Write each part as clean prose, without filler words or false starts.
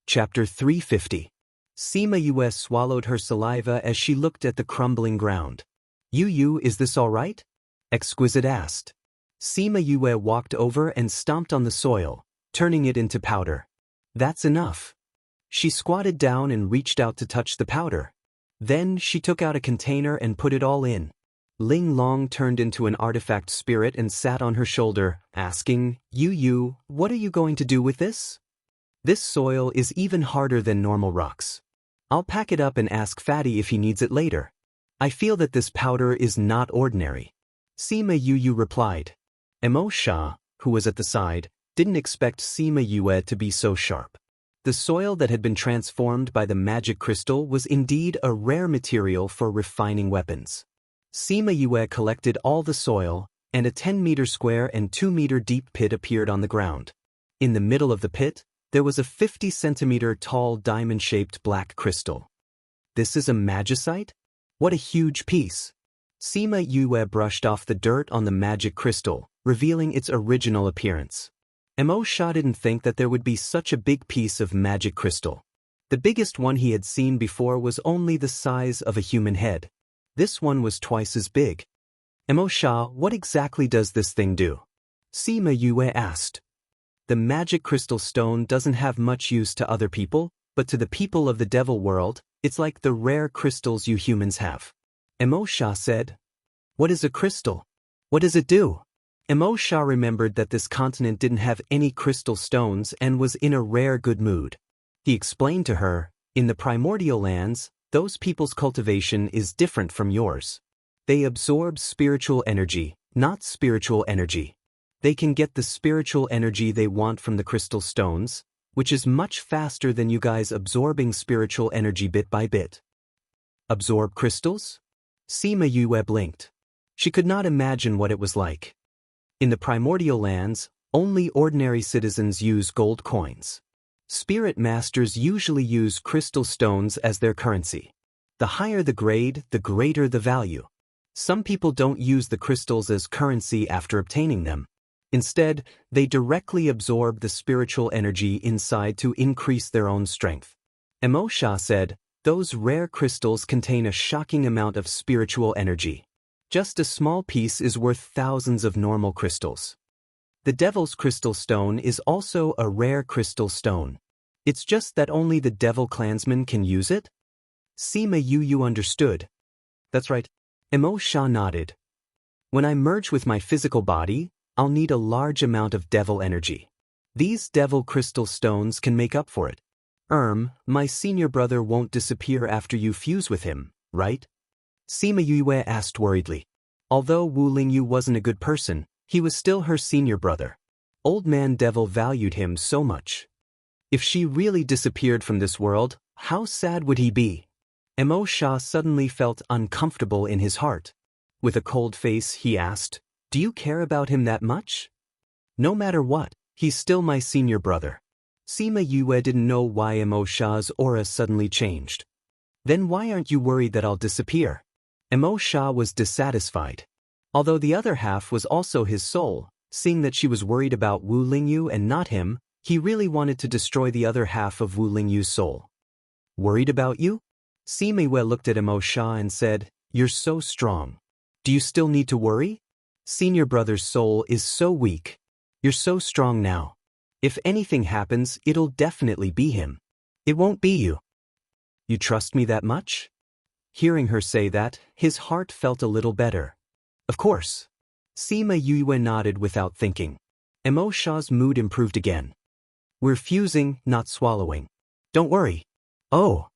Chapter 350. Sima Yue swallowed her saliva as she looked at the crumbling ground. Yu, is this all right? Exquisite asked. Sima Yue walked over and stomped on the soil, turning it into powder. That's enough. She squatted down and reached out to touch the powder. Then she took out a container and put it all in. Ling Long turned into an artifact spirit and sat on her shoulder, asking, Yu, what are you going to do with this? This soil is even harder than normal rocks. I'll pack it up and ask Fatty if he needs it later. I feel that this powder is not ordinary. Sima Yu replied. Mo Sha, who was at the side, didn't expect Sima Yue to be so sharp. The soil that had been transformed by the magic crystal was indeed a rare material for refining weapons. Sima Yue collected all the soil, and a 10-meter square and 2-meter deep pit appeared on the ground. In the middle of the pit, there was a 50-centimeter tall diamond-shaped black crystal. This is a magicite? What a huge piece! Sima Yue brushed off the dirt on the magic crystal, revealing its original appearance. Mo Sha didn't think that there would be such a big piece of magic crystal. The biggest one he had seen before was only the size of a human head. This one was twice as big. Mo Sha, what exactly does this thing do? Sima Yue asked. The magic crystal stone doesn't have much use to other people, but to the people of the devil world, it's like the rare crystals you humans have. Mo Sha said. What is a crystal? What does it do? Mo Sha remembered that this continent didn't have any crystal stones and was in a rare good mood. He explained to her, in the primordial lands, those people's cultivation is different from yours. They absorb spiritual energy, not spiritual energy. They can get the spiritual energy they want from the crystal stones, which is much faster than you guys absorbing spiritual energy bit by bit. Absorb crystals? Sima Yue blinked. She could not imagine what it was like. In the primordial lands, only ordinary citizens use gold coins. Spirit masters usually use crystal stones as their currency. The higher the grade, the greater the value. Some people don't use the crystals as currency after obtaining them. Instead, they directly absorb the spiritual energy inside to increase their own strength. Mo Sha said, those rare crystals contain a shocking amount of spiritual energy. Just a small piece is worth thousands of normal crystals. The Devil's Crystal Stone is also a rare crystal stone. It's just that only the Devil clansmen can use it? Sima Yu understood. That's right. Mo Sha nodded. When I merge with my physical body, I'll need a large amount of devil energy. These devil crystal stones can make up for it. My senior brother won't disappear after you fuse with him, right? Sima Yue asked worriedly. Although Wu Lingyu wasn't a good person, he was still her senior brother. Old Man Devil valued him so much. If she really disappeared from this world, how sad would he be? Mo Sha suddenly felt uncomfortable in his heart. With a cold face, he asked, do you care about him that much? No matter what, he's still my senior brother. Sima Yue didn't know why Mo Sha's aura suddenly changed. Then why aren't you worried that I'll disappear? Mo Sha was dissatisfied. Although the other half was also his soul, seeing that she was worried about Wu Lingyu and not him, he really wanted to destroy the other half of Wu Lingyu's soul. Worried about you? Sima Yue looked at Mo Sha and said, you're so strong. Do you still need to worry? Senior brother's soul is so weak. You're so strong now. If anything happens, it'll definitely be him. It won't be you. You trust me that much? Hearing her say that, his heart felt a little better. Of course. Sima Yue nodded without thinking. Mo Sha's mood improved again. We're fusing, not swallowing. Don't worry. Oh.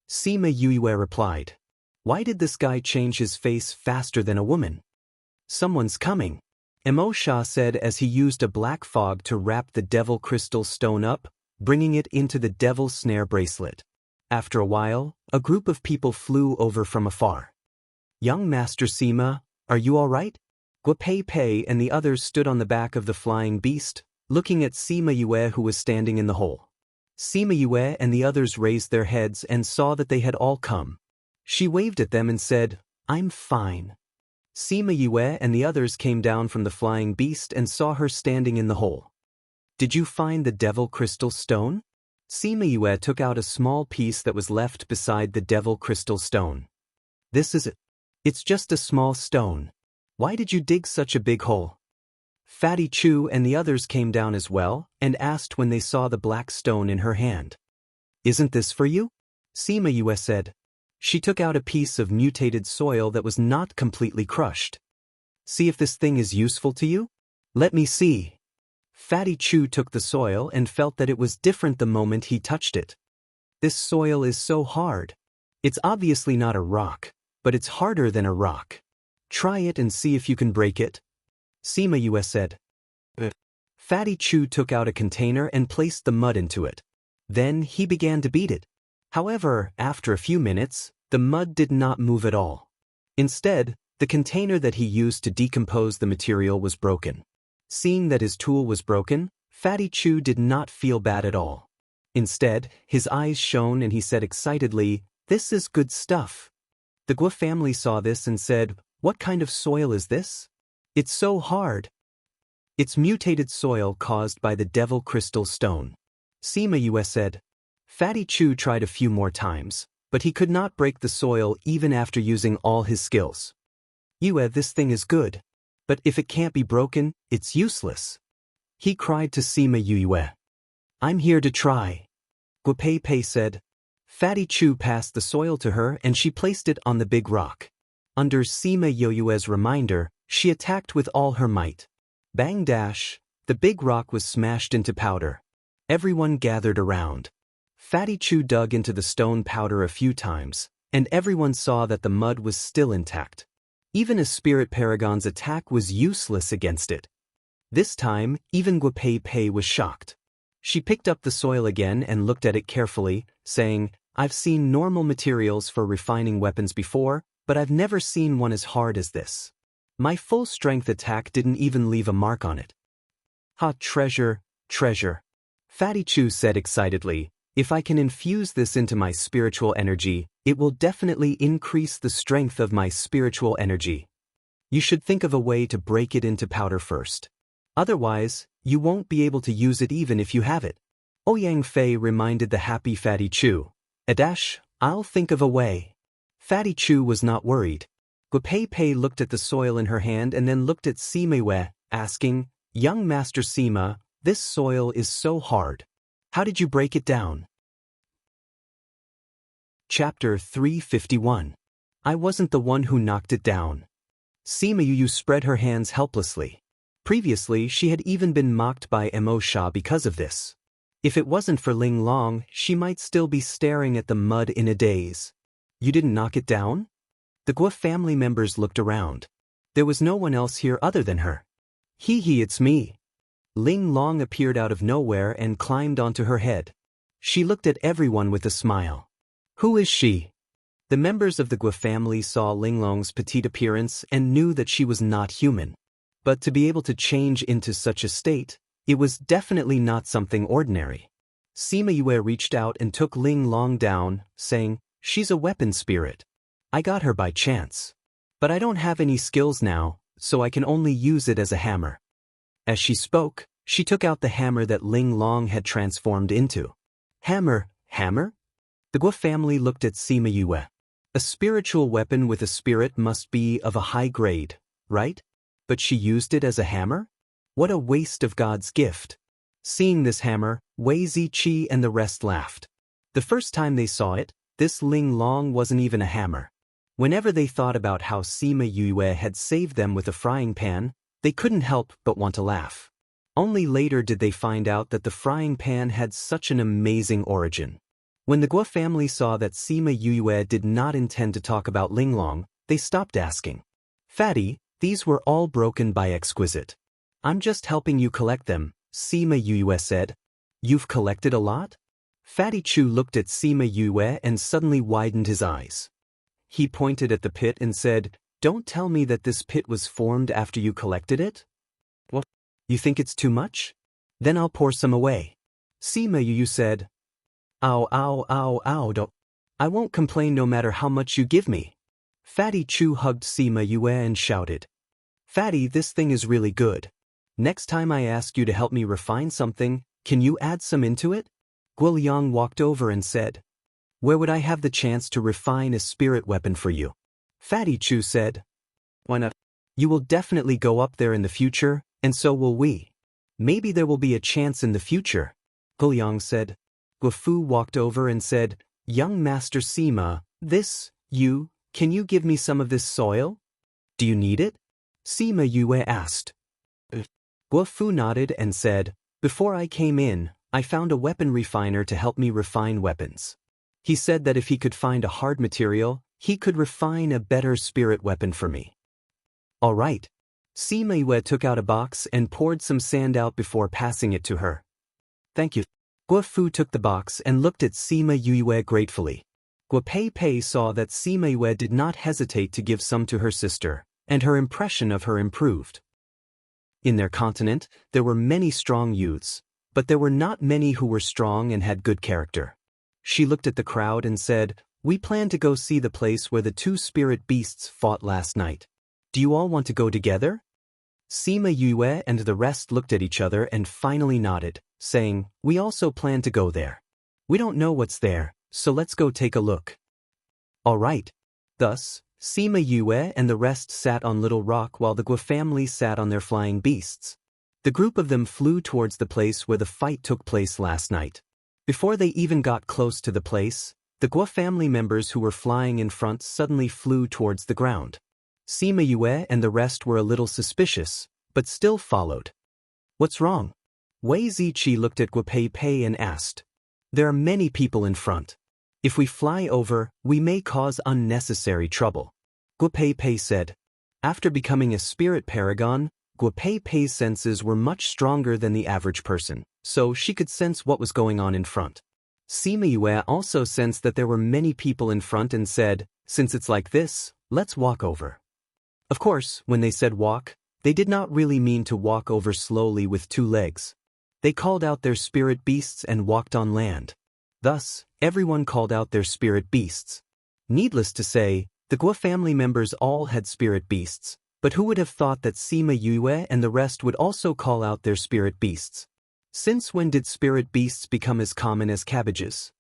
Sima Yue replied. Why did this guy change his face faster than a woman? Someone's coming. Mo Sha said as he used a black fog to wrap the devil crystal stone up, bringing it into the devil snare bracelet. After a while, a group of people flew over from afar. Young Master Sima, are you all right? Gua Pei Pei and the others stood on the back of the flying beast, looking at Sima Yue who was standing in the hole. Sima Yue and the others raised their heads and saw that they had all come. She waved at them and said, I'm fine. Sima Yue and the others came down from the flying beast and saw her standing in the hole. Did you find the devil crystal stone? Sima Yue took out a small piece that was left beside the devil crystal stone. This is it. It's just a small stone. Why did you dig such a big hole? Fatty Chu and the others came down as well and asked when they saw the black stone in her hand. Isn't this for you? Sima Yue said. She took out a piece of mutated soil that was not completely crushed. See if this thing is useful to you? Let me see. Fatty Chu took the soil and felt that it was different the moment he touched it. This soil is so hard. It's obviously not a rock, but it's harder than a rock. Try it and see if you can break it. Sima Yue said. Fatty Chu took out a container and placed the mud into it. Then he began to beat it. However, after a few minutes, the mud did not move at all. Instead, the container that he used to decompose the material was broken. Seeing that his tool was broken, Fatty Chu did not feel bad at all. Instead, his eyes shone and he said excitedly, "This is good stuff." The Guo family saw this and said, "What kind of soil is this? It's so hard." It's mutated soil caused by the devil crystal stone. Sima Yue said. Fatty Chu tried a few more times, but he could not break the soil even after using all his skills. Yue, this thing is good. But if it can't be broken, it's useless. He cried to Sima Yue. I'm here to try. Guo Pei Pei said. Fatty Chu passed the soil to her and she placed it on the big rock. Under Sima Yue's reminder, she attacked with all her might. Bang dash, the big rock was smashed into powder. Everyone gathered around. Fatty Chu dug into the stone powder a few times, and everyone saw that the mud was still intact. Even a spirit paragon's attack was useless against it. This time, even Guo Pei Pei was shocked. She picked up the soil again and looked at it carefully, saying, I've seen normal materials for refining weapons before, but I've never seen one as hard as this. My full strength attack didn't even leave a mark on it. Ha, treasure, treasure. Fatty Chu said excitedly, if I can infuse this into my spiritual energy, it will definitely increase the strength of my spiritual energy. You should think of a way to break it into powder first. Otherwise, you won't be able to use it even if you have it. Ouyang Fei reminded the happy Fatty Chu. Adash, I'll think of a way. Fatty Chu was not worried. Guo Pei Pei looked at the soil in her hand and then looked at Sima Yue, asking, Young Master Sima, this soil is so hard. How did you break it down? Chapter 351. I wasn't the one who knocked it down. Sima Yue spread her hands helplessly. Previously, she had even been mocked by Mo Sha because of this. If it wasn't for Ling Long, she might still be staring at the mud in a daze. You didn't knock it down? The Guo family members looked around. There was no one else here other than her. Hee, it's me. Ling Long appeared out of nowhere and climbed onto her head. She looked at everyone with a smile. Who is she? The members of the Guo family saw Ling Long's petite appearance and knew that she was not human. But to be able to change into such a state, it was definitely not something ordinary. Sima Yue reached out and took Ling Long down, saying, She's a weapon spirit. I got her by chance. But I don't have any skills now, so I can only use it as a hammer. As she spoke, she took out the hammer that Ling Long had transformed into. Hammer, hammer? The Guo family looked at Sima Yue. A spiritual weapon with a spirit must be of a high grade, right? But she used it as a hammer? What a waste of God's gift. Seeing this hammer, Wei Ziqi and the rest laughed. The first time they saw it, this Ling Long wasn't even a hammer. Whenever they thought about how Sima Yue had saved them with a frying pan, they couldn't help but want to laugh. Only later did they find out that the frying pan had such an amazing origin. When the Guo family saw that Sima Yue did not intend to talk about Ling Long, they stopped asking. Fatty, these were all broken by Exquisite. I'm just helping you collect them, Sima Yue said. You've collected a lot? Fatty Chu looked at Sima Yue and suddenly widened his eyes. He pointed at the pit and said, Don't tell me that this pit was formed after you collected it? What? You think it's too much? Then I'll pour some away. Sima Yue said, Ow, don't. I won't complain no matter how much you give me. Fatty Chu hugged Sima Yue and shouted, Fatty, this thing is really good. Next time I ask you to help me refine something, can you add some into it? Guo Liang walked over and said, "Where would I have the chance to refine a spirit weapon for you?" Fatty Chu said, "Why not? You will definitely go up there in the future, and so will we. Maybe there will be a chance in the future," Guo Liang said. Guo Fu walked over and said, "Young Master Sima, can you give me some of this soil? Do you need it?" Sima Yue asked. Guo Fu nodded and said, "Before I came in, I found a weapon refiner to help me refine weapons. He said that if he could find a hard material, he could refine a better spirit weapon for me." "All right." Sima Yue took out a box and poured some sand out before passing it to her. "Thank you." Guo Fu took the box and looked at Sima Yue gratefully. Guo Pei saw that Sima Yue did not hesitate to give some to her sister, and her impression of her improved. In their continent, there were many strong youths, but there were not many who were strong and had good character. She looked at the crowd and said, "We plan to go see the place where the two spirit beasts fought last night. Do you all want to go together?" Sima Yue and the rest looked at each other and finally nodded, saying, "We also plan to go there. We don't know what's there, so let's go take a look." "All right." Thus, Sima Yue and the rest sat on Little Rock while the Guo family sat on their flying beasts. The group of them flew towards the place where the fight took place last night. Before they even got close to the place, the Guo family members who were flying in front suddenly flew towards the ground. Sima Yue and the rest were a little suspicious, but still followed. "What's wrong?" Wei Ziqi looked at Guo Pei and asked. "There are many people in front. If we fly over, we may cause unnecessary trouble," Guo Pei said. After becoming a spirit paragon, Guo Pei's senses were much stronger than the average person, so she could sense what was going on in front. Sima Yue also sensed that there were many people in front and said, "Since it's like this, let's walk over." Of course, when they said walk, they did not really mean to walk over slowly with two legs. They called out their spirit beasts and walked on land. Thus, everyone called out their spirit beasts. Needless to say, the Guo family members all had spirit beasts, but who would have thought that Sima Yue and the rest would also call out their spirit beasts? Since when did spirit beasts become as common as cabbages?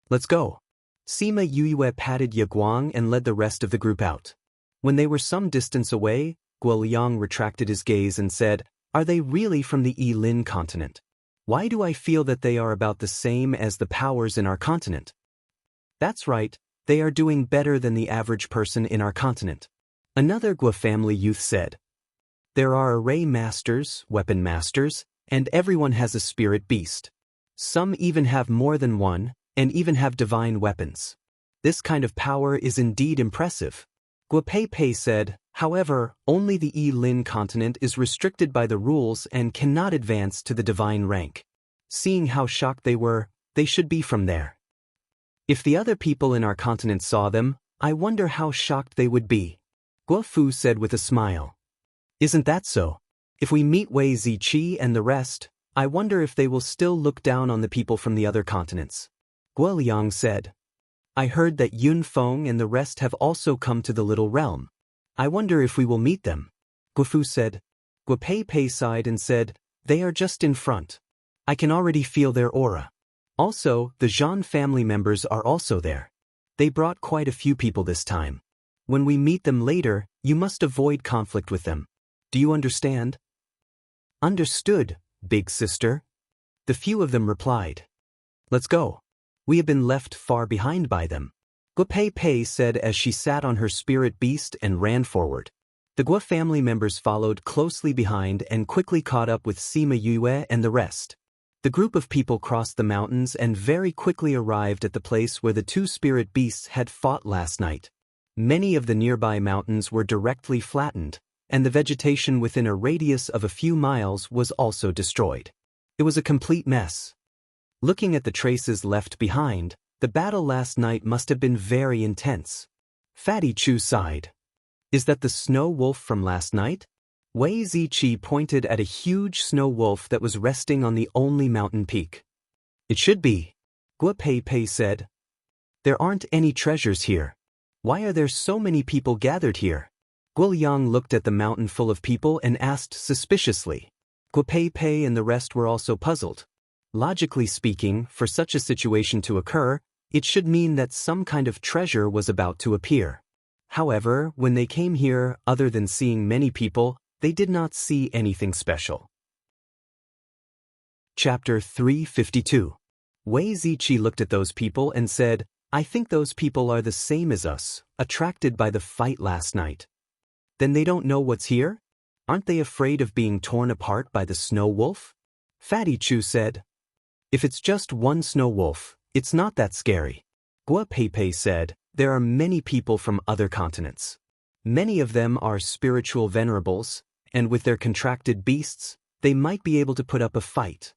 "Let's go." Sima Yue patted Ye Guang and led the rest of the group out. When they were some distance away, Guo Liang retracted his gaze and said, "Are they really from the Yilin continent? Why do I feel that they are about the same as the powers in our continent?" "That's right, they are doing better than the average person in our continent," another Guo family youth said. "There are array masters, weapon masters, and everyone has a spirit beast. Some even have more than one, and even have divine weapons. This kind of power is indeed impressive." Guo Pei said, "However, only the Yilin continent is restricted by the rules and cannot advance to the divine rank." Seeing how shocked they were, they should be from there. "If the other people in our continent saw them, I wonder how shocked they would be," Guo Fu said with a smile. "Isn't that so? If we meet Wei Ziqi and the rest, I wonder if they will still look down on the people from the other continents," Guo Liang said. "I heard that Yun Feng and the rest have also come to the Little Realm. I wonder if we will meet them," Guo Fu said. Guo Pei sighed and said, "They are just in front. I can already feel their aura. Also, the Zhan family members are also there. They brought quite a few people this time. When we meet them later, you must avoid conflict with them. Do you understand?" "Understood, big sister." The few of them replied. "Let's go. We have been left far behind by them," Guo Pei said as she sat on her spirit beast and ran forward. The Guo family members followed closely behind and quickly caught up with Sima Yue and the rest. The group of people crossed the mountains and very quickly arrived at the place where the two spirit beasts had fought last night. Many of the nearby mountains were directly flattened, and the vegetation within a radius of a few miles was also destroyed. It was a complete mess. Looking at the traces left behind, the battle last night must have been very intense. Fatty Chu sighed. "Is that the snow wolf from last night?" Wei Ziqi pointed at a huge snow wolf that was resting on the only mountain peak. "It should be," Guo Pei said. "There aren't any treasures here. Why are there so many people gathered here?" Guo Liang looked at the mountain full of people and asked suspiciously. Guo Pei and the rest were also puzzled. Logically speaking, for such a situation to occur, it should mean that some kind of treasure was about to appear. However, when they came here, other than seeing many people, they did not see anything special. Chapter 352. Wei Ziqi looked at those people and said, I think those people are the same as us, attracted by the fight last night. Then they don't know what's here? Aren't they afraid of being torn apart by the snow wolf? Fatty Chu said. If it's just one snow wolf, it's not that scary. Gua Peipei said, there are many people from other continents. Many of them are spiritual venerables, and with their contracted beasts, they might be able to put up a fight.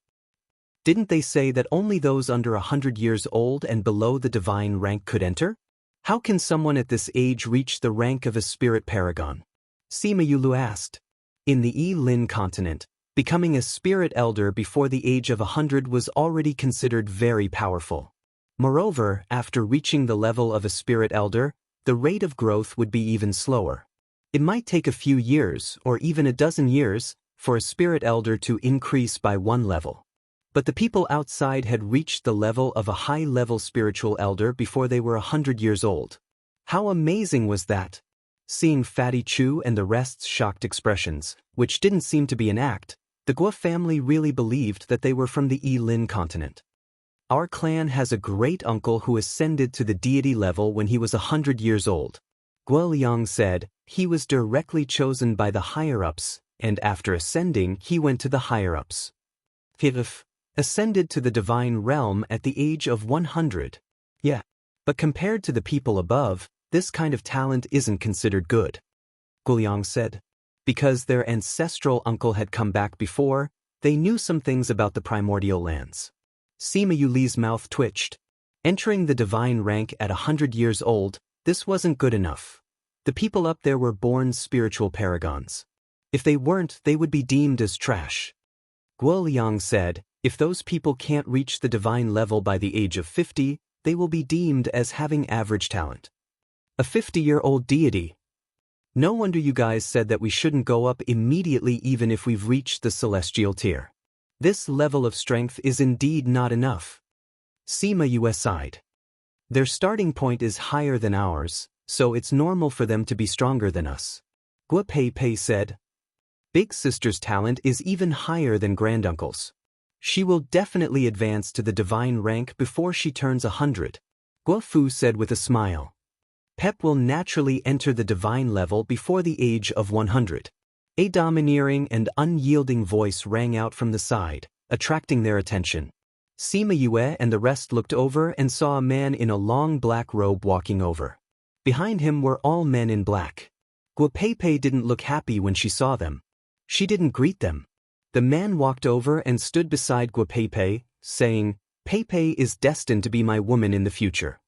Didn't they say that only those under 100 years old and below the divine rank could enter? How can someone at this age reach the rank of a spirit paragon? Sima Yulu asked. In the Yi-Lin continent, becoming a spirit elder before the age of 100 was already considered very powerful. Moreover, after reaching the level of a spirit elder, the rate of growth would be even slower. It might take a few years, or even a dozen years, for a spirit elder to increase by one level. But the people outside had reached the level of a high-level spiritual elder before they were 100 years old. How amazing was that? Seeing Fatty Chu and the rest's shocked expressions, which didn't seem to be an act, the Guo family really believed that they were from the Yi-Lin continent. Our clan has a great-uncle who ascended to the deity level when he was 100 years old. Guo Liang said, he was directly chosen by the higher-ups, and after ascending he went to the higher-ups. Ascended to the divine realm at the age of 100. Yeah. But compared to the people above, this kind of talent isn't considered good. Guliang said. Because their ancestral uncle had come back before, they knew some things about the primordial lands. Sima Yuli's mouth twitched. Entering the divine rank at 100 years old, this wasn't good enough. The people up there were born spiritual paragons. If they weren't, they would be deemed as trash. Guo Liang said, if those people can't reach the divine level by the age of 50, they will be deemed as having average talent. A 50-year-old deity. No wonder you guys said that we shouldn't go up immediately even if we've reached the celestial tier. This level of strength is indeed not enough. Sima Yue sighed. Their starting point is higher than ours, so it's normal for them to be stronger than us. Gua Peipei said. Big sister's talent is even higher than granduncle's. She will definitely advance to the divine rank before she turns 100. Guo Fu said with a smile. Pep will naturally enter the divine level before the age of 100. A domineering and unyielding voice rang out from the side, attracting their attention. Sima Yue and the rest looked over and saw a man in a long black robe walking over. Behind him were all men in black. Guo Peipei didn't look happy when she saw them. She didn't greet them. The man walked over and stood beside Guo Peipei, saying, Peipei is destined to be my woman in the future.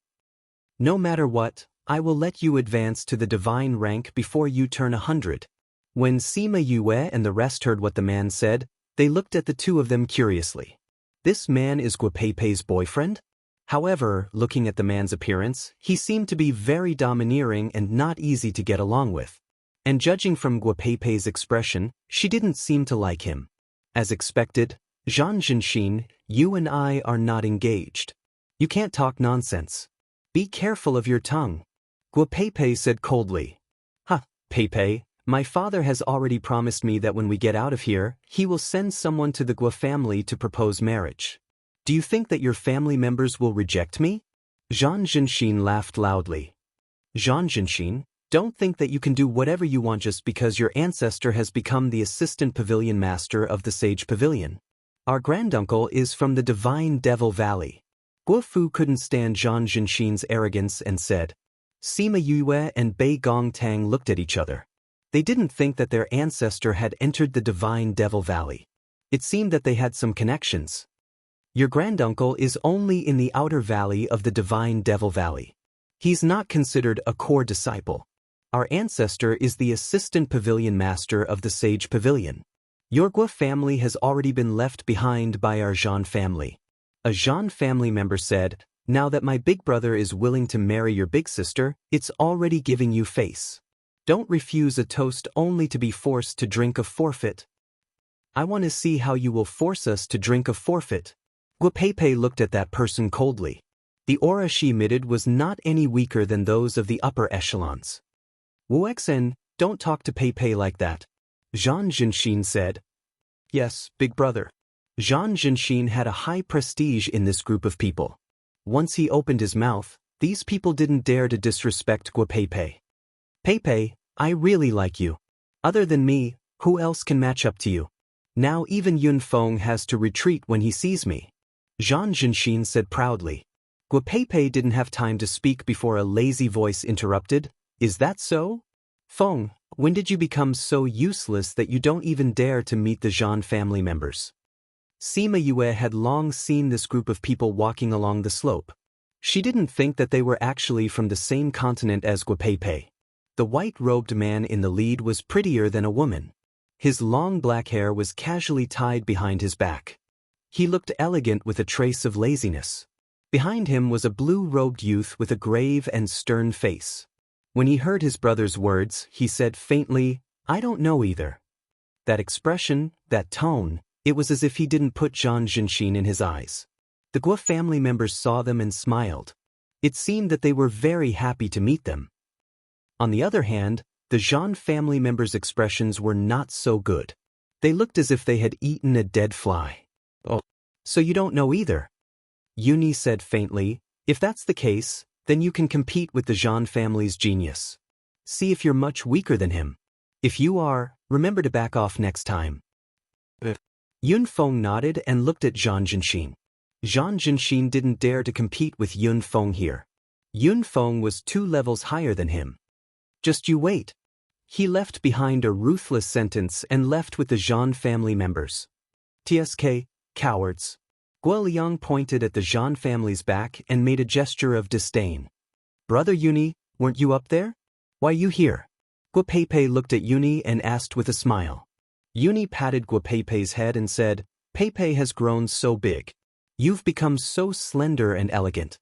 No matter what, I will let you advance to the divine rank before you turn 100. When Sima Yue and the rest heard what the man said, they looked at the two of them curiously. This man is Guo Peipei's boyfriend? However, looking at the man's appearance, he seemed to be very domineering and not easy to get along with. And judging from Guo Peipei's expression, she didn't seem to like him. As expected, Zhang Zhenxin, you and I are not engaged. You can't talk nonsense. Be careful of your tongue. Guo Peipei said coldly. Peipei, my father has already promised me that when we get out of here, he will send someone to the Guo family to propose marriage. Do you think that your family members will reject me? Zhang Zhenxin laughed loudly. Zhang Zhenxin, don't think that you can do whatever you want just because your ancestor has become the assistant pavilion master of the Sage Pavilion. Our granduncle is from the Divine Devil Valley. Guo Fu couldn't stand Zhang Zhenxin's arrogance and said. Sima Yue and Bei Gongtang looked at each other. They didn't think that their ancestor had entered the Divine Devil Valley. It seemed that they had some connections. Your granduncle is only in the outer valley of the Divine Devil Valley. He's not considered a core disciple. Our ancestor is the assistant pavilion master of the Sage Pavilion. Your Guo family has already been left behind by our Zhan family. A Zhan family member said, now that my big brother is willing to marry your big sister, it's already giving you face. Don't refuse a toast only to be forced to drink a forfeit. I want to see how you will force us to drink a forfeit. Guapepe looked at that person coldly. The aura she emitted was not any weaker than those of the upper echelons. Wuxen, don't talk to Pepe like that, Zhang Jinshin said. Yes, big brother. Zhang Jinshin had a high prestige in this group of people. Once he opened his mouth, these people didn't dare to disrespect Guapepe. Pepe, I really like you. Other than me, who else can match up to you? Now even Yun Feng has to retreat when he sees me, Zhang Jinshin said proudly. Guapepe didn't have time to speak before a lazy voice interrupted. Is that so? Feng, when did you become so useless that you don't even dare to meet the Zhan family members? Sima Yue had long seen this group of people walking along the slope. She didn't think that they were actually from the same continent as Guapepe. The white-robed man in the lead was prettier than a woman. His long black hair was casually tied behind his back. He looked elegant with a trace of laziness. Behind him was a blue-robed youth with a grave and stern face. When he heard his brother's words, he said faintly, I don't know either. That expression, that tone, it was as if he didn't put Zhang Jinshin in his eyes. The Guo family members saw them and smiled. It seemed that they were very happy to meet them. On the other hand, the Zhan family members' expressions were not so good. They looked as if they had eaten a dead fly. Oh, so you don't know either? Yuni said faintly, if that's the case, then you can compete with the Zhan family's genius. See if you're much weaker than him. If you are, remember to back off next time. Yun Feng nodded and looked at Zhang Jinshin. Zhang Jinshin didn't dare to compete with Yun Feng here. Yun Feng was 2 levels higher than him. Just you wait. He left behind a ruthless sentence and left with the Zhan family members. TSK, cowards. Guo Liang pointed at the Zhan family's back and made a gesture of disdain. Brother Yuni, weren't you up there? Why you here? Guapepe looked at Yuni and asked with a smile. Yuni patted Guapepe's head and said, Pepe has grown so big. You've become so slender and elegant.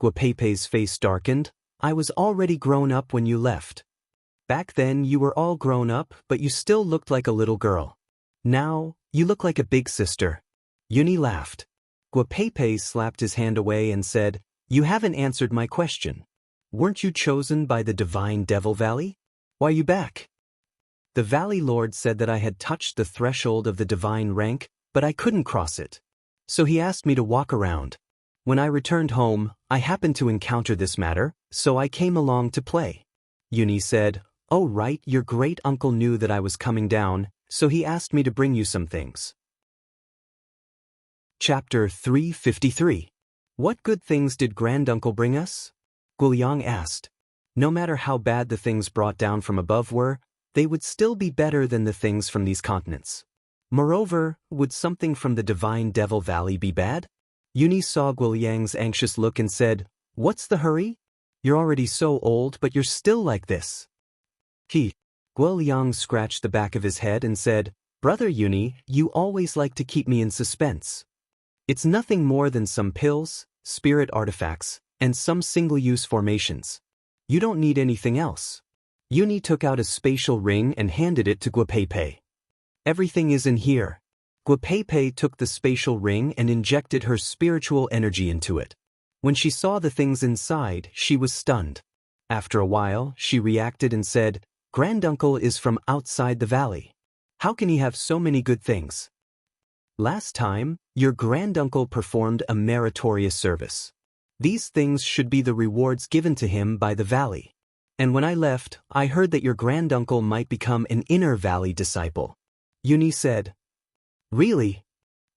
Guapepe's face darkened. I was already grown up when you left. Back then you were all grown up, but you still looked like a little girl. Now, you look like a big sister. Yuni laughed. Guapepe slapped his hand away and said, You haven't answered my question. Weren't you chosen by the divine Devil Valley? Why you back? The Valley Lord said that I had touched the threshold of the divine rank, but I couldn't cross it. So he asked me to walk around. When I returned home, I happened to encounter this matter, so I came along to play. Yuni said, Oh right, your great uncle knew that I was coming down, so he asked me to bring you some things. Chapter 353. What good things did granduncle bring us? Guliang asked. No matter how bad the things brought down from above were, they would still be better than the things from these continents. Moreover, would something from the divine Devil Valley be bad? Yuni saw Guliang's anxious look and said, What's the hurry? You're already so old, but you're still like this. Guoliang scratched the back of his head and said, Brother Yuni, you always like to keep me in suspense. It's nothing more than some pills, spirit artifacts, and some single-use formations. You don't need anything else. Yuni took out a spatial ring and handed it to Guapepe. Everything is in here. Guapepe took the spatial ring and injected her spiritual energy into it. When she saw the things inside, she was stunned. After a while, she reacted and said, Granduncle is from outside the valley. How can he have so many good things? Last time, your granduncle performed a meritorious service. These things should be the rewards given to him by the valley. And when I left, I heard that your granduncle might become an inner valley disciple. Yuni said. Really?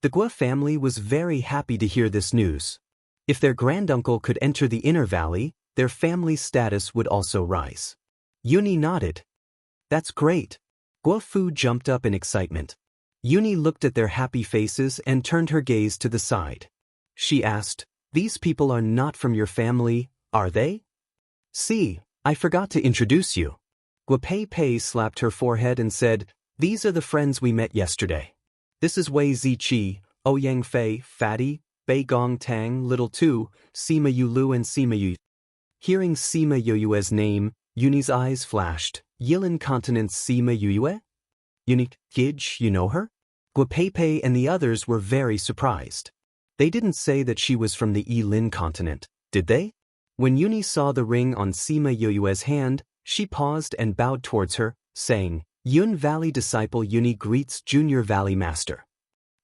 The Guo family was very happy to hear this news. If their granduncle could enter the inner valley, their family's status would also rise. Yuni nodded. That's great. Guo Fu jumped up in excitement. Yuni looked at their happy faces and turned her gaze to the side. She asked, These people are not from your family, are they? See, I forgot to introduce you. Guapepe slapped her forehead and said, These are the friends we met yesterday. This is Wei Ziqi, Ouyang Fei, Fatty, Bei Gong Tang, Little Tu, Sima Yulu and Sima Yu. Hearing Sima Yuyue's name, Yuni's eyes flashed. Yilin Continent's Sima Yuyue? Yuni, Gij, you know her? Guapepe and the others were very surprised. They didn't say that she was from the Yilin continent, did they? When Yuni saw the ring on Sima Yue's hand, she paused and bowed towards her, saying, Yun Valley disciple Yuni greets Junior Valley Master.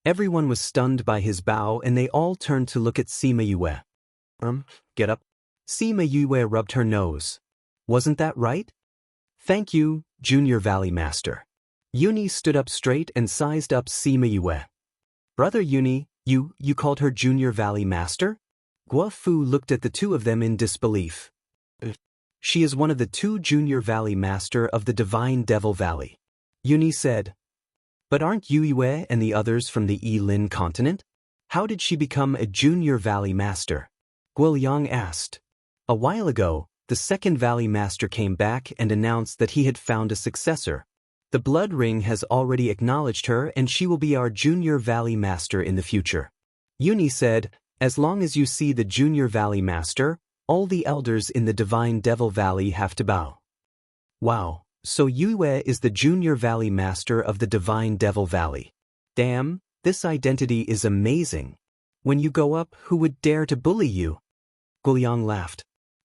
Everyone was stunned by his bow and they all turned to look at Sima Yue. Get up. Sima Yue rubbed her nose. Wasn't that right? Thank you, Junior Valley Master. Yuni stood up straight and sized up Sima Yue. Brother Yuni, you called her Junior Valley Master? Guo Fu looked at the two of them in disbelief. She is one of the two Junior Valley Master of the Divine Devil Valley. Yuni said. But aren't Yue and the others from the Yilin continent? How did she become a Junior Valley Master? Guoliang asked. A while ago, the second Valley Master came back and announced that he had found a successor. The Blood Ring has already acknowledged her and she will be our Junior Valley Master in the future. Yuni said, as long as you see the Junior Valley Master, all the elders in the Divine Devil Valley have to bow. Wow, so Yue is the Junior Valley Master of the Divine Devil Valley. Damn, this identity is amazing. When you go up, who would dare to bully you? Guoliang laughed.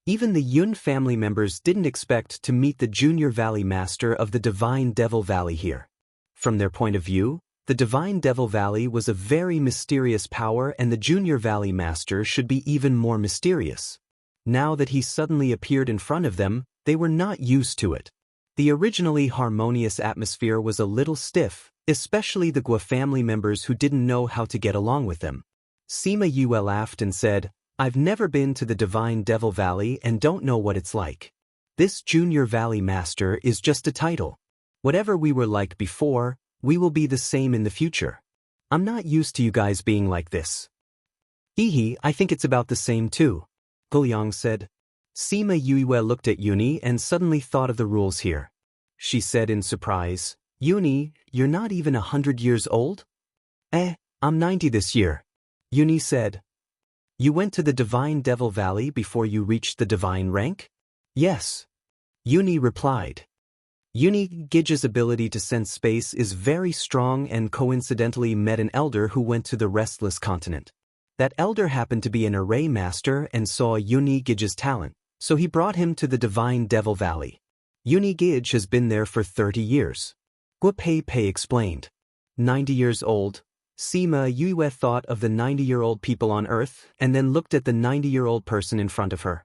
Even the Yun family members didn't expect to meet the Junior Valley Master of the Divine Devil Valley here. From their point of view, the Divine Devil Valley was a very mysterious power and the Junior Valley Master should be even more mysterious. Now that he suddenly appeared in front of them, they were not used to it. The originally harmonious atmosphere was a little stiff, especially the Guo family members who didn't know how to get along with them. Sima Yue laughed and said, I've never been to the Divine Devil Valley and don't know what it's like. This Junior Valley Master is just a title. Whatever we were like before, we will be the same in the future. I'm not used to you guys being like this. Hehe, I think it's about the same too, Guoliang said. Sima Yue looked at Yuni and suddenly thought of the rules here. She said in surprise, Yuni, you're not even 100 years old? I'm 90 this year. Yuni said. You went to the Divine Devil Valley before you reached the divine rank? Yes. Yuni replied. Yuni Gija's ability to sense space is very strong and coincidentally met an elder who went to the Restless Continent. That elder happened to be an array master and saw Yuni Gija's talent, so he brought him to the Divine Devil Valley. Yuni Gij has been there for 30 years. Guo Pei explained. 90 years old. Sima Yue thought of the 90-year-old people on Earth and then looked at the 90-year-old person in front of her.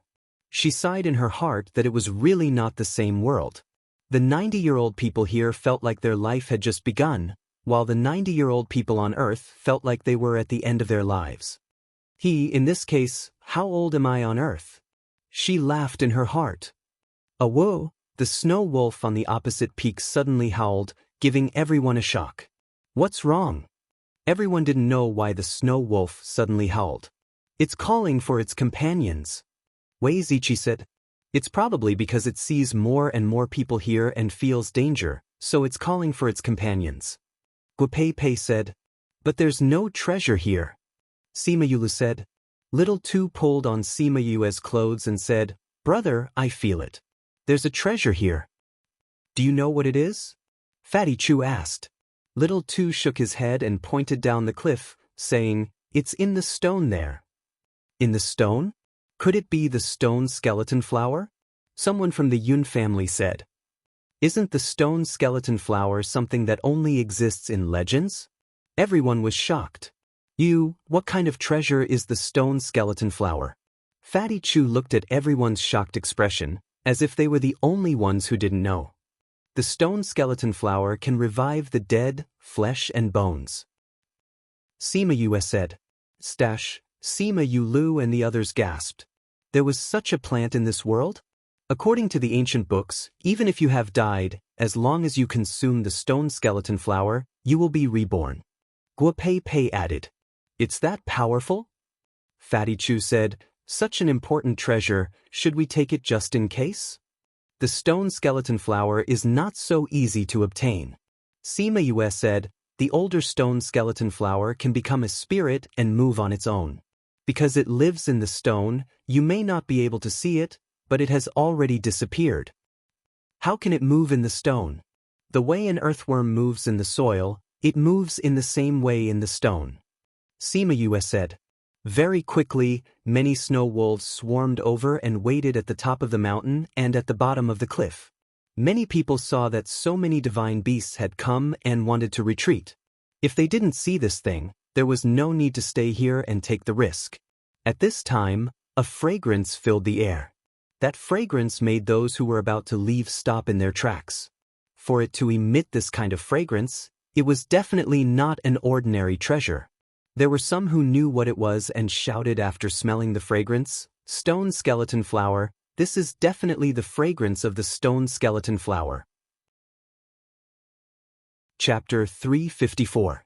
She sighed in her heart that it was really not the same world. The 90-year-old people here felt like their life had just begun, while the 90-year-old people on Earth felt like they were at the end of their lives. In this case, how old am I on Earth? She laughed in her heart. Whoa, the snow wolf on the opposite peak suddenly howled, giving everyone a shock. What's wrong? Everyone didn't know why the snow wolf suddenly howled. It's calling for its companions. Wei Ziqi said. It's probably because it sees more and more people here and feels danger, so it's calling for its companions. Guo Pei said. But there's no treasure here. Sima Yue said. Little Tu pulled on Sima Yue's clothes and said, Brother, I feel it. There's a treasure here. Do you know what it is? Fatty Chu asked. Little Tu shook his head and pointed down the cliff, saying, It's in the stone there. In the stone? Could it be the stone skeleton flower? Someone from the Yun family said. Isn't the stone skeleton flower something that only exists in legends? Everyone was shocked. What kind of treasure is the stone skeleton flower? Fatty Chu looked at everyone's shocked expression, as if they were the only ones who didn't know. The stone skeleton flower can revive the dead, flesh and bones. Sima Yue said. Stash, Sima Yue and the others gasped. There was such a plant in this world? According to the ancient books, even if you have died, as long as you consume the stone skeleton flower, you will be reborn. Guo Pei added. It's that powerful? Fatty Chu said, Such an important treasure, should we take it just in case? The stone skeleton flower is not so easy to obtain. Sima Yue said, the older stone skeleton flower can become a spirit and move on its own. Because it lives in the stone, you may not be able to see it, but it has already disappeared. How can it move in the stone? The way an earthworm moves in the soil, it moves in the same way in the stone. Sima Yue said, Very quickly, many snow wolves swarmed over and waited at the top of the mountain and at the bottom of the cliff. Many people saw that so many divine beasts had come and wanted to retreat. If they didn't see this thing, there was no need to stay here and take the risk. At this time, a fragrance filled the air. That fragrance made those who were about to leave stop in their tracks. For it to emit this kind of fragrance, it was definitely not an ordinary treasure. There were some who knew what it was and shouted after smelling the fragrance, "Stone skeleton flower, this is definitely the fragrance of the stone skeleton flower." Chapter 354.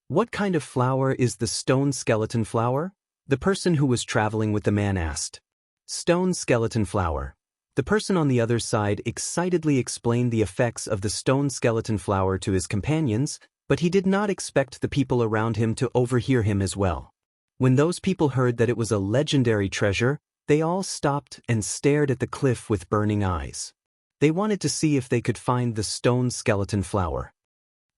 What kind of flower is the stone skeleton flower? The person who was traveling with the man asked. Stone skeleton flower. The person on the other side excitedly explained the effects of the stone skeleton flower to his companions, but he did not expect the people around him to overhear him as well. When those people heard that it was a legendary treasure, they all stopped and stared at the cliff with burning eyes. They wanted to see if they could find the stone skeleton flower.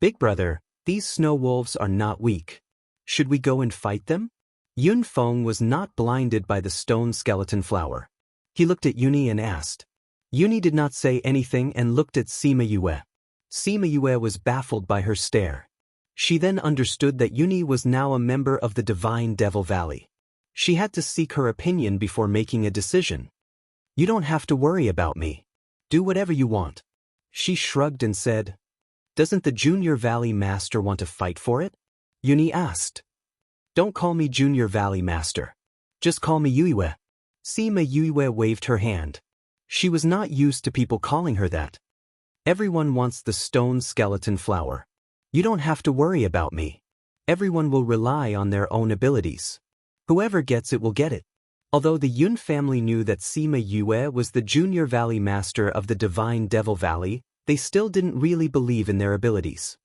Big brother, these snow wolves are not weak. Should we go and fight them? Yun Feng was not blinded by the stone skeleton flower. He looked at Yuni and asked. Yuni did not say anything and looked at Sima Yue. Sima Yue was baffled by her stare. She then understood that Yuni was now a member of the Divine Devil Valley. She had to seek her opinion before making a decision. You don't have to worry about me. Do whatever you want. She shrugged and said. Doesn't the Junior Valley Master want to fight for it? Yuni asked. Don't call me Junior Valley Master. Just call me Yue. Sima Yue waved her hand. She was not used to people calling her that. Everyone wants the stone skeleton flower. You don't have to worry about me. Everyone will rely on their own abilities. Whoever gets it will get it. Although the Yun family knew that Sima Yue was the Junior Valley Master of the Divine Devil Valley, they still didn't really believe in their abilities.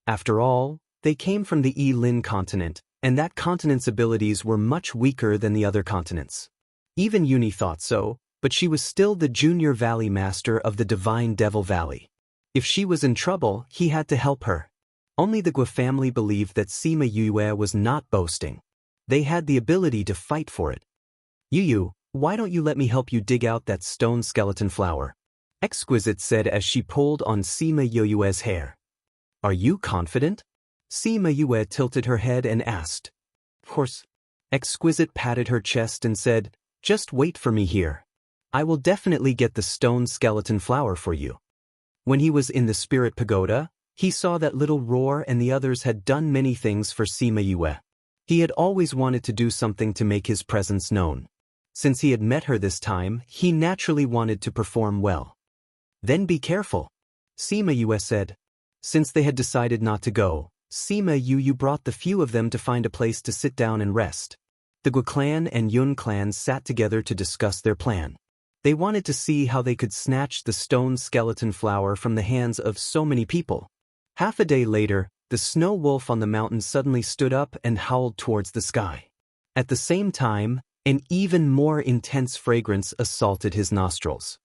After all, they came from the Yi-Lin continent, and that continent's abilities were much weaker than the other continents. Even Yuni thought so, but she was still the Junior Valley Master of the Divine Devil Valley. If she was in trouble, he had to help her. Only the Gua family believed that Sima Yue was not boasting. They had the ability to fight for it. Yu, why don't you let me help you dig out that stone skeleton flower? Exquisite said as she pulled on Sima Yue's hair. Are you confident? Sima Yue tilted her head and asked. Of course. Exquisite patted her chest and said, just wait for me here. I will definitely get the stone skeleton flower for you. When he was in the spirit pagoda, he saw that little Roar and the others had done many things for Sima Yue. He had always wanted to do something to make his presence known. Since he had met her this time, he naturally wanted to perform well. Then be careful, Sima Yue said. Since they had decided not to go, Sima Yue brought the few of them to find a place to sit down and rest. The Gua clan and Yun clan sat together to discuss their plan. They wanted to see how they could snatch the stone skeleton flower from the hands of so many people. Half a day later, the snow wolf on the mountain suddenly stood up and howled towards the sky. At the same time, an even more intense fragrance assaulted his nostrils.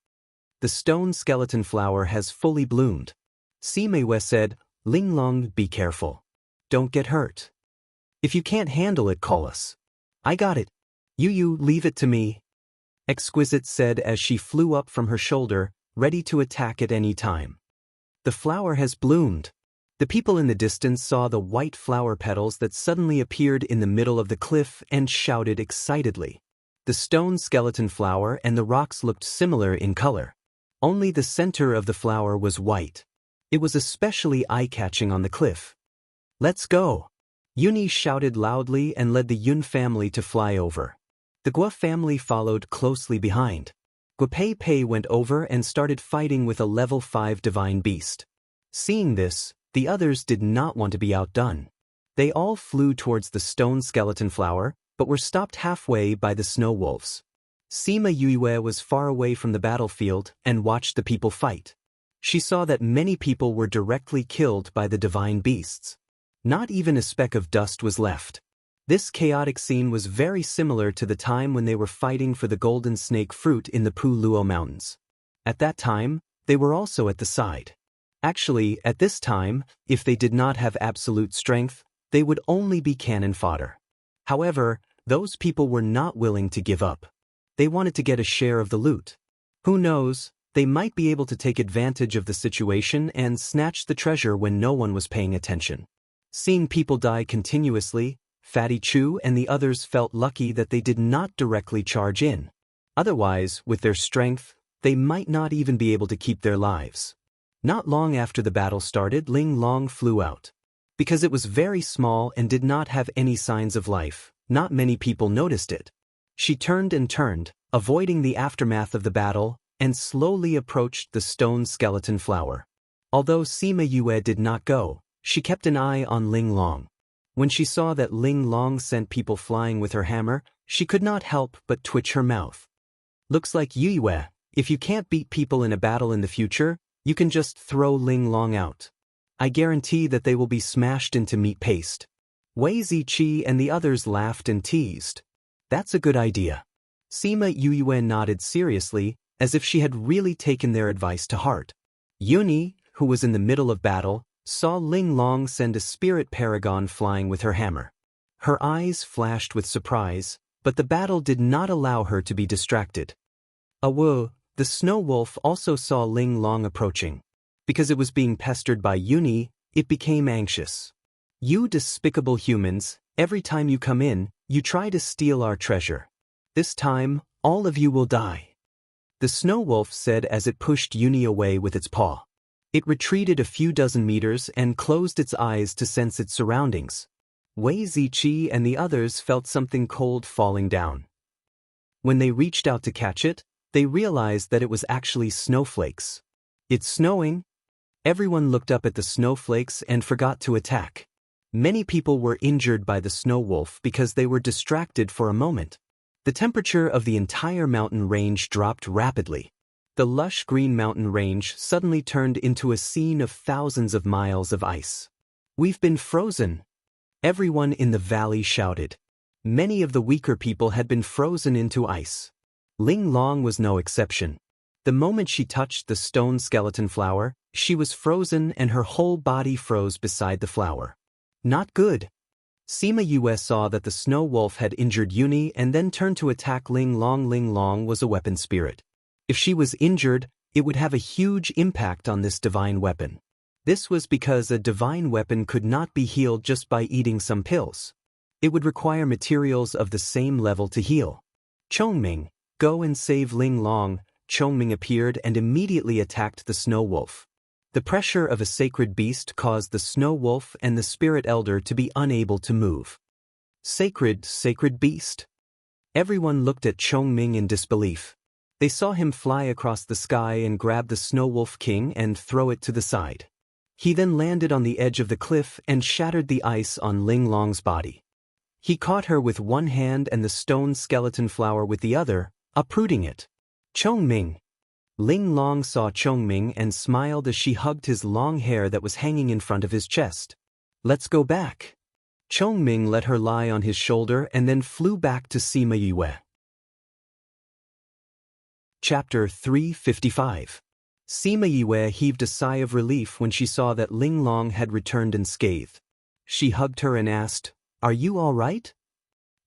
The stone skeleton flower has fully bloomed. Sima Yue said, Linglong, be careful. Don't get hurt. If you can't handle it, call us. I got it. Yu, leave it to me. Exquisite said as she flew up from her shoulder, ready to attack at any time. The flower has bloomed. The people in the distance saw the white flower petals that suddenly appeared in the middle of the cliff and shouted excitedly. The stone skeleton flower and the rocks looked similar in color. Only the center of the flower was white. It was especially eye-catching on the cliff. Let's go! Yuni shouted loudly and led the Yun family to fly over. The Gua family followed closely behind. Gua Pei Pei went over and started fighting with a level 5 divine beast. Seeing this, the others did not want to be outdone. They all flew towards the stone skeleton flower, but were stopped halfway by the snow wolves. Sima Yue was far away from the battlefield and watched the people fight. She saw that many people were directly killed by the divine beasts. Not even a speck of dust was left. This chaotic scene was very similar to the time when they were fighting for the golden snake fruit in the Pu Luo Mountains. At that time, they were also at the side. Actually, at this time, if they did not have absolute strength, they would only be cannon fodder. However, Those people were not willing to give up. They wanted to get a share of the loot. Who knows, they might be able to take advantage of the situation and snatch the treasure when no one was paying attention. Seeing people die continuously, Fatty Chu and the others felt lucky that they did not directly charge in. Otherwise, with their strength, they might not even be able to keep their lives. Not long after the battle started, Ling Long flew out. Because it was very small and did not have any signs of life, not many people noticed it. She turned and turned, avoiding the aftermath of the battle, and slowly approached the stone skeleton flower. Although Sima Yue did not go, she kept an eye on Ling Long. When she saw that Ling Long sent people flying with her hammer, she could not help but twitch her mouth. Looks like Yue, if you can't beat people in a battle in the future, you can just throw Ling Long out. I guarantee that they will be smashed into meat paste. Wei Ziqi and the others laughed and teased. That's a good idea. Sima Yue nodded seriously, as if she had really taken their advice to heart. Yuni, who was in the middle of battle, saw Ling Long send a spirit paragon flying with her hammer. Her eyes flashed with surprise, but the battle did not allow her to be distracted. Awu, the snow wolf, also saw Ling Long approaching. Because it was being pestered by Yuni, it became anxious. You despicable humans, every time you come in, you try to steal our treasure. This time, all of you will die. The snow wolf said as it pushed Yuni away with its paw. It retreated a few dozen meters and closed its eyes to sense its surroundings. Wei Ziqi and the others felt something cold falling down. When they reached out to catch it, they realized that it was actually snowflakes. It's snowing. Everyone looked up at the snowflakes and forgot to attack. Many people were injured by the snow wolf because they were distracted for a moment. The temperature of the entire mountain range dropped rapidly. The lush green mountain range suddenly turned into a scene of thousands of miles of ice. We've been frozen. Everyone in the valley shouted. Many of the weaker people had been frozen into ice. Ling Long was no exception. The moment she touched the stone skeleton flower, she was frozen and her whole body froze beside the flower. Not good. Sima Yue saw that the snow wolf had injured Yuni and then turned to attack Ling Long. Ling Long was a weapon spirit. If she was injured, it would have a huge impact on this divine weapon. This was because a divine weapon could not be healed just by eating some pills. It would require materials of the same level to heal. Chongming, go and save Ling Long. Chongming appeared and immediately attacked the snow wolf. The pressure of a sacred beast caused the snow wolf and the spirit elder to be unable to move. Sacred beast. Everyone looked at Chongming in disbelief. They saw him fly across the sky and grab the snow wolf king and throw it to the side. He then landed on the edge of the cliff and shattered the ice on Ling Long's body. He caught her with one hand and the stone skeleton flower with the other, uprooting it. Chongming. Ling Long saw Chongming and smiled as she hugged his long hair that was hanging in front of his chest. Let's go back. Chongming let her lie on his shoulder and then flew back to Sima Yue. Chapter 355. Sima Yue heaved a sigh of relief when she saw that Ling Long had returned unscathed. She hugged her and asked, "Are you all right?"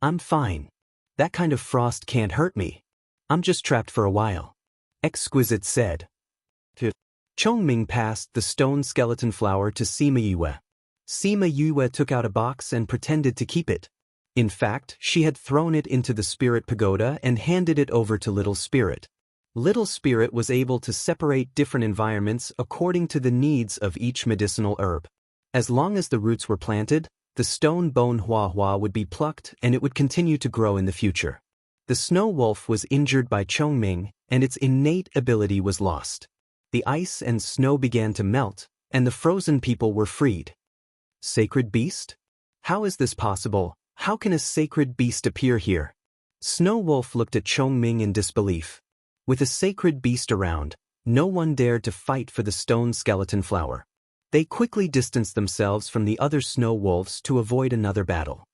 "I'm fine. That kind of frost can't hurt me. I'm just trapped for a while," Exquisite said. Chongming passed the stone skeleton flower to Sima Yue. Sima Yue took out a box and pretended to keep it. In fact, she had thrown it into the spirit pagoda and handed it over to Little Spirit. Little Spirit was able to separate different environments according to the needs of each medicinal herb. As long as the roots were planted, the stone bone hua hua would be plucked and it would continue to grow in the future. The snow wolf was injured by Chongming, and its innate ability was lost. The ice and snow began to melt, and the frozen people were freed. Sacred beast? How is this possible? How can a sacred beast appear here? Snow Wolf looked at Chongming in disbelief. With a sacred beast around, no one dared to fight for the stone skeleton flower. They quickly distanced themselves from the other snow wolves to avoid another battle.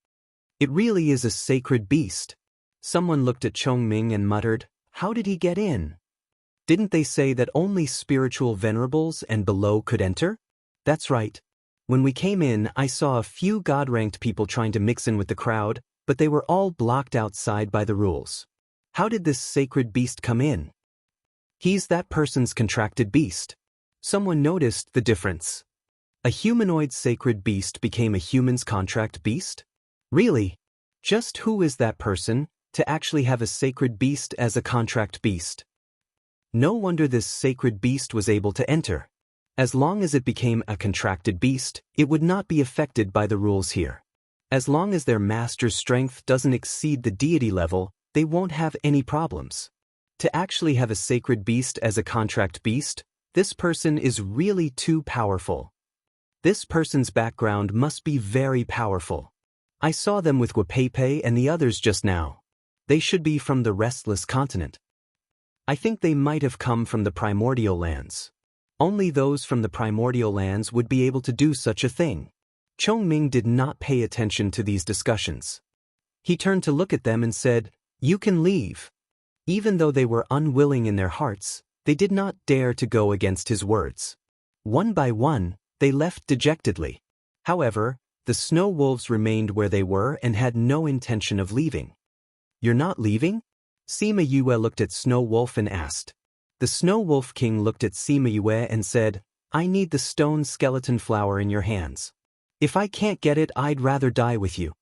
It really is a sacred beast. Someone looked at Chongming and muttered, "How did he get in? Didn't they say that only spiritual venerables and below could enter?" "That's right. When we came in, I saw a few god-ranked people trying to mix in with the crowd, but they were all blocked outside by the rules. How did this sacred beast come in? He's that person's contracted beast. Someone noticed the difference. A humanoid sacred beast became a human's contract beast? Really? Just who is that person to actually have a sacred beast as a contract beast? No wonder this sacred beast was able to enter. As long as it became a contracted beast, it would not be affected by the rules here. As long as their master's strength doesn't exceed the deity level, they won't have any problems. To actually have a sacred beast as a contract beast, this person is really too powerful. This person's background must be very powerful. I saw them with Guapepe and the others just now. They should be from the restless continent. I think they might have come from the primordial lands. Only those from the primordial lands would be able to do such a thing. Chongming did not pay attention to these discussions. He turned to look at them and said, "You can leave." Even though they were unwilling in their hearts, they did not dare to go against his words. One by one, they left dejectedly. However, the snow wolves remained where they were and had no intention of leaving. "You're not leaving?" Sima Yue looked at Snow Wolf and asked. The Snow Wolf King looked at Sima Yue and said, "I need the stone skeleton flower in your hands. If I can't get it, I'd rather die with you."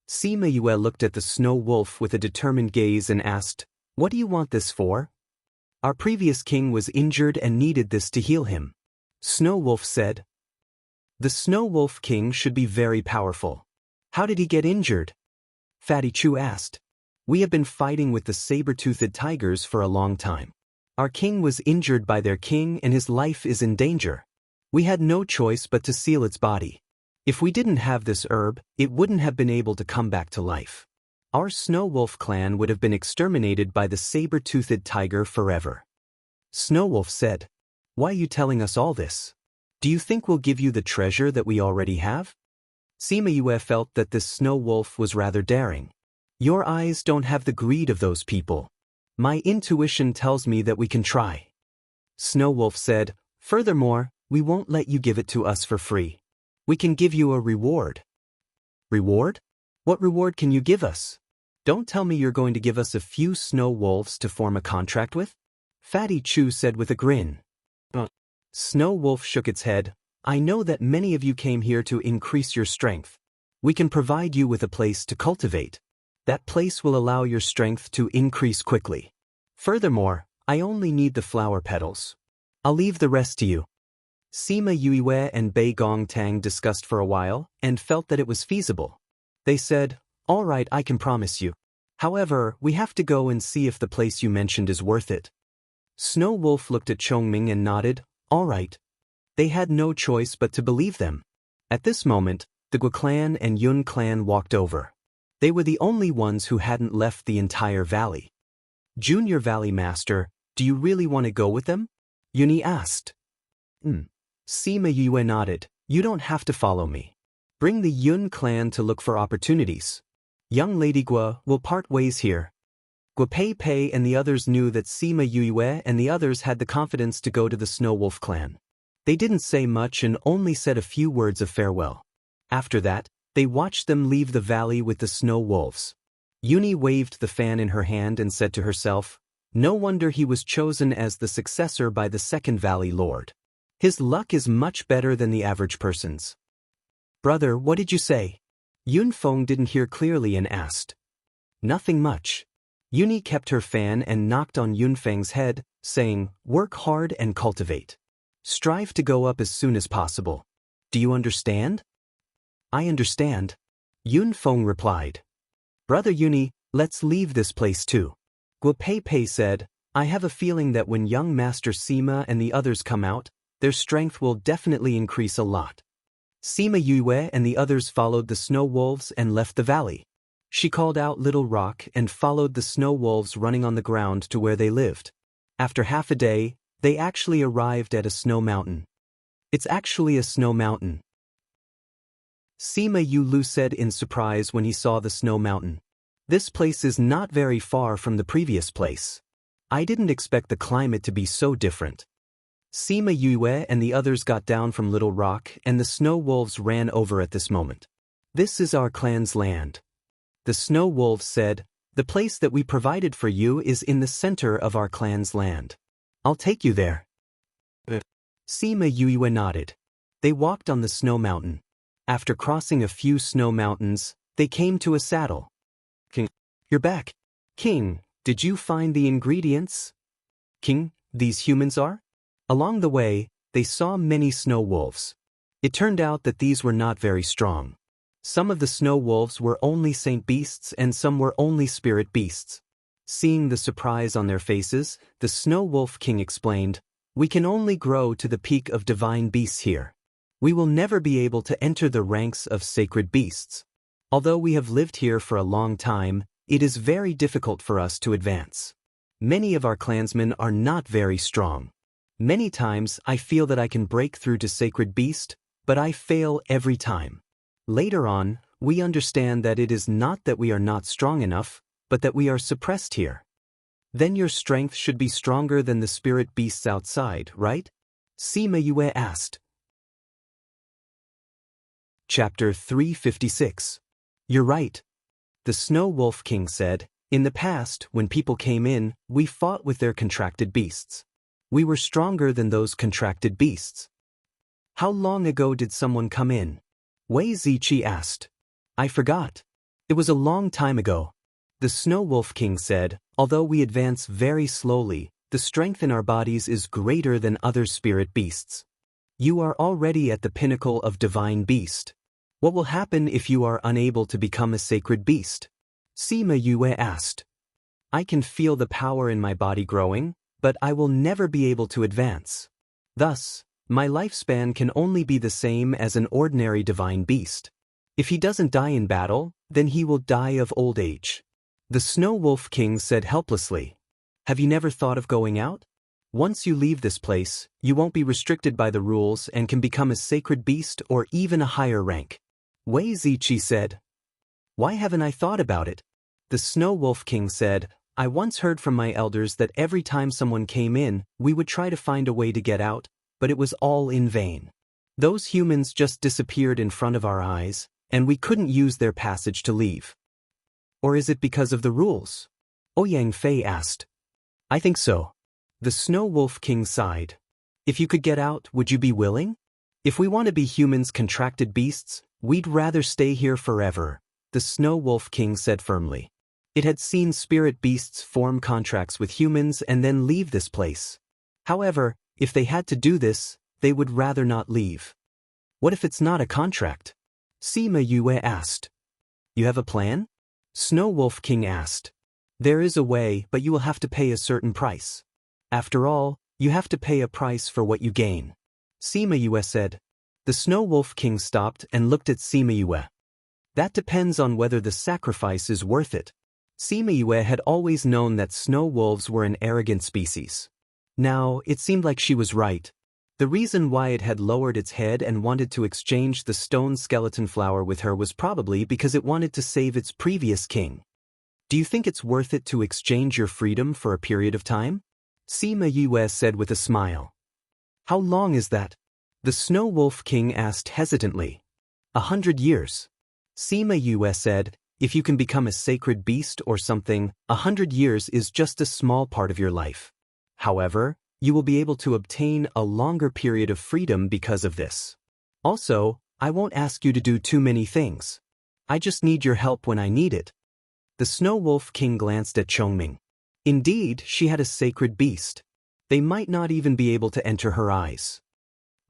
Sima Yue looked at the Snow Wolf with a determined gaze and asked, "What do you want this for?" "Our previous king was injured and needed this to heal him." Snow Wolf said. The Snow Wolf King should be very powerful. How did he get injured? Fatty Chu asked. "We have been fighting with the saber-toothed tigers for a long time. Our king was injured by their king and his life is in danger. We had no choice but to seal its body. If we didn't have this herb, it wouldn't have been able to come back to life. Our Snow Wolf clan would have been exterminated by the saber-toothed tiger forever." Snow Wolf said, "Why are you telling us all this? Do you think we'll give you the treasure that we already have?" Sima Yue felt that this Snow Wolf was rather daring. "Your eyes don't have the greed of those people. My intuition tells me that we can try." Snow Wolf said, "Furthermore, we won't let you give it to us for free. We can give you a reward." "Reward? What reward can you give us? Don't tell me you're going to give us a few snow wolves to form a contract with?" Fatty Chu said with a grin. Snow Wolf shook its head. "I know that many of you came here to increase your strength. We can provide you with a place to cultivate. That place will allow your strength to increase quickly. Furthermore, I only need the flower petals. I'll leave the rest to you." Sima Yue and Bei Gongtang discussed for a while and felt that it was feasible. They said, "All right, I can promise you. However, we have to go and see if the place you mentioned is worth it." Snow Wolf looked at Chongming and nodded, "All right." They had no choice but to believe them. At this moment, the Gua clan and Yun clan walked over. They were the only ones who hadn't left the entire valley. "Junior Valley Master, do you really want to go with them?" Yuni asked. Sima Yue nodded. "You don't have to follow me. Bring the Yun clan to look for opportunities. Young Lady Gua will part ways here." Gua Pei Pei and the others knew that Sima Yue and the others had the confidence to go to the Snow Wolf clan. They didn't say much and only said a few words of farewell. After that, they watched them leave the valley with the snow wolves. Yuni waved the fan in her hand and said to herself, "No wonder he was chosen as the successor by the second valley lord. His luck is much better than the average person's." "Brother, what did you say?" Yun Feng didn't hear clearly and asked. "Nothing much." Yuni kept her fan and knocked on Yun Feng's head, saying, "Work hard and cultivate. Strive to go up as soon as possible. Do you understand?" "I understand," Yun Feng replied. "Brother Yuni, let's leave this place too." Gua Pei Pei said, "I have a feeling that when young Master Sima and the others come out, their strength will definitely increase a lot." Sima Yue and the others followed the snow wolves and left the valley. She called out Little Rock and followed the snow wolves running on the ground to where they lived. After half a day, they actually arrived at a snow mountain. "It's actually a snow mountain," Sima Yulu said in surprise when he saw the snow mountain. "This place is not very far from the previous place. I didn't expect the climate to be so different." Sima Yue and the others got down from Little Rock and the snow wolves ran over at this moment. "This is our clan's land. The Snow Wolves said, "The place that we provided for you is in the center of our clan's land. I'll take you there." Sima Yue nodded. They walked on the snow mountain. After crossing a few snow mountains, they came to a saddle. "King, you're back. King, did you find the ingredients?" "King, these humans are?" Along the way, they saw many snow wolves. It turned out that these were not very strong. Some of the snow wolves were only saint beasts and some were only spirit beasts. Seeing the surprise on their faces, the Snow Wolf King explained, "We can only grow to the peak of divine beasts here. We will never be able to enter the ranks of sacred beasts. Although we have lived here for a long time, it is very difficult for us to advance. Many of our clansmen are not very strong. Many times I feel that I can break through to sacred beast, but I fail every time. Later on, we understand that it is not that we are not strong enough, but that we are suppressed here. Then your strength should be stronger than the spirit beasts outside, right?" Sima Yue asked. Chapter 356. You're right. The Snow Wolf King said, "In the past, when people came in, we fought with their contracted beasts. We were stronger than those contracted beasts." "How long ago did someone come in?" Wei Ziqi asked. "I forgot. It was a long time ago." The Snow Wolf King said, "Although we advance very slowly, the strength in our bodies is greater than other spirit beasts. You are already at the pinnacle of divine beast. What will happen if you are unable to become a sacred beast?" Sima Yue asked. "I can feel the power in my body growing, but I will never be able to advance. Thus, my lifespan can only be the same as an ordinary divine beast. If he doesn't die in battle, then he will die of old age." The Snow Wolf King said helplessly, "Have you never thought of going out? Once you leave this place, you won't be restricted by the rules and can become a sacred beast or even a higher rank." Wei Ziqi said, "Why haven't I thought about it?" The Snow Wolf King said, "I once heard from my elders that every time someone came in, we would try to find a way to get out, but it was all in vain. Those humans just disappeared in front of our eyes, and we couldn't use their passage to leave." "Or is it because of the rules?" Ouyang Fei asked. "I think so." The Snow Wolf King sighed. "If you could get out, would you be willing? If we want to be humans contracted beasts, we'd rather stay here forever," the Snow Wolf King said firmly. It had seen spirit beasts form contracts with humans and then leave this place. However, if they had to do this, they would rather not leave. "What if it's not a contract?" Sima Yue asked. "You have a plan?" Snow Wolf King asked. "There is a way, but you will have to pay a certain price. After all, you have to pay a price for what you gain." Sima Yue said. The Snow Wolf King stopped and looked at Sima Yue. "That depends on whether the sacrifice is worth it." Sima Yue had always known that snow wolves were an arrogant species. Now, it seemed like she was right. The reason why it had lowered its head and wanted to exchange the stone skeleton flower with her was probably because it wanted to save its previous king. "Do you think it's worth it to exchange your freedom for a period of time?" Sima Yue said with a smile. "How long is that?" The Snow Wolf King asked hesitantly. 100 years. Sima Yue said, "If you can become a sacred beast or something, 100 years is just a small part of your life. However, you will be able to obtain a longer period of freedom because of this. Also, I won't ask you to do too many things. I just need your help when I need it." The Snow Wolf King glanced at Chongming. Indeed, she had a sacred beast. They might not even be able to enter her eyes.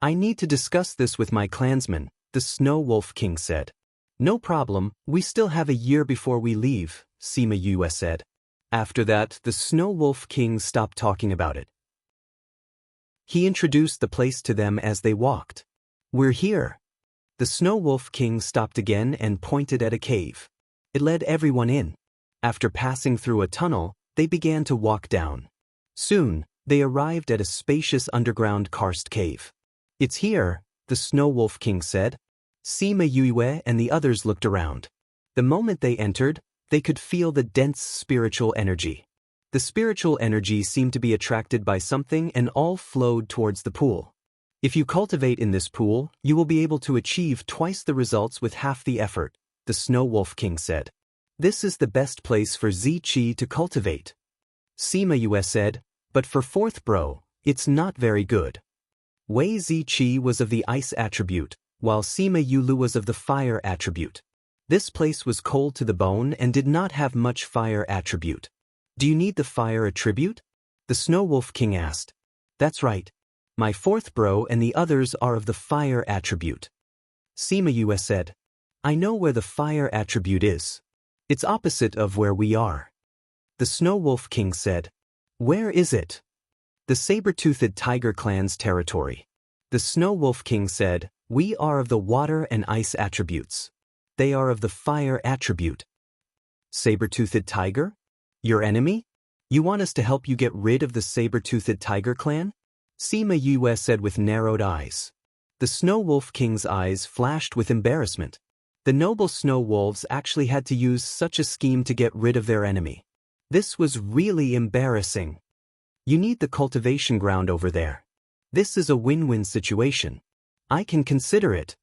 "I need to discuss this with my clansmen," the Snow Wolf King said. "No problem, we still have a year before we leave," Sima Yue said. After that, the Snow Wolf King stopped talking about it. He introduced the place to them as they walked. "We're here." The Snow Wolf King stopped again and pointed at a cave. It led everyone in. After passing through a tunnel, they began to walk down. Soon, they arrived at a spacious underground karst cave. "It's here," the Snow Wolf King said. Sima Yue and the others looked around. The moment they entered, they could feel the dense spiritual energy. The spiritual energy seemed to be attracted by something and all flowed towards the pool. "If you cultivate in this pool, you will be able to achieve twice the results with half the effort," the Snow Wolf King said. This is the best place for Zichi to cultivate. Sima Yue said, but for fourth bro, it's not very good. Wei Zichi was of the ice attribute, while Sima Yulu was of the fire attribute. This place was cold to the bone and did not have much fire attribute. Do you need the fire attribute? The Snow Wolf King asked. That's right. My fourth bro and the others are of the fire attribute. Sima Yue said, I know where the fire attribute is. It's opposite of where we are. The Snow Wolf King said, where is it? The saber-toothed tiger clan's territory. The Snow Wolf King said, we are of the water and ice attributes. They are of the fire attribute. Saber-toothed tiger? Your enemy? You want us to help you get rid of the saber-toothed tiger clan? Sima Yue said with narrowed eyes. The Snow Wolf King's eyes flashed with embarrassment. The noble snow wolves actually had to use such a scheme to get rid of their enemy. This was really embarrassing. You need the cultivation ground over there. This is a win-win situation. I can consider it.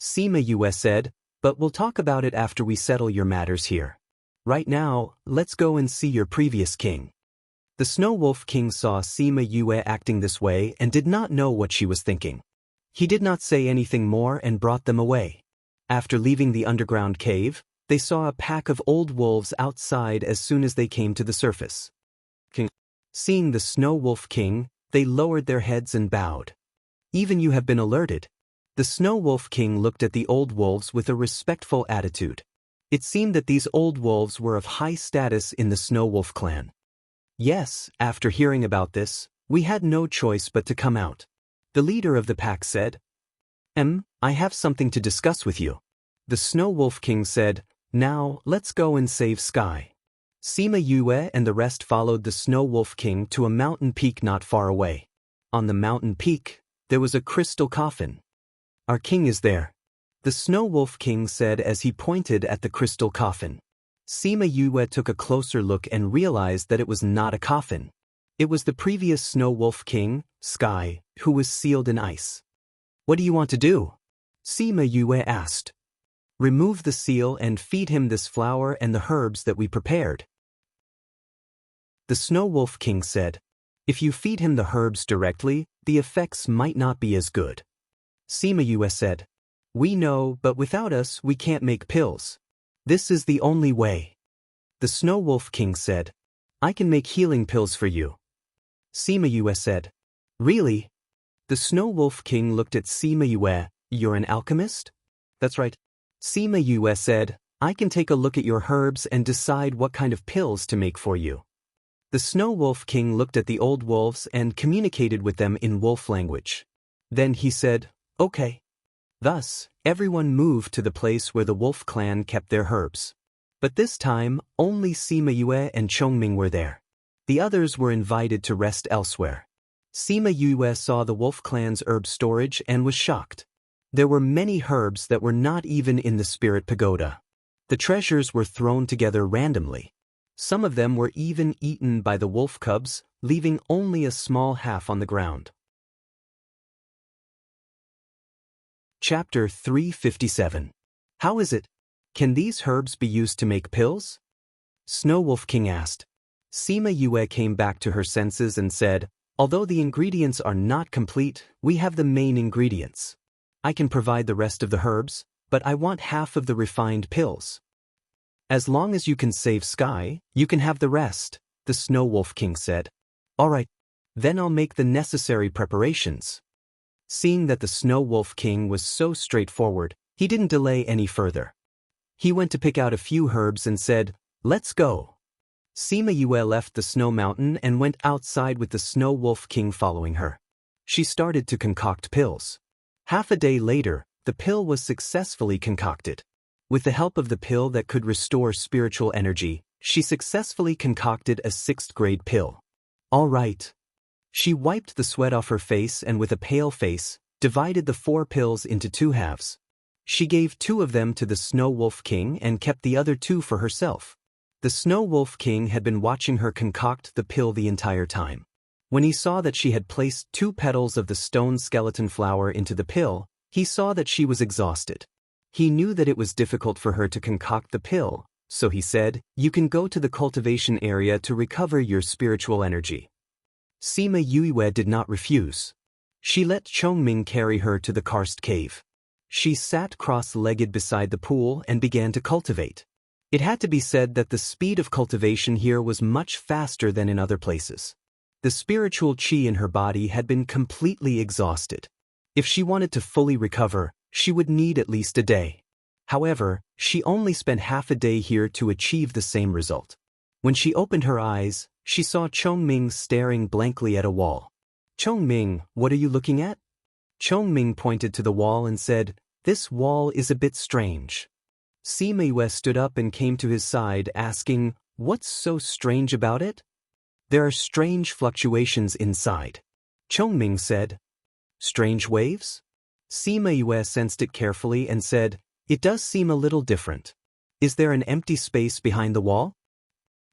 Sima Yue said, but we'll talk about it after we settle your matters here. Right now, let's go and see your previous king. The Snow Wolf King saw Sima Yue acting this way and did not know what she was thinking. He did not say anything more and brought them away. After leaving the underground cave, they saw a pack of old wolves outside as soon as they came to the surface. Seeing the Snow Wolf King, they lowered their heads and bowed. Even you have been alerted. The Snow Wolf King looked at the old wolves with a respectful attitude. It seemed that these old wolves were of high status in the Snow Wolf clan. Yes, after hearing about this, we had no choice but to come out. The leader of the pack said, I have something to discuss with you. The Snow Wolf King said, now let's go and save Sky. Sima Yue and the rest followed the Snow Wolf King to a mountain peak not far away. On the mountain peak, there was a crystal coffin. Our king is there. The Snow Wolf King said as he pointed at the crystal coffin. Sima Yue took a closer look and realized that it was not a coffin. It was the previous Snow Wolf King, Sky, who was sealed in ice. What do you want to do? Sima Yue asked. Remove the seal and feed him this flower and the herbs that we prepared. The Snow Wolf King said, if you feed him the herbs directly, the effects might not be as good. Sima Yue said, we know, but without us we can't make pills. This is the only way. The Snow Wolf King said, I can make healing pills for you. Sima Yue said, really? The Snow Wolf King looked at Sima Yue, you're an alchemist? That's right. Sima Yue said, I can take a look at your herbs and decide what kind of pills to make for you. The Snow Wolf King looked at the old wolves and communicated with them in wolf language. Then he said, okay. Thus, everyone moved to the place where the wolf clan kept their herbs. But this time, only Sima Yue and Chongming were there. The others were invited to rest elsewhere. Sima Yue saw the wolf clan's herb storage and was shocked. There were many herbs that were not even in the spirit pagoda. The treasures were thrown together randomly. Some of them were even eaten by the wolf cubs, leaving only a small half on the ground. Chapter 357. How is it? Can these herbs be used to make pills? Snow Wolf King asked. Sima Yue came back to her senses and said, although the ingredients are not complete, we have the main ingredients. I can provide the rest of the herbs, but I want half of the refined pills. As long as you can save Sky, you can have the rest, the Snow Wolf King said. All right, then I'll make the necessary preparations. Seeing that the Snow Wolf King was so straightforward, he didn't delay any further. He went to pick out a few herbs and said, let's go. Sima Yue left the snow mountain and went outside with the Snow Wolf King following her. She started to concoct pills. Half a day later, the pill was successfully concocted. With the help of the pill that could restore spiritual energy, she successfully concocted a 6th-grade pill. All right. She wiped the sweat off her face and with a pale face, divided the 4 pills into 2 halves. She gave 2 of them to the Snow Wolf King and kept the other 2 for herself. The Snow Wolf King had been watching her concoct the pill the entire time. When he saw that she had placed 2 petals of the stone skeleton flower into the pill, he saw that she was exhausted. He knew that it was difficult for her to concoct the pill, So he said, you can go to the cultivation area to recover your spiritual energy. Sima Yue did not refuse. She let Chongming carry her to the karst cave. She sat cross-legged beside the pool and began to cultivate. It had to be said that the speed of cultivation here was much faster than in other places. The spiritual qi in her body had been completely exhausted. If she wanted to fully recover, she would need at least a day. However, she only spent half a day here to achieve the same result. When she opened her eyes, she saw Chongming staring blankly at a wall. Chongming, what are you looking at? Chongming pointed to the wall and said, this wall is a bit strange. Sima Yue stood up and came to his side, asking, what's so strange about it? There are strange fluctuations inside. Chongming said, strange waves? Sima Yue sensed it carefully and said, it does seem a little different. Is there an empty space behind the wall?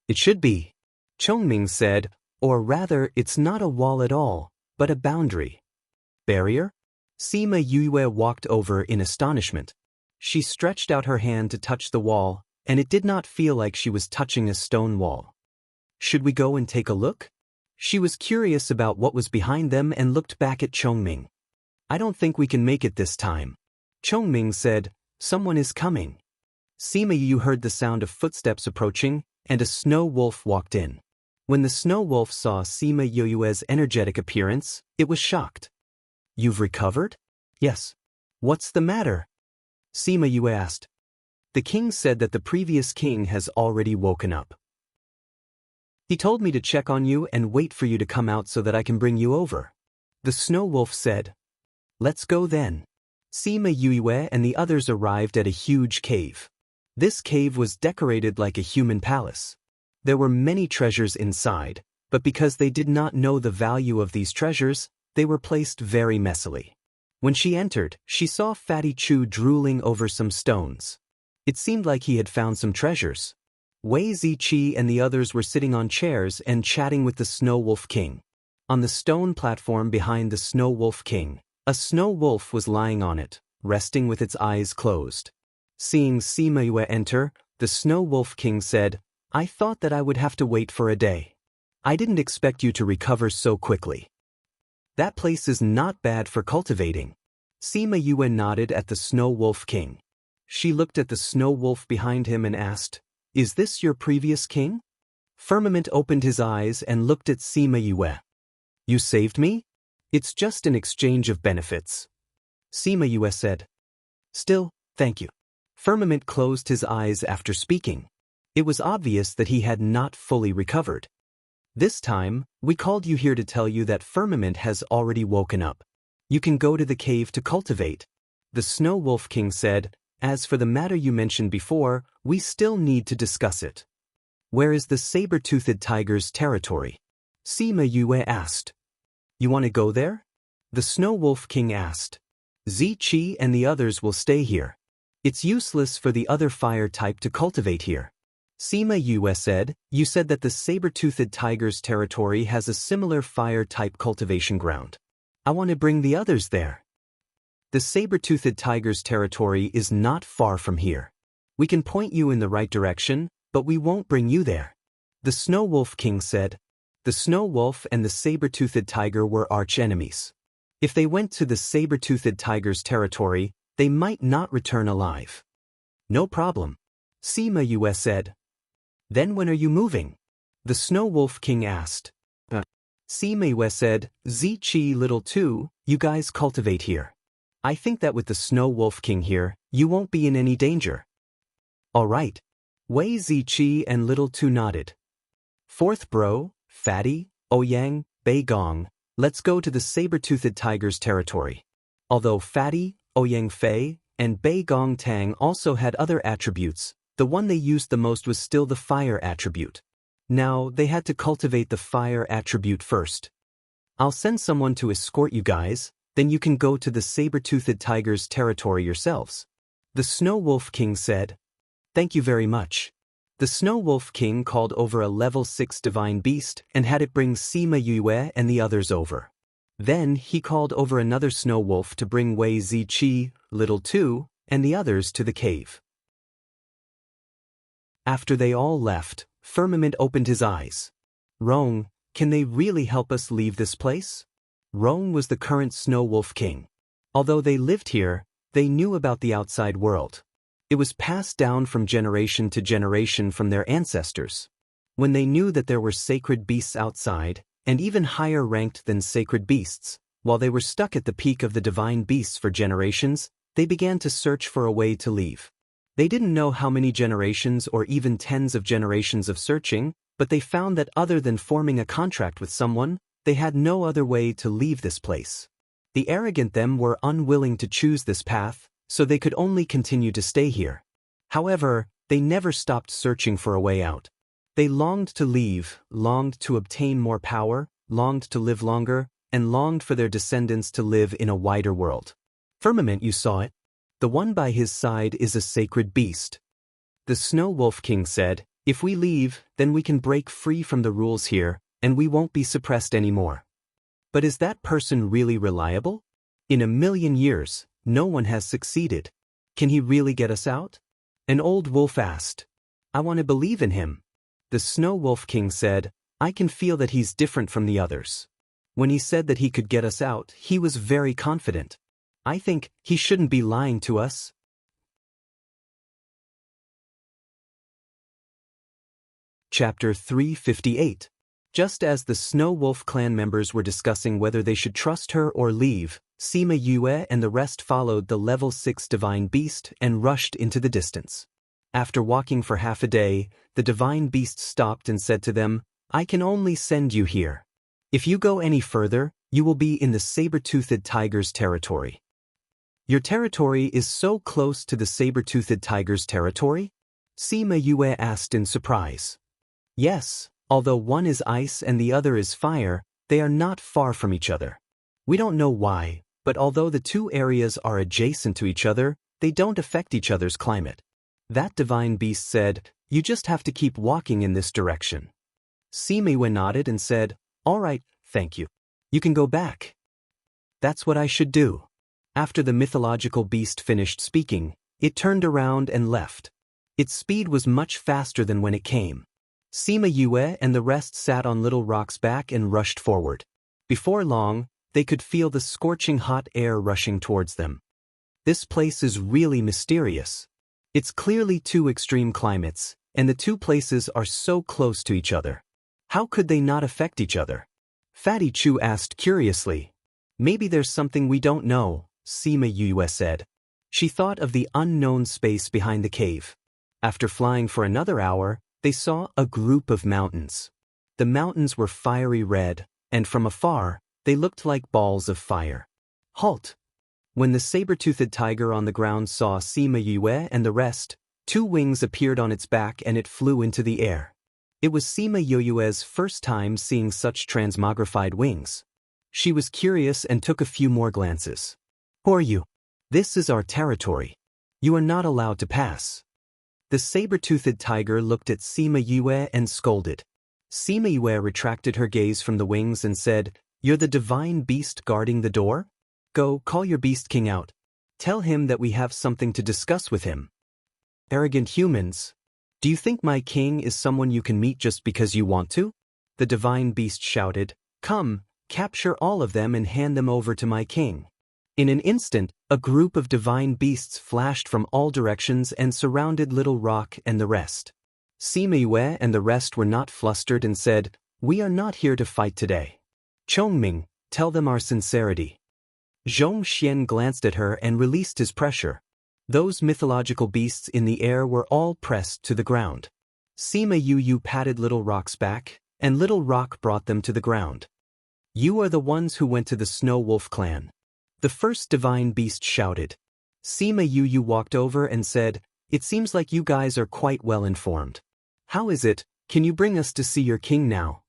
It should be. Chongming said, or rather, it's not a wall at all, but a boundary. Barrier? Sima Yue walked over in astonishment. She stretched out her hand to touch the wall, and it did not feel like she was touching a stone wall. Should we go and take a look? She was curious about what was behind them and looked back at Chongming. I don't think we can make it this time. Chongming said, someone is coming. Sima Yue heard the sound of footsteps approaching, and a snow wolf walked in. When the snow wolf saw Sima Yue's energetic appearance, it was shocked. You've recovered? Yes. What's the matter? Sima Yue asked. The king said that the previous king has already woken up. He told me to check on you and wait for you to come out so that I can bring you over. The snow wolf said. Let's go then. Sima Yue and the others arrived at a huge cave. This cave was decorated like a human palace. There were many treasures inside, but because they did not know the value of these treasures, they were placed very messily. When she entered, she saw Fatty Chu drooling over some stones. It seemed like he had found some treasures. Wei Ziqi and the others were sitting on chairs and chatting with the Snow Wolf King. On the stone platform behind the Snow Wolf King, a snow wolf was lying on it, resting with its eyes closed. Seeing Sima Yue enter, the Snow Wolf King said, I thought that I would have to wait for a day. I didn't expect you to recover so quickly. That place is not bad for cultivating. Sima Yue nodded at the Snow Wolf King. She looked at the snow wolf behind him and asked, is this your previous king? Firmament opened his eyes and looked at Sima Yue. You saved me? It's just an exchange of benefits. Sima Yue said. Still, thank you. Firmament closed his eyes after speaking. It was obvious that he had not fully recovered. This time, we called you here to tell you that Firmament has already woken up. You can go to the cave to cultivate. The Snow Wolf King said, as for the matter you mentioned before, we still need to discuss it. Where is the saber-toothed tiger's territory? Sima Yue asked. You want to go there? The Snow Wolf King asked. Ziqi and the others will stay here. It's useless for the other fire type to cultivate here. Sima Yue said, you said that the saber-toothed tiger's territory has a similar fire type cultivation ground. I want to bring the others there. The saber-toothed tiger's territory is not far from here. We can point you in the right direction, but we won't bring you there. The Snow Wolf King said. The snow wolf and the saber-toothed tiger were arch-enemies. If they went to the saber-toothed tiger's territory, they might not return alive. No problem. Sima Yue said. Then when are you moving? The Snow Wolf King asked. Sima Yue said, Ziqi little two, you guys cultivate here. I think that with the Snow Wolf King here, you won't be in any danger. All right. Wei Ziqi and little two nodded. Fourth bro, Fatty, Ouyang, Bei Gong, let's go to the saber-toothed tiger's territory. Although Fatty, Ouyang Fei, and Bei Gong Tang also had other attributes, the one they used the most was still the fire attribute. Now, they had to cultivate the fire attribute first. I'll send someone to escort you guys, then you can go to the saber-toothed tiger's territory yourselves. The Snow Wolf King said. Thank you very much. The Snow Wolf King called over a level 6 divine beast and had it bring Sima Yue and the others over. Then he called over another snow wolf to bring Wei Ziqi, little two, and the others to the cave. After they all left, Firmament opened his eyes. Rong, can they really help us leave this place? Rong was the current Snow Wolf King. Although they lived here, they knew about the outside world. It was passed down from generation to generation from their ancestors. When they knew that there were sacred beasts outside, and even higher ranked than sacred beasts, while they were stuck at the peak of the divine beasts for generations, they began to search for a way to leave. They didn't know how many generations or even tens of generations of searching, but they found that other than forming a contract with someone, they had no other way to leave this place. The arrogant them were unwilling to choose this path, so they could only continue to stay here. However, they never stopped searching for a way out. They longed to leave, longed to obtain more power, longed to live longer, and longed for their descendants to live in a wider world. Firmament, you saw it. The one by his side is a sacred beast. The Snow Wolf King said, if we leave, then we can break free from the rules here, and we won't be suppressed anymore. But is that person really reliable? In a million years, no one has succeeded. Can he really get us out? An old wolf asked. I want to believe in him. The Snow Wolf King said, I can feel that he's different from the others. When he said that he could get us out, he was very confident. I think he shouldn't be lying to us. Chapter 358. Just as the Snow Wolf clan members were discussing whether they should trust her or leave, Sima Yue and the rest followed the level 6 divine beast and rushed into the distance. After walking for half a day, the divine beast stopped and said to them, I can only send you here. If you go any further, you will be in the saber-toothed tiger's territory. Your territory is so close to the saber-toothed tiger's territory? Sima Yue asked in surprise. Yes, although one is ice and the other is fire, they are not far from each other. We don't know why, but although the two areas are adjacent to each other, they don't affect each other's climate. That divine beast said, you just have to keep walking in this direction. Sima Yue nodded and said, all right, thank you. You can go back. That's what I should do. After the mythological beast finished speaking, it turned around and left. Its speed was much faster than when it came. Sima Yue and the rest sat on Little Rock's back and rushed forward. Before long, they could feel the scorching hot air rushing towards them. This place is really mysterious. It's clearly two extreme climates, and the two places are so close to each other. How could they not affect each other? Fatty Chu asked curiously. Maybe there's something we don't know, Sima Yue said. She thought of the unknown space behind the cave. After flying for another hour, they saw a group of mountains. The mountains were fiery red, and from afar, they looked like balls of fire. Halt! When the saber-toothed tiger on the ground saw Sima Yue and the rest, two wings appeared on its back and it flew into the air. It was Sima Yue's first time seeing such transmogrified wings. She was curious and took a few more glances. Who are you? This is our territory. You are not allowed to pass. The saber-toothed tiger looked at Sima Yue and scolded. Sima Yue retracted her gaze from the wings and said, You're the divine beast guarding the door? Go, call your beast king out. Tell him that we have something to discuss with him. Arrogant humans. Do you think my king is someone you can meet just because you want to? The divine beast shouted, Come, capture all of them and hand them over to my king. In an instant, a group of divine beasts flashed from all directions and surrounded Little Rock and the rest. Sima Yue and the rest were not flustered and said, We are not here to fight today. Chongming, tell them our sincerity. Zhong Xian glanced at her and released his pressure. Those mythological beasts in the air were all pressed to the ground. Sima Yu patted Little Rock's back, and Little Rock brought them to the ground. You are the ones who went to the Snow Wolf clan. The first divine beast shouted. Sima Yu walked over and said, It seems like you guys are quite well informed. How is it, can you bring us to see your king now?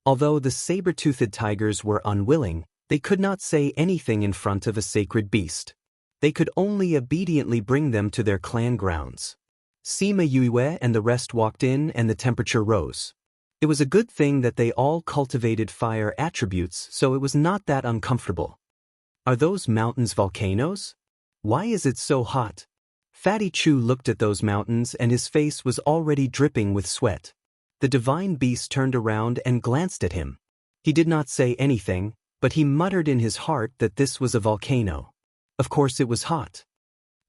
Although the saber-toothed tigers were unwilling, they could not say anything in front of a sacred beast. They could only obediently bring them to their clan grounds. Sima Yue and the rest walked in and the temperature rose. It was a good thing that they all cultivated fire attributes, so it was not that uncomfortable. Are those mountains volcanoes? Why is it so hot? Fatty Chu looked at those mountains and his face was already dripping with sweat. The divine beast turned around and glanced at him. He did not say anything, but he muttered in his heart that this was a volcano. Of course it was hot.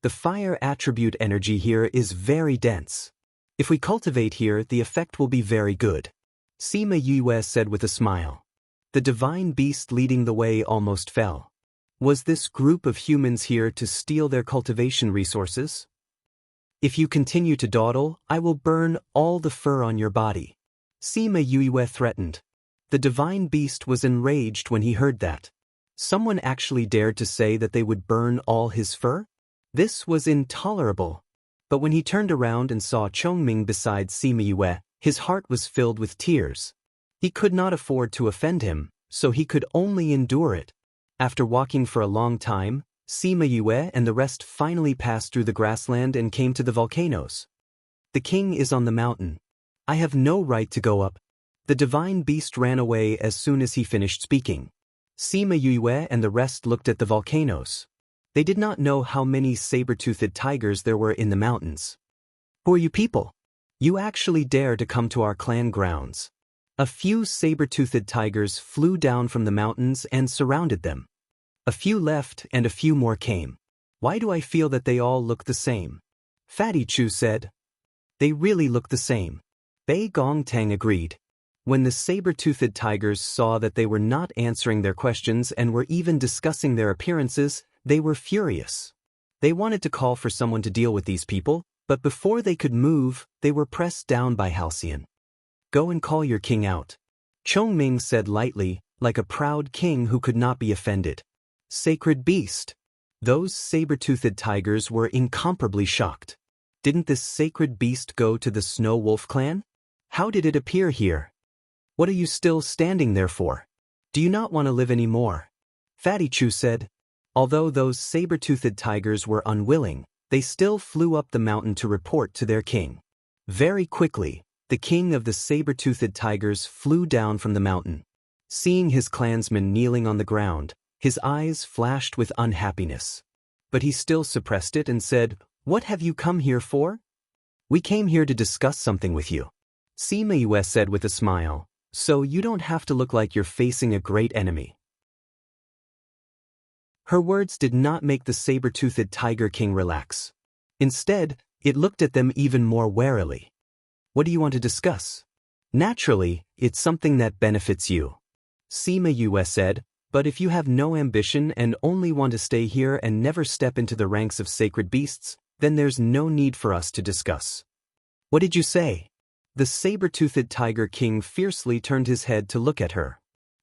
The fire attribute energy here is very dense. If we cultivate here, the effect will be very good. Sima Yue said with a smile. The divine beast leading the way almost fell. Was this group of humans here to steal their cultivation resources? If you continue to dawdle, I will burn all the fur on your body. Sima Yue threatened. The divine beast was enraged when he heard that. Someone actually dared to say that they would burn all his fur? This was intolerable. But when he turned around and saw Chongming beside Sima Yue, his heart was filled with tears. He could not afford to offend him, so he could only endure it. After walking for a long time, Sima Yue and the rest finally passed through the grassland and came to the volcanoes. The king is on the mountain. I have no right to go up. The divine beast ran away as soon as he finished speaking. Sima Yue and the rest looked at the volcanoes. They did not know how many saber-toothed tigers there were in the mountains. Who are you people? You actually dare to come to our clan grounds. A few saber-toothed tigers flew down from the mountains and surrounded them. A few left and a few more came. Why do I feel that they all look the same? Fatty Chu said. They really look the same. Bei Gongtang agreed. When the saber-toothed tigers saw that they were not answering their questions and were even discussing their appearances, they were furious. They wanted to call for someone to deal with these people, but before they could move, they were pressed down by Halcyon. Go and call your king out. Chongming said lightly, like a proud king who could not be offended. Sacred beast. Those saber-toothed tigers were incomparably shocked. Didn't this sacred beast go to the Snow Wolf clan? How did it appear here? What are you still standing there for? Do you not want to live anymore? Fatty Chu said. Although those saber-toothed tigers were unwilling, they still flew up the mountain to report to their king. Very quickly, the king of the saber-toothed tigers flew down from the mountain. Seeing his clansmen kneeling on the ground, his eyes flashed with unhappiness. But he still suppressed it and said, What have you come here for? We came here to discuss something with you. Sima Yue said with a smile, so you don't have to look like you're facing a great enemy. Her words did not make the saber-toothed tiger king relax. Instead, it looked at them even more warily. What do you want to discuss? Naturally, it's something that benefits you. Sima Yue said, but if you have no ambition and only want to stay here and never step into the ranks of sacred beasts, then there's no need for us to discuss. What did you say? The saber-toothed tiger king fiercely turned his head to look at her.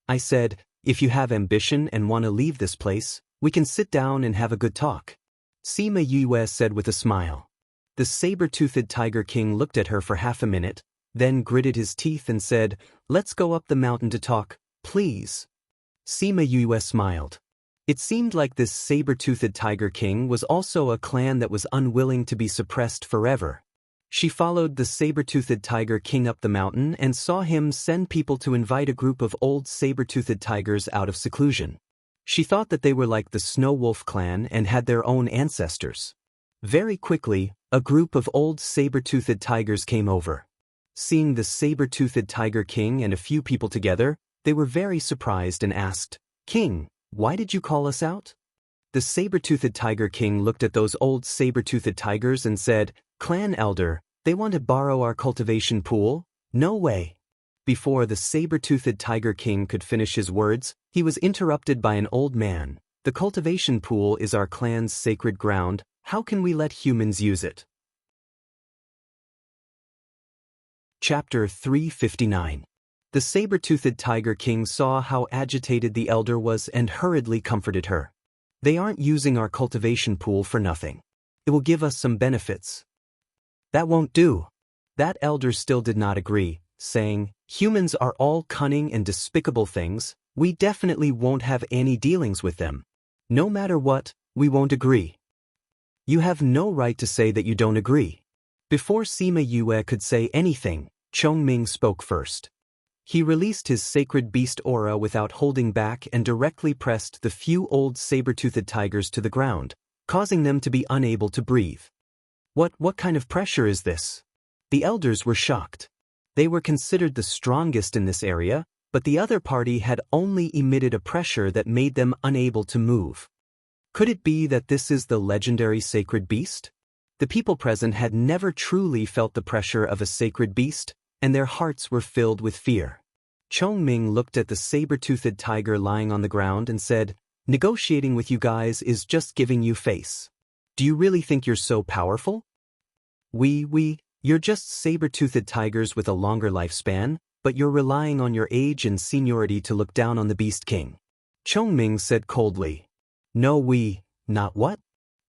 I said, if you have ambition and want to leave this place, we can sit down and have a good talk. Sima Yue said with a smile. The saber-toothed tiger king looked at her for half a minute, then gritted his teeth and said, Let's go up the mountain to talk, please. Sima Yue smiled. It seemed like this saber-toothed tiger king was also a clan that was unwilling to be suppressed forever. She followed the saber-toothed tiger king up the mountain and saw him send people to invite a group of old saber-toothed tigers out of seclusion. She thought that they were like the Snow Wolf clan and had their own ancestors. Very quickly, a group of old saber-toothed tigers came over. Seeing the saber-toothed tiger king and a few people together, they were very surprised and asked, King, why did you call us out? The saber-toothed tiger king looked at those old saber-toothed tigers and said, Clan elder, they want to borrow our cultivation pool? No way. Before the saber-toothed tiger king could finish his words, he was interrupted by an old man. The cultivation pool is our clan's sacred ground. How can we let humans use it? Chapter 359. The saber-toothed tiger king saw how agitated the elder was and hurriedly comforted her. They aren't using our cultivation pool for nothing. It will give us some benefits. That won't do. That elder still did not agree, saying, Humans are all cunning and despicable things. We definitely won't have any dealings with them. No matter what, we won't agree. You have no right to say that you don't agree. Before Sima Yue could say anything, Chongming spoke first. He released his sacred beast aura without holding back and directly pressed the few old saber-toothed tigers to the ground, causing them to be unable to breathe. What kind of pressure is this? The elders were shocked. They were considered the strongest in this area, but the other party had only emitted a pressure that made them unable to move. Could it be that this is the legendary sacred beast? The people present had never truly felt the pressure of a sacred beast, and their hearts were filled with fear. Chongming looked at the saber-toothed tiger lying on the ground and said, "Negotiating with you guys is just giving you face. Do you really think you're so powerful? You're just saber-toothed tigers with a longer lifespan, but you're relying on your age and seniority to look down on the Beast King." Chongming said coldly. "No, not what?"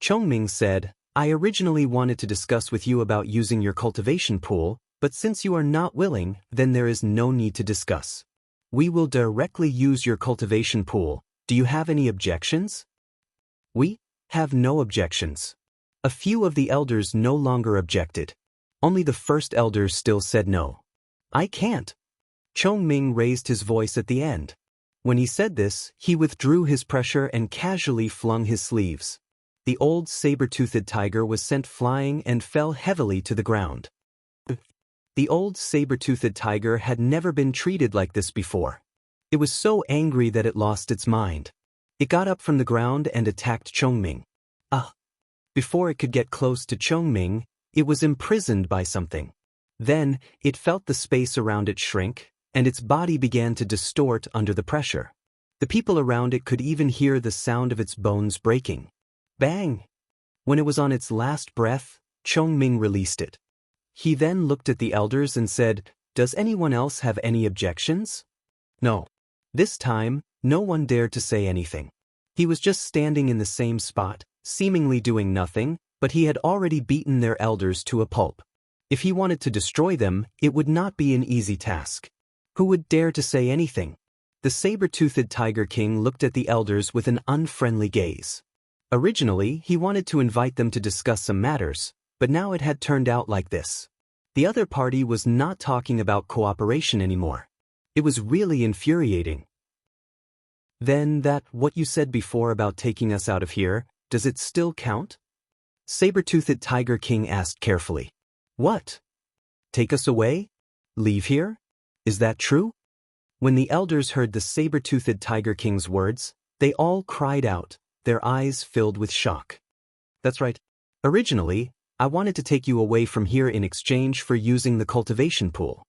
Chongming said, "I originally wanted to discuss with you about using your cultivation pool, but since you are not willing, then there is no need to discuss. We will directly use your cultivation pool. Do you have any objections?" "We have no objections." A few of the elders no longer objected. Only the first elder still said no. "I can't." Chongming raised his voice at the end. When he said this, he withdrew his pressure and casually flung his sleeves. The old saber-toothed tiger was sent flying and fell heavily to the ground. The old saber-toothed tiger had never been treated like this before. It was so angry that it lost its mind. It got up from the ground and attacked Chongming. Before it could get close to Chongming, it was imprisoned by something. Then, it felt the space around it shrink, and its body began to distort under the pressure. The people around it could even hear the sound of its bones breaking. Bang! When it was on its last breath, Chongming released it. He then looked at the elders and said, "Does anyone else have any objections?" No. This time, no one dared to say anything. He was just standing in the same spot, seemingly doing nothing, but he had already beaten their elders to a pulp. If he wanted to destroy them, it would not be an easy task. Who would dare to say anything? The saber-toothed Tiger King looked at the elders with an unfriendly gaze. Originally, he wanted to invite them to discuss some matters, but now it had turned out like this. The other party was not talking about cooperation anymore. It was really infuriating. "Then what you said before about taking us out of here, does it still count?" Saber-toothed Tiger King asked carefully. "What? Take us away? Leave here? Is that true?" When the elders heard the saber-toothed Tiger King's words, they all cried out, their eyes filled with shock. "That's right. Originally, I wanted to take you away from here in exchange for using the cultivation pool.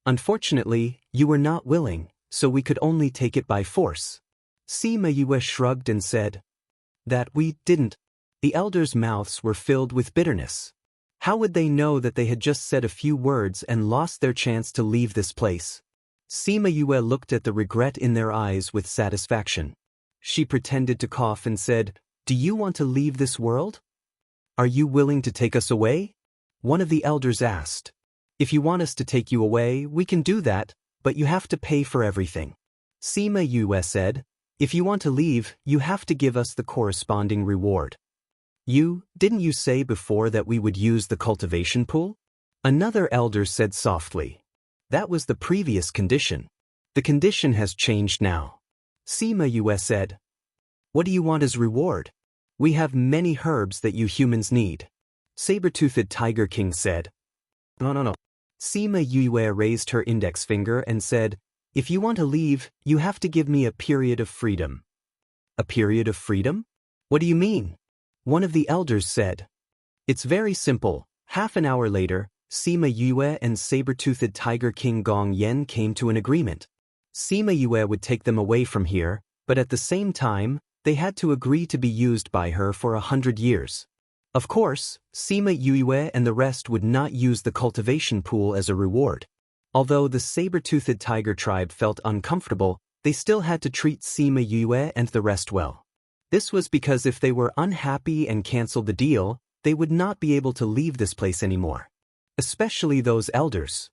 Unfortunately, you were not willing, so we could only take it by force." Sima Yue shrugged and said, "That we didn't." The elders' mouths were filled with bitterness. How would they know that they had just said a few words and lost their chance to leave this place? Sima Yue looked at the regret in their eyes with satisfaction. She pretended to cough and said, "Do you want to leave this world? Are you willing to take us away?" One of the elders asked. "If you want us to take you away, we can do that, but you have to pay for everything." Sima Yue said, "If you want to leave, you have to give us the corresponding reward." Didn't you say before that we would use the cultivation pool?" Another elder said softly. "That was the previous condition. The condition has changed now." Sima Yue said, "What do you want as reward? We have many herbs that you humans need." Saber-toothed Tiger King said, No. Sima Yue raised her index finger and said, "If you want to leave, you have to give me a period of freedom." "A period of freedom? What do you mean?" One of the elders said. "It's very simple." Half an hour later, Sima Yue and saber-toothed Tiger King Gong Yen came to an agreement. Sima Yue would take them away from here, but at the same time, they had to agree to be used by her for 100 years. Of course, Sima Yue and the rest would not use the cultivation pool as a reward. Although the saber-toothed tiger tribe felt uncomfortable, they still had to treat Sima Yue and the rest well. This was because if they were unhappy and canceled the deal, they would not be able to leave this place anymore. Especially those elders.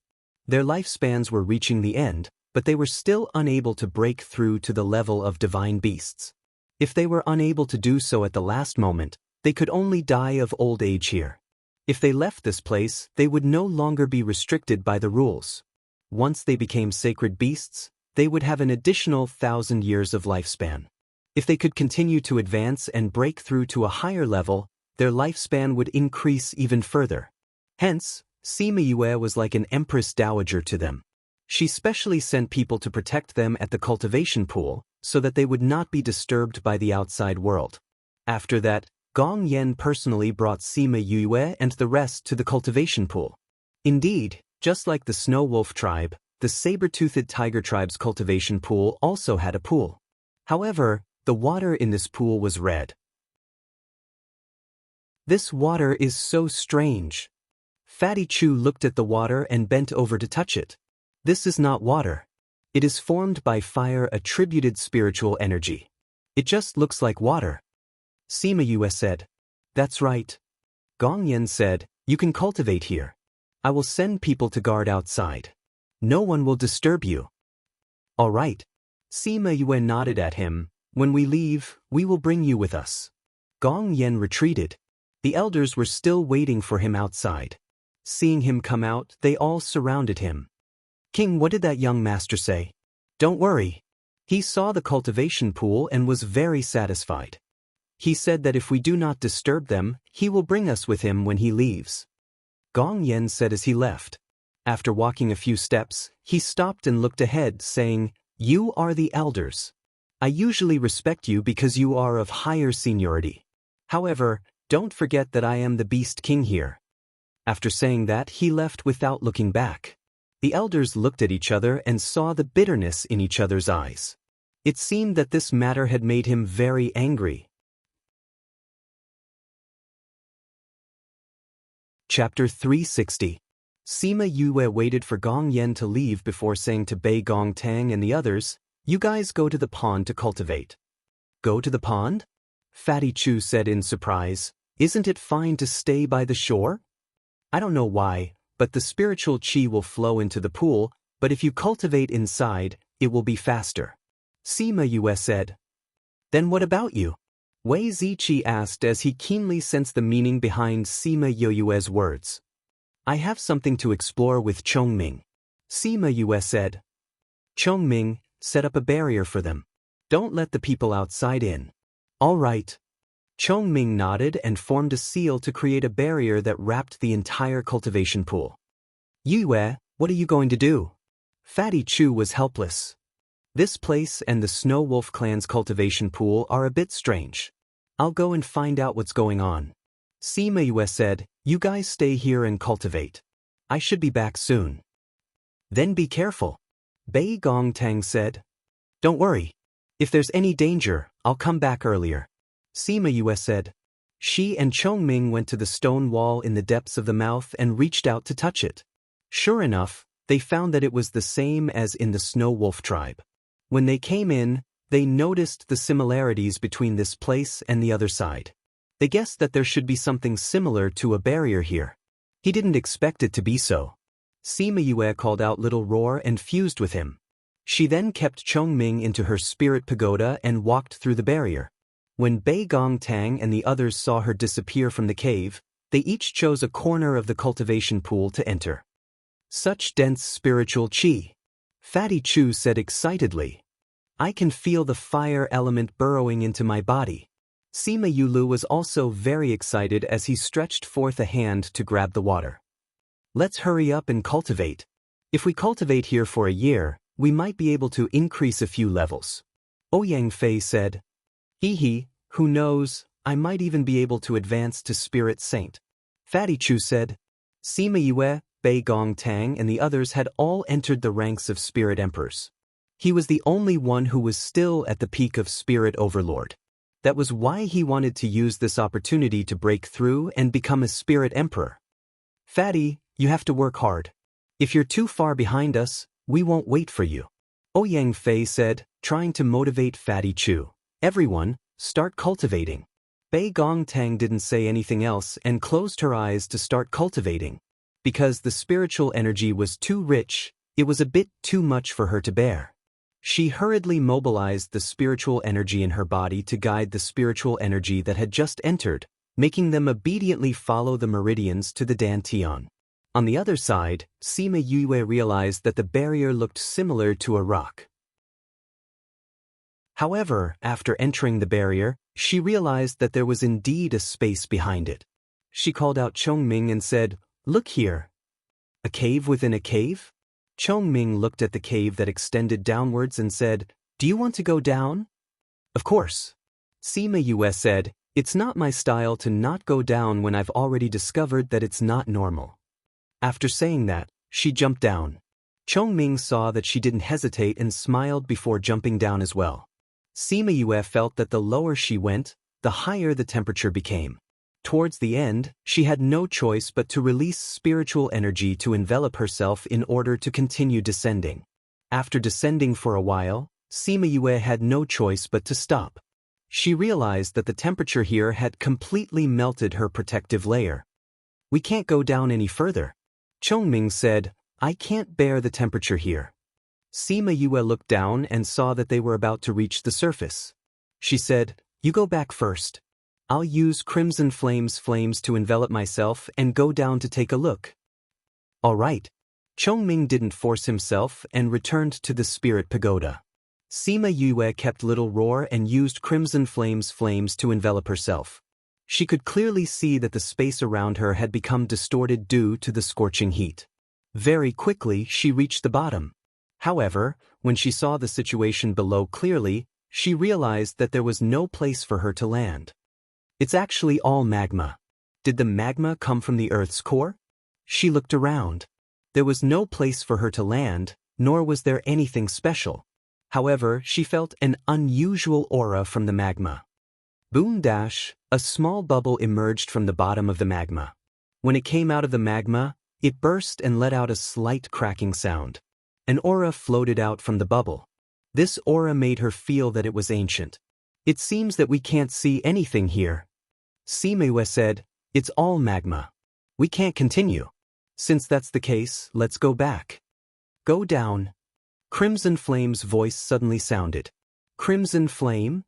Their lifespans were reaching the end, but they were still unable to break through to the level of divine beasts. If they were unable to do so at the last moment, they could only die of old age here. If they left this place, they would no longer be restricted by the rules. Once they became sacred beasts, they would have an additional 1,000 years of lifespan. If they could continue to advance and break through to a higher level, their lifespan would increase even further. Hence, Sima Yue was like an empress dowager to them. She specially sent people to protect them at the cultivation pool, so that they would not be disturbed by the outside world. After that, Gong Yan personally brought Sima Yue and the rest to the cultivation pool. Indeed, just like the Snow Wolf tribe, the saber-toothed tiger tribe's cultivation pool also had a pool. However, the water in this pool was red. This water is so strange. Fatty Chu looked at the water and bent over to touch it. This is not water. It is formed by fire-attributed spiritual energy. It just looks like water. Sima Yue said, "That's right." Gong Yan said, "You can cultivate here. I will send people to guard outside. No one will disturb you." "All right." Sima Yue nodded at him. "When we leave, we will bring you with us." Gong Yan retreated. The elders were still waiting for him outside. Seeing him come out, they all surrounded him. "King, what did that young master say?" "Don't worry." He saw the cultivation pool and was very satisfied. He said that if we do not disturb them, he will bring us with him when he leaves. Gong Yan said as he left. After walking a few steps, he stopped and looked ahead, saying, "You are the elders. I usually respect you because you are of higher seniority. However, don't forget that I am the Beast King here." After saying that, he left without looking back. The elders looked at each other and saw the bitterness in each other's eyes. It seemed that this matter had made him very angry. Chapter 360. Sima Yue waited for Gong Yan to leave before saying to Bei Gong Tang and the others, "You guys go to the pond to cultivate." "Go to the pond?" Fatty Chu said in surprise. "Isn't it fine to stay by the shore?" "I don't know why, but the spiritual qi will flow into the pool, but if you cultivate inside, it will be faster." Sima Yue said. "Then what about you?" Wei Ziqi asked as he keenly sensed the meaning behind Sima Yue's words. "I have something to explore with Chongming." Sima Yue said. "Chongming, set up a barrier for them. Don't let the people outside in." "All right." Chongming nodded and formed a seal to create a barrier that wrapped the entire cultivation pool. "Yue, what are you going to do?" Fatty Chu was helpless. "This place and the Snow Wolf clan's cultivation pool are a bit strange. I'll go and find out what's going on." Sima Yue said, "You guys stay here and cultivate. I should be back soon." "Then be careful." Bei Gong Tang said. "Don't worry. If there's any danger, I'll come back earlier." Sima Yue said. She and Chongming went to the stone wall in the depths of the mouth and reached out to touch it. Sure enough, they found that it was the same as in the Snow Wolf tribe. When they came in, they noticed the similarities between this place and the other side. They guessed that there should be something similar to a barrier here. He didn't expect it to be so. Sima Yue called out Little Roar and fused with him. She then kept Chongming into her spirit pagoda and walked through the barrier. When Bei Gong Tang and the others saw her disappear from the cave, they each chose a corner of the cultivation pool to enter. Such dense spiritual qi. Fatty Chu said excitedly. "I can feel the fire element burrowing into my body." Sima Yulu was also very excited as he stretched forth a hand to grab the water. "Let's hurry up and cultivate. If we cultivate here for a year, we might be able to increase a few levels." Ouyang Fei said. "Hee, who knows, I might even be able to advance to Spirit Saint." Fatty Chu said. Sima Yue, Bei Gong Tang and the others had all entered the ranks of Spirit Emperors. He was the only one who was still at the peak of Spirit Overlord. That was why he wanted to use this opportunity to break through and become a Spirit Emperor. "Fatty, you have to work hard. If you're too far behind us, we won't wait for you." Ouyang Fei said, trying to motivate Fatty Chu. "Everyone, start cultivating." Bei Gong Tang didn't say anything else and closed her eyes to start cultivating. Because the spiritual energy was too rich, it was a bit too much for her to bear. She hurriedly mobilized the spiritual energy in her body to guide the spiritual energy that had just entered, making them obediently follow the meridians to the dantian. On the other side, Sima Yue realized that the barrier looked similar to a rock. However, after entering the barrier, She realized that there was indeed a space behind it. She called out Chongming and said, "Look here." "A cave within a cave?" Chongming looked at the cave that extended downwards and said, "Do you want to go down?" "Of course." Sima Yue said, "It's not my style to not go down when I've already discovered that it's not normal." After saying that, she jumped down. Chongming saw that she didn't hesitate and smiled before jumping down as well. Sima Yue felt that the lower she went, the higher the temperature became. Towards the end, she had no choice but to release spiritual energy to envelop herself in order to continue descending. After descending for a while, Sima Yue had no choice but to stop. She realized that the temperature here had completely melted her protective layer. "We can't go down any further." Chongming said, "I can't bear the temperature here." Sima Yue looked down and saw that they were about to reach the surface. She said, "You go back first. I'll use Crimson flames to envelop myself and go down to take a look." "All right." Chongming didn't force himself and returned to the spirit pagoda. Sima Yue kept Little Roar and used Crimson flames to envelop herself. She could clearly see that the space around her had become distorted due to the scorching heat. Very quickly, she reached the bottom. However, when she saw the situation below clearly, she realized that there was no place for her to land. "It's actually all magma. Did the magma come from the Earth's core?" She looked around. There was no place for her to land, nor was there anything special. However, she felt an unusual aura from the magma. Boom dash, a small bubble emerged from the bottom of the magma. When it came out of the magma, it burst and let out a slight cracking sound. An aura floated out from the bubble. This aura made her feel that it was ancient. "It seems that we can't see anything here." Sima Yue said, "It's all magma. We can't continue. Since that's the case, let's go back." "Go down." Crimson Flame's voice suddenly sounded. "Crimson Flame?"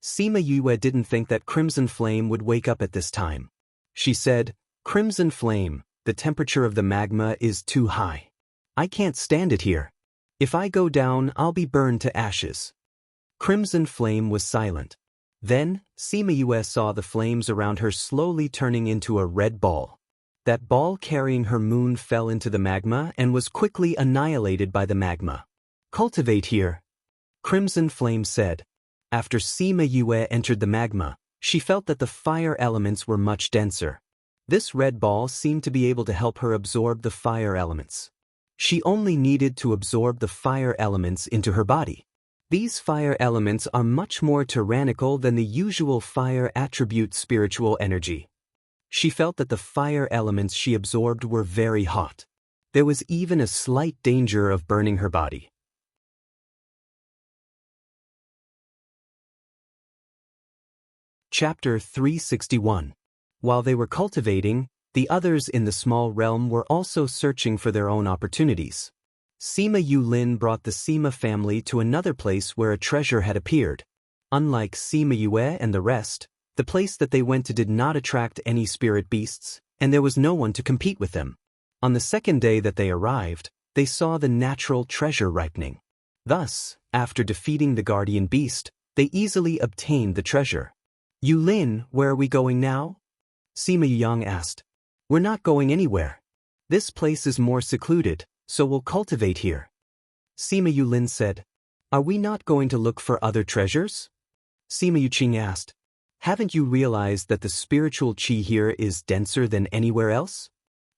Sima Yue didn't think that Crimson Flame would wake up at this time. She said, "Crimson Flame, the temperature of the magma is too high. I can't stand it here. If I go down, I'll be burned to ashes." Crimson Flame was silent. Then, Sima Yue saw the flames around her slowly turning into a red ball. That ball carrying her moon fell into the magma and was quickly annihilated by the magma. "Cultivate here," Crimson Flame said. After Sima Yue entered the magma, she felt that the fire elements were much denser. This red ball seemed to be able to help her absorb the fire elements. She only needed to absorb the fire elements into her body. These fire elements are much more tyrannical than the usual fire attribute spiritual energy. She felt that the fire elements she absorbed were very hot. There was even a slight danger of burning her body. Chapter 361. While they were cultivating, the others in the small realm were also searching for their own opportunities. Sima Yulin brought the Sima family to another place where a treasure had appeared. Unlike Sima Yue and the rest, the place that they went to did not attract any spirit beasts, and there was no one to compete with them. On the second day that they arrived, they saw the natural treasure ripening. Thus, after defeating the guardian beast, they easily obtained the treasure. "Yulin, where are we going now?" Sima Yang asked. "We're not going anywhere. This place is more secluded, so we'll cultivate here." Sima Yulin said. "Are we not going to look for other treasures?" Sima Yuqing asked. "Haven't you realized that the spiritual qi here is denser than anywhere else?"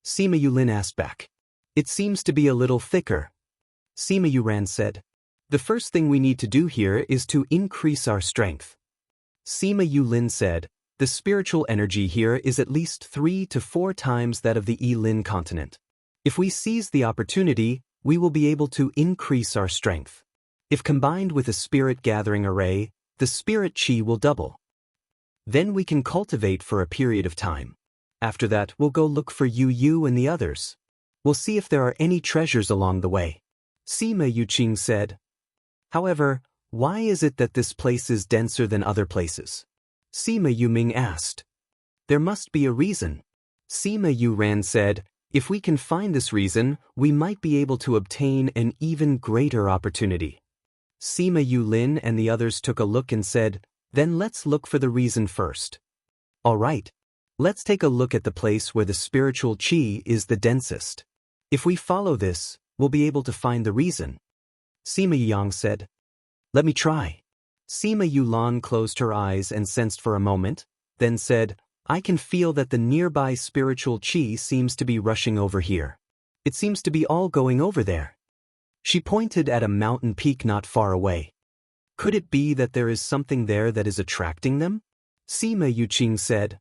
Sima Yulin asked back. "It seems to be a little thicker." Sima Yuran said. "The first thing we need to do here is to increase our strength." Sima Yulin said, "The spiritual energy here is at least 3 to 4 times that of the Yilin continent. If we seize the opportunity, we will be able to increase our strength. If combined with a spirit gathering array, the spirit qi will double. Then we can cultivate for a period of time. After that, we'll go look for Yu and the others. We'll see if there are any treasures along the way." Sima Yuqing said. "However, why is it that this place is denser than other places?" Sima Yuming asked. "There must be a reason." Sima Yuran said, "If we can find this reason, we might be able to obtain an even greater opportunity." Sima Yulin and the others took a look and said, Then let's look for the reason first. Alright. Let's take a look at the place where the spiritual chi is the densest. If we follow this, we'll be able to find the reason. Sima Yang said. Let me try. Sima Yulan closed her eyes and sensed for a moment, then said, I can feel that the nearby spiritual chi seems to be rushing over here. It seems to be all going over there. She pointed at a mountain peak not far away. Could it be that there is something there that is attracting them? Sima Yuqing said.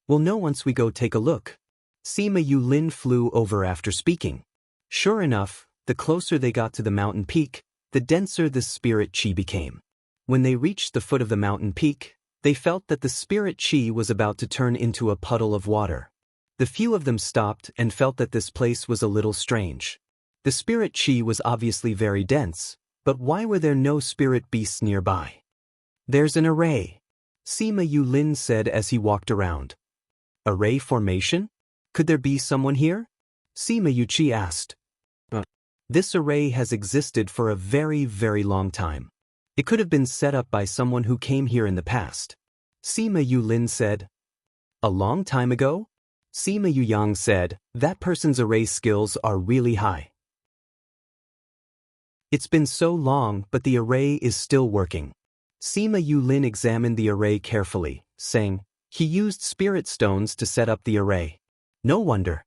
We'll know once we go take a look. Sima Yulin flew over after speaking. Sure enough, the closer they got to the mountain peak, the denser the spirit chi became. When they reached the foot of the mountain peak, they felt that the spirit chi was about to turn into a puddle of water. The few of them stopped and felt that this place was a little strange. The spirit chi was obviously very dense, but why were there no spirit beasts nearby? There's an array, Sima Yulin said as he walked around. Array formation? Could there be someone here? Sima Yuqi asked. This array has existed for a very, very long time. It could have been set up by someone who came here in the past. Sima Yulin said. A long time ago? Sima Yuyang said, that person's array skills are really high. It's been so long, but the array is still working. Sima Yulin examined the array carefully, saying, he used spirit stones to set up the array. No wonder.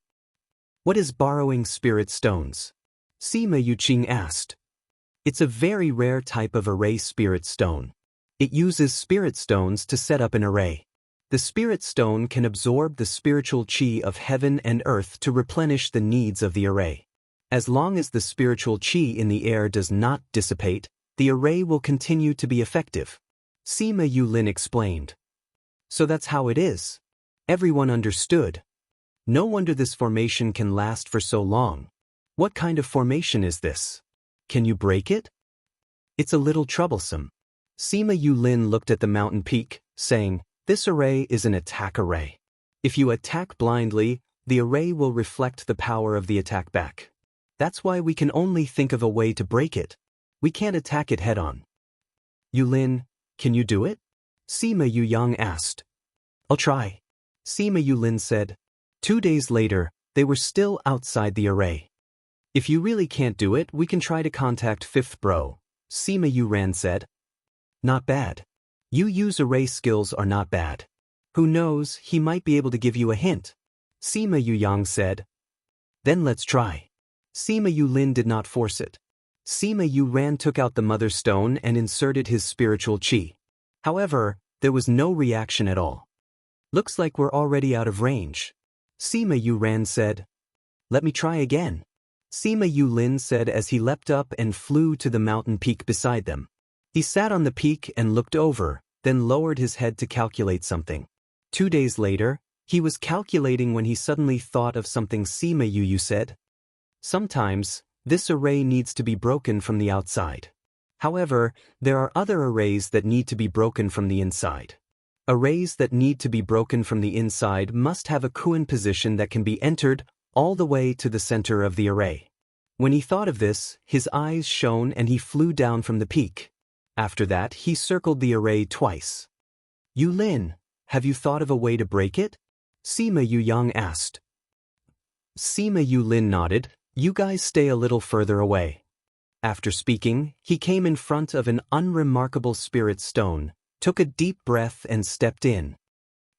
What is borrowing spirit stones? Sima Yuqing asked. It's a very rare type of array spirit stone. It uses spirit stones to set up an array. The spirit stone can absorb the spiritual chi of heaven and earth to replenish the needs of the array. As long as the spiritual chi in the air does not dissipate, the array will continue to be effective. Sima Yulin explained. So that's how it is. Everyone understood. No wonder this formation can last for so long. What kind of formation is this? Can you break it? It's a little troublesome. Sima Yulin looked at the mountain peak, saying, this array is an attack array. If you attack blindly, the array will reflect the power of the attack back. That's why we can only think of a way to break it. We can't attack it head-on. Yulin, can you do it? Sima Yuyang asked. I'll try. Sima Yulin said. 2 days later, they were still outside the array. If you really can't do it, we can try to contact Fifth Bro, Sima Yuran said. Not bad. Yu's array skills are not bad. Who knows, he might be able to give you a hint. Sima Yuyang said. Then let's try. Sima Yulin did not force it. Sima Yuran took out the mother stone and inserted his spiritual chi. However, there was no reaction at all. Looks like we're already out of range. Sima Yuran said. Let me try again. Sima Yulin said as he leapt up and flew to the mountain peak beside them. He sat on the peak and looked over, then lowered his head to calculate something. 2 days later, he was calculating when he suddenly thought of something. Sima Yu said. Sometimes, this array needs to be broken from the outside. However, there are other arrays that need to be broken from the inside. Arrays that need to be broken from the inside must have a Kuan position that can be entered all the way to the center of the array. When he thought of this, his eyes shone and he flew down from the peak. After that, he circled the array twice. Yulin, have you thought of a way to break it? Sima Yuyang asked. Sima Yulin nodded. You guys stay a little further away. After speaking, he came in front of an unremarkable spirit stone, took a deep breath and stepped in.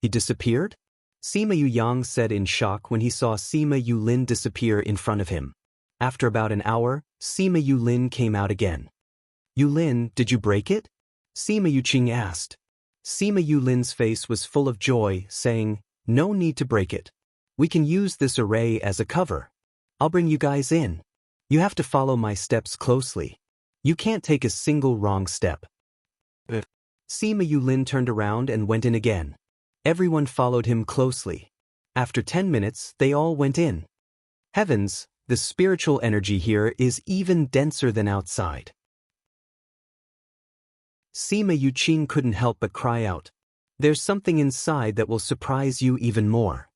He disappeared? Sima Yuyang said in shock when he saw Sima Yulin disappear in front of him. After about an hour, Sima Yulin came out again. Yulin, did you break it? Sima Yuqing asked. Sima Yulin's face was full of joy, saying, no need to break it. We can use this array as a cover. I'll bring you guys in. You have to follow my steps closely. You can't take a single wrong step. Sima Yulin turned around and went in again. Everyone followed him closely. After 10 minutes, they all went in. Heavens, the spiritual energy here is even denser than outside. Sima Yuqing couldn't help but cry out. There's something inside that will surprise you even more.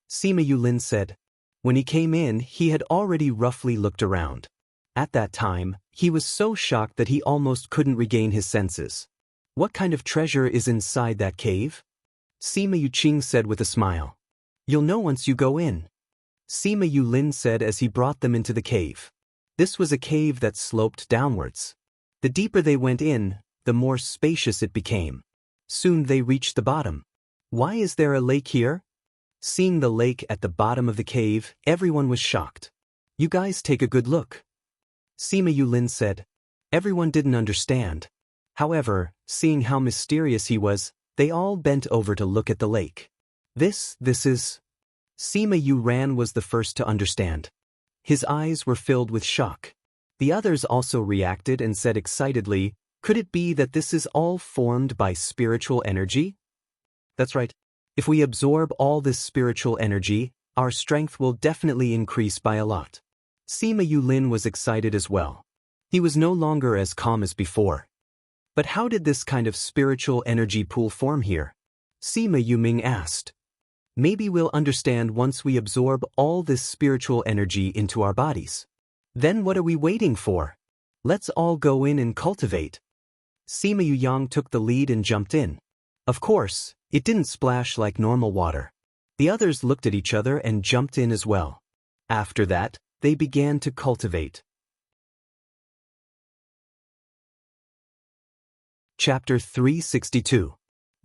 Sima Yulin said. When he came in, he had already roughly looked around. At that time, he was so shocked that he almost couldn't regain his senses. What kind of treasure is inside that cave? Sima Yuqing said with a smile. You'll know once you go in. Sima Yulin said as he brought them into the cave. This was a cave that sloped downwards. The deeper they went in, the more spacious it became. Soon they reached the bottom. Why is there a lake here? Seeing the lake at the bottom of the cave, everyone was shocked. You guys take a good look. Sima Yulin said. Everyone didn't understand. However, seeing how mysterious he was, they all bent over to look at the lake. This is... Sima Yuran was the first to understand. His eyes were filled with shock. The others also reacted and said excitedly, could it be that this is all formed by spiritual energy? That's right. If we absorb all this spiritual energy, our strength will definitely increase by a lot. Sima Yulin was excited as well. He was no longer as calm as before. But how did this kind of spiritual energy pool form here? Sima Yuming asked. Maybe we'll understand once we absorb all this spiritual energy into our bodies. Then what are we waiting for? Let's all go in and cultivate. Sima Yuyang took the lead and jumped in. Of course, it didn't splash like normal water. The others looked at each other and jumped in as well. After that, they began to cultivate. Chapter 362.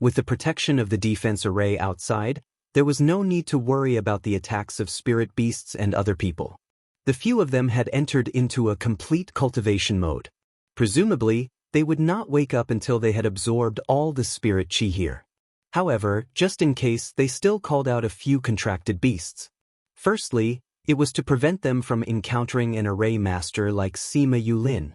With the protection of the defense array outside, there was no need to worry about the attacks of spirit beasts and other people. The few of them had entered into a complete cultivation mode. Presumably, they would not wake up until they had absorbed all the spirit chi here. However, just in case, they still called out a few contracted beasts. Firstly, it was to prevent them from encountering an array master like Sima Yulin.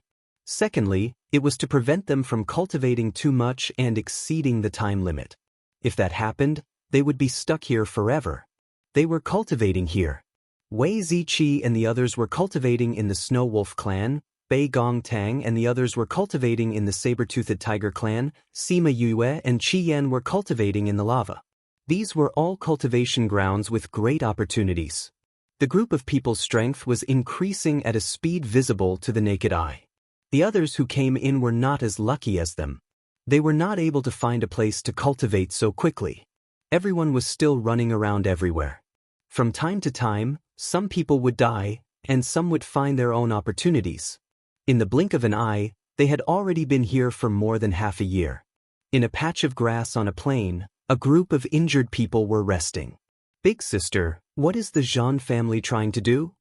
Secondly, it was to prevent them from cultivating too much and exceeding the time limit. If that happened, they would be stuck here forever. They were cultivating here. Wei Ziqi and the others were cultivating in the Snow Wolf clan, Bei Gong Tang and the others were cultivating in the Saber-Toothed Tiger clan, Sima Yue and Qi Yan were cultivating in the lava. These were all cultivation grounds with great opportunities. The group of people's strength was increasing at a speed visible to the naked eye. The others who came in were not as lucky as them. They were not able to find a place to cultivate so quickly. Everyone was still running around everywhere. From time to time, some people would die, and some would find their own opportunities. In the blink of an eye, they had already been here for more than half a year. In a patch of grass on a plain, a group of injured people were resting. Big sister, what is the Zhan family trying to do?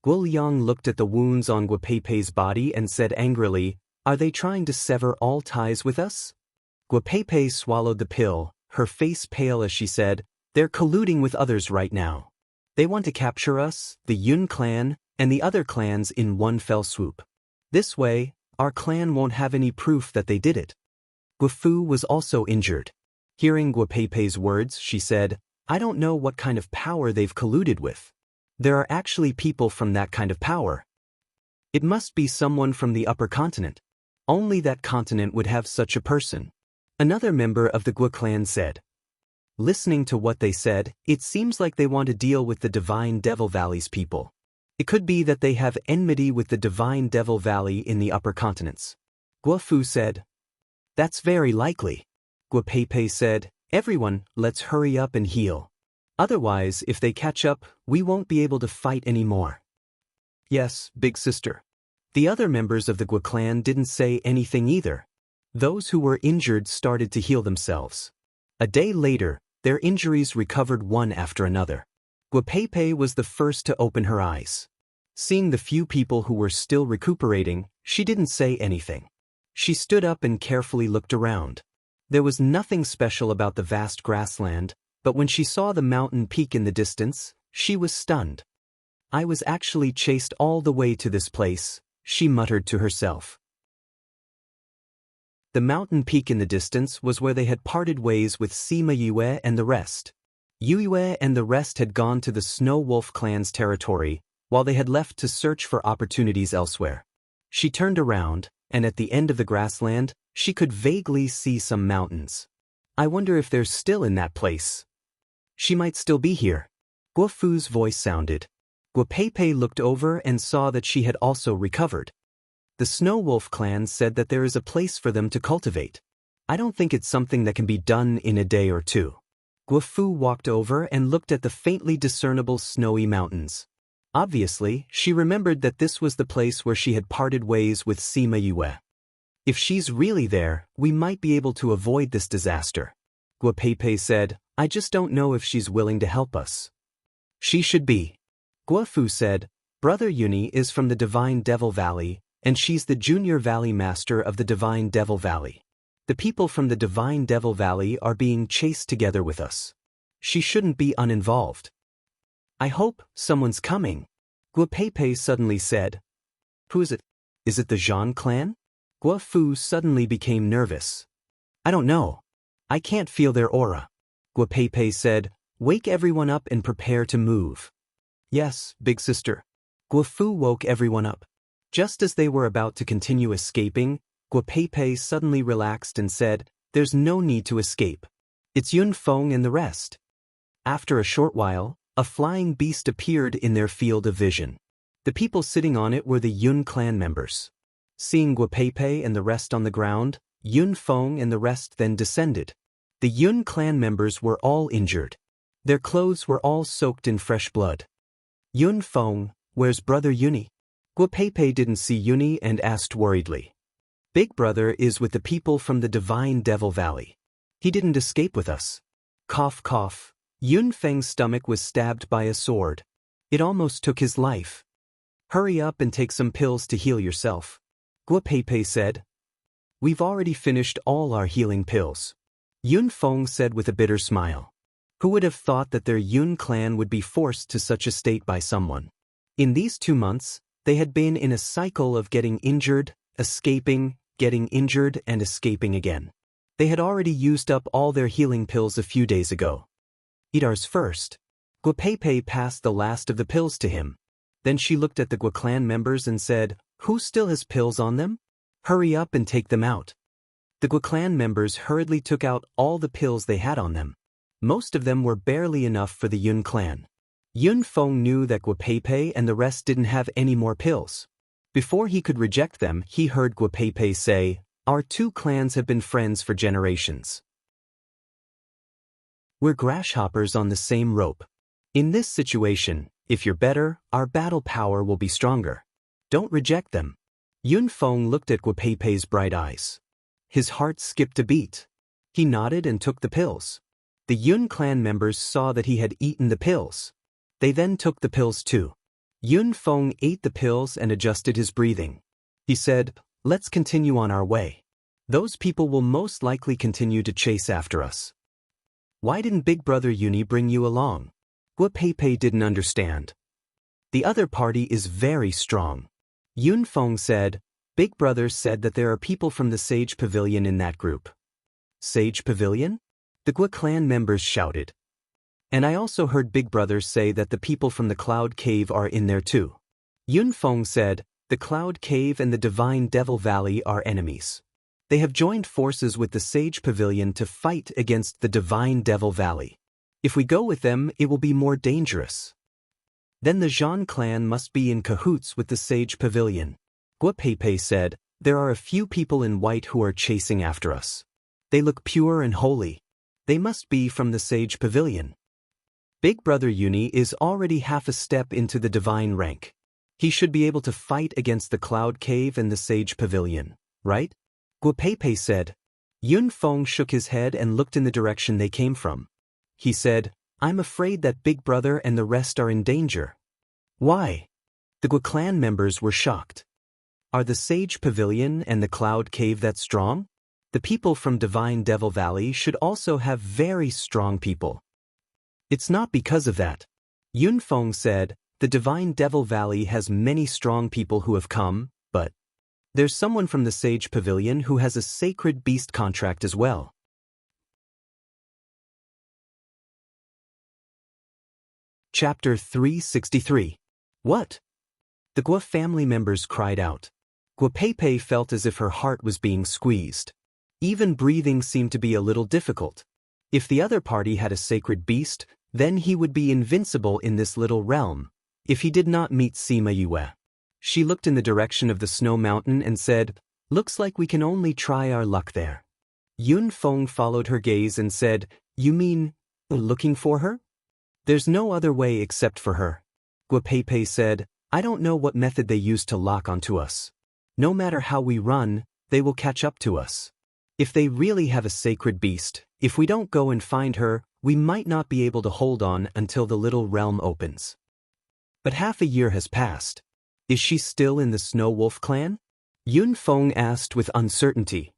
Guo Liang looked at the wounds on Guo Peipei's body and said angrily, are they trying to sever all ties with us? Guo Peipei swallowed the pill, her face pale as she said, they're colluding with others right now. They want to capture us, the Yun clan, and the other clans in one fell swoop. This way, our clan won't have any proof that they did it. Guo Fu was also injured. Hearing Guo Peipei's words, she said, I don't know what kind of power they've colluded with. There are actually people from that kind of power. It must be someone from the upper continent. Only that continent would have such a person. Another member of the Guo clan said. Listening to what they said, it seems like they want to deal with the Divine Devil Valley's people. It could be that they have enmity with the Divine Devil Valley in the upper continents. Guo Fu said. That's very likely. Guo Peipei said, everyone, let's hurry up and heal. Otherwise, if they catch up, we won't be able to fight anymore. Yes, big sister. The other members of the Guo clan didn't say anything either. Those who were injured started to heal themselves. A day later, their injuries recovered one after another. Guo Peipei was the first to open her eyes. Seeing the few people who were still recuperating, she didn't say anything. She stood up and carefully looked around. There was nothing special about the vast grassland, but when she saw the mountain peak in the distance, she was stunned. I was actually chased all the way to this place, she muttered to herself. The mountain peak in the distance was where they had parted ways with Sima Yue and the rest. Yue and the rest had gone to the Snow Wolf clan's territory, while they had left to search for opportunities elsewhere. She turned around, and at the end of the grassland, she could vaguely see some mountains. I wonder if they're still in that place. She might still be here. Guo Fu's voice sounded. Guo Peipei looked over and saw that she had also recovered. The Snow Wolf clan said that there is a place for them to cultivate. I don't think it's something that can be done in a day or two. Guofu walked over and looked at the faintly discernible snowy mountains. Obviously, she remembered that this was the place where she had parted ways with Sima Yue. If she's really there, we might be able to avoid this disaster. Guopei said, I just don't know if she's willing to help us. She should be. Guofu said, Brother Yuni is from the Divine Devil Valley, and she's the junior valley master of the Divine Devil Valley. The people from the Divine Devil Valley are being chased together with us. She shouldn't be uninvolved. I hope someone's coming. Guopei suddenly said. Who is it? Is it the Zhan clan? Guofu suddenly became nervous. I don't know. I can't feel their aura. Guopei said, Wake everyone up and prepare to move. Yes, big sister. Guofu woke everyone up. Just as they were about to continue escaping, Guopei suddenly relaxed and said, There's no need to escape. It's Yun Feng and the rest. After a short while, a flying beast appeared in their field of vision. The people sitting on it were the Yun clan members. Seeing Guopei and the rest on the ground, Yun Feng and the rest then descended. The Yun clan members were all injured. Their clothes were all soaked in fresh blood. Yun Feng, where's Brother Yuni? Guopei didn't see Yuni and asked worriedly. Big Brother is with the people from the Divine Devil Valley. He didn't escape with us. Cough cough. Yun Feng's stomach was stabbed by a sword. It almost took his life. Hurry up and take some pills to heal yourself. Guopei said. We've already finished all our healing pills. Yun Feng said with a bitter smile. Who would have thought that their Yun clan would be forced to such a state by someone? In these 2 months, they had been in a cycle of getting injured, escaping, getting injured and escaping again. They had already used up all their healing pills a few days ago. Eat ours first. Guopei passed the last of the pills to him. Then she looked at the Gua clan members and said, Who still has pills on them? Hurry up and take them out. The Gua clan members hurriedly took out all the pills they had on them. Most of them were barely enough for the Yun clan. Yun Feng knew that Guopei and the rest didn't have any more pills. Before he could reject them, he heard Guopei say, Our 2 clans have been friends for generations. We're grasshoppers on the same rope. In this situation, if you're better, our battle power will be stronger. Don't reject them. Yun Feng looked at Guopei's bright eyes. His heart skipped a beat. He nodded and took the pills. The Yun clan members saw that he had eaten the pills. They then took the pills too. Yun Feng ate the pills and adjusted his breathing. He said, Let's continue on our way. Those people will most likely continue to chase after us. Why didn't Big Brother Yuni bring you along? Guopei didn't understand. The other party is very strong. Yun Feng said, Big Brother said that there are people from the Sage Pavilion in that group. Sage Pavilion? The Gua clan members shouted. And I also heard Big Brother say that the people from the Cloud Cave are in there too. Yun Feng said, The Cloud Cave and the Divine Devil Valley are enemies. They have joined forces with the Sage Pavilion to fight against the Divine Devil Valley. If we go with them, it will be more dangerous. Then the Zhan clan must be in cahoots with the Sage Pavilion. Guopei said, There are a few people in white who are chasing after us. They look pure and holy. They must be from the Sage Pavilion. Big Brother Yuni is already half a step into the divine rank. He should be able to fight against the Cloud Cave and the Sage Pavilion, right? Guopei said. Yun Feng shook his head and looked in the direction they came from. He said, I'm afraid that Big Brother and the rest are in danger. Why? The Gua clan members were shocked. Are the Sage Pavilion and the Cloud Cave that strong? The people from Divine Devil Valley should also have very strong people. It's not because of that. Yun Feng said, The Divine Devil Valley has many strong people who have come, but there's someone from the Sage Pavilion who has a sacred beast contract as well. Chapter 363. What? The Gua family members cried out. Guopei felt as if her heart was being squeezed. Even breathing seemed to be a little difficult. If the other party had a sacred beast, then he would be invincible in this little realm, if he did not meet Sima Yue. She looked in the direction of the snow mountain and said, Looks like we can only try our luck there. Yun Feng followed her gaze and said, "You mean, looking for her?" "There's no other way except for her." Gua Pei said, "I don't know what method they use to lock onto us. No matter how we run, they will catch up to us. If they really have a sacred beast, if we don't go and find her, we might not be able to hold on until the little realm opens." But half a year has passed. Is she still in the Snow Wolf clan? Yun Feng asked with uncertainty.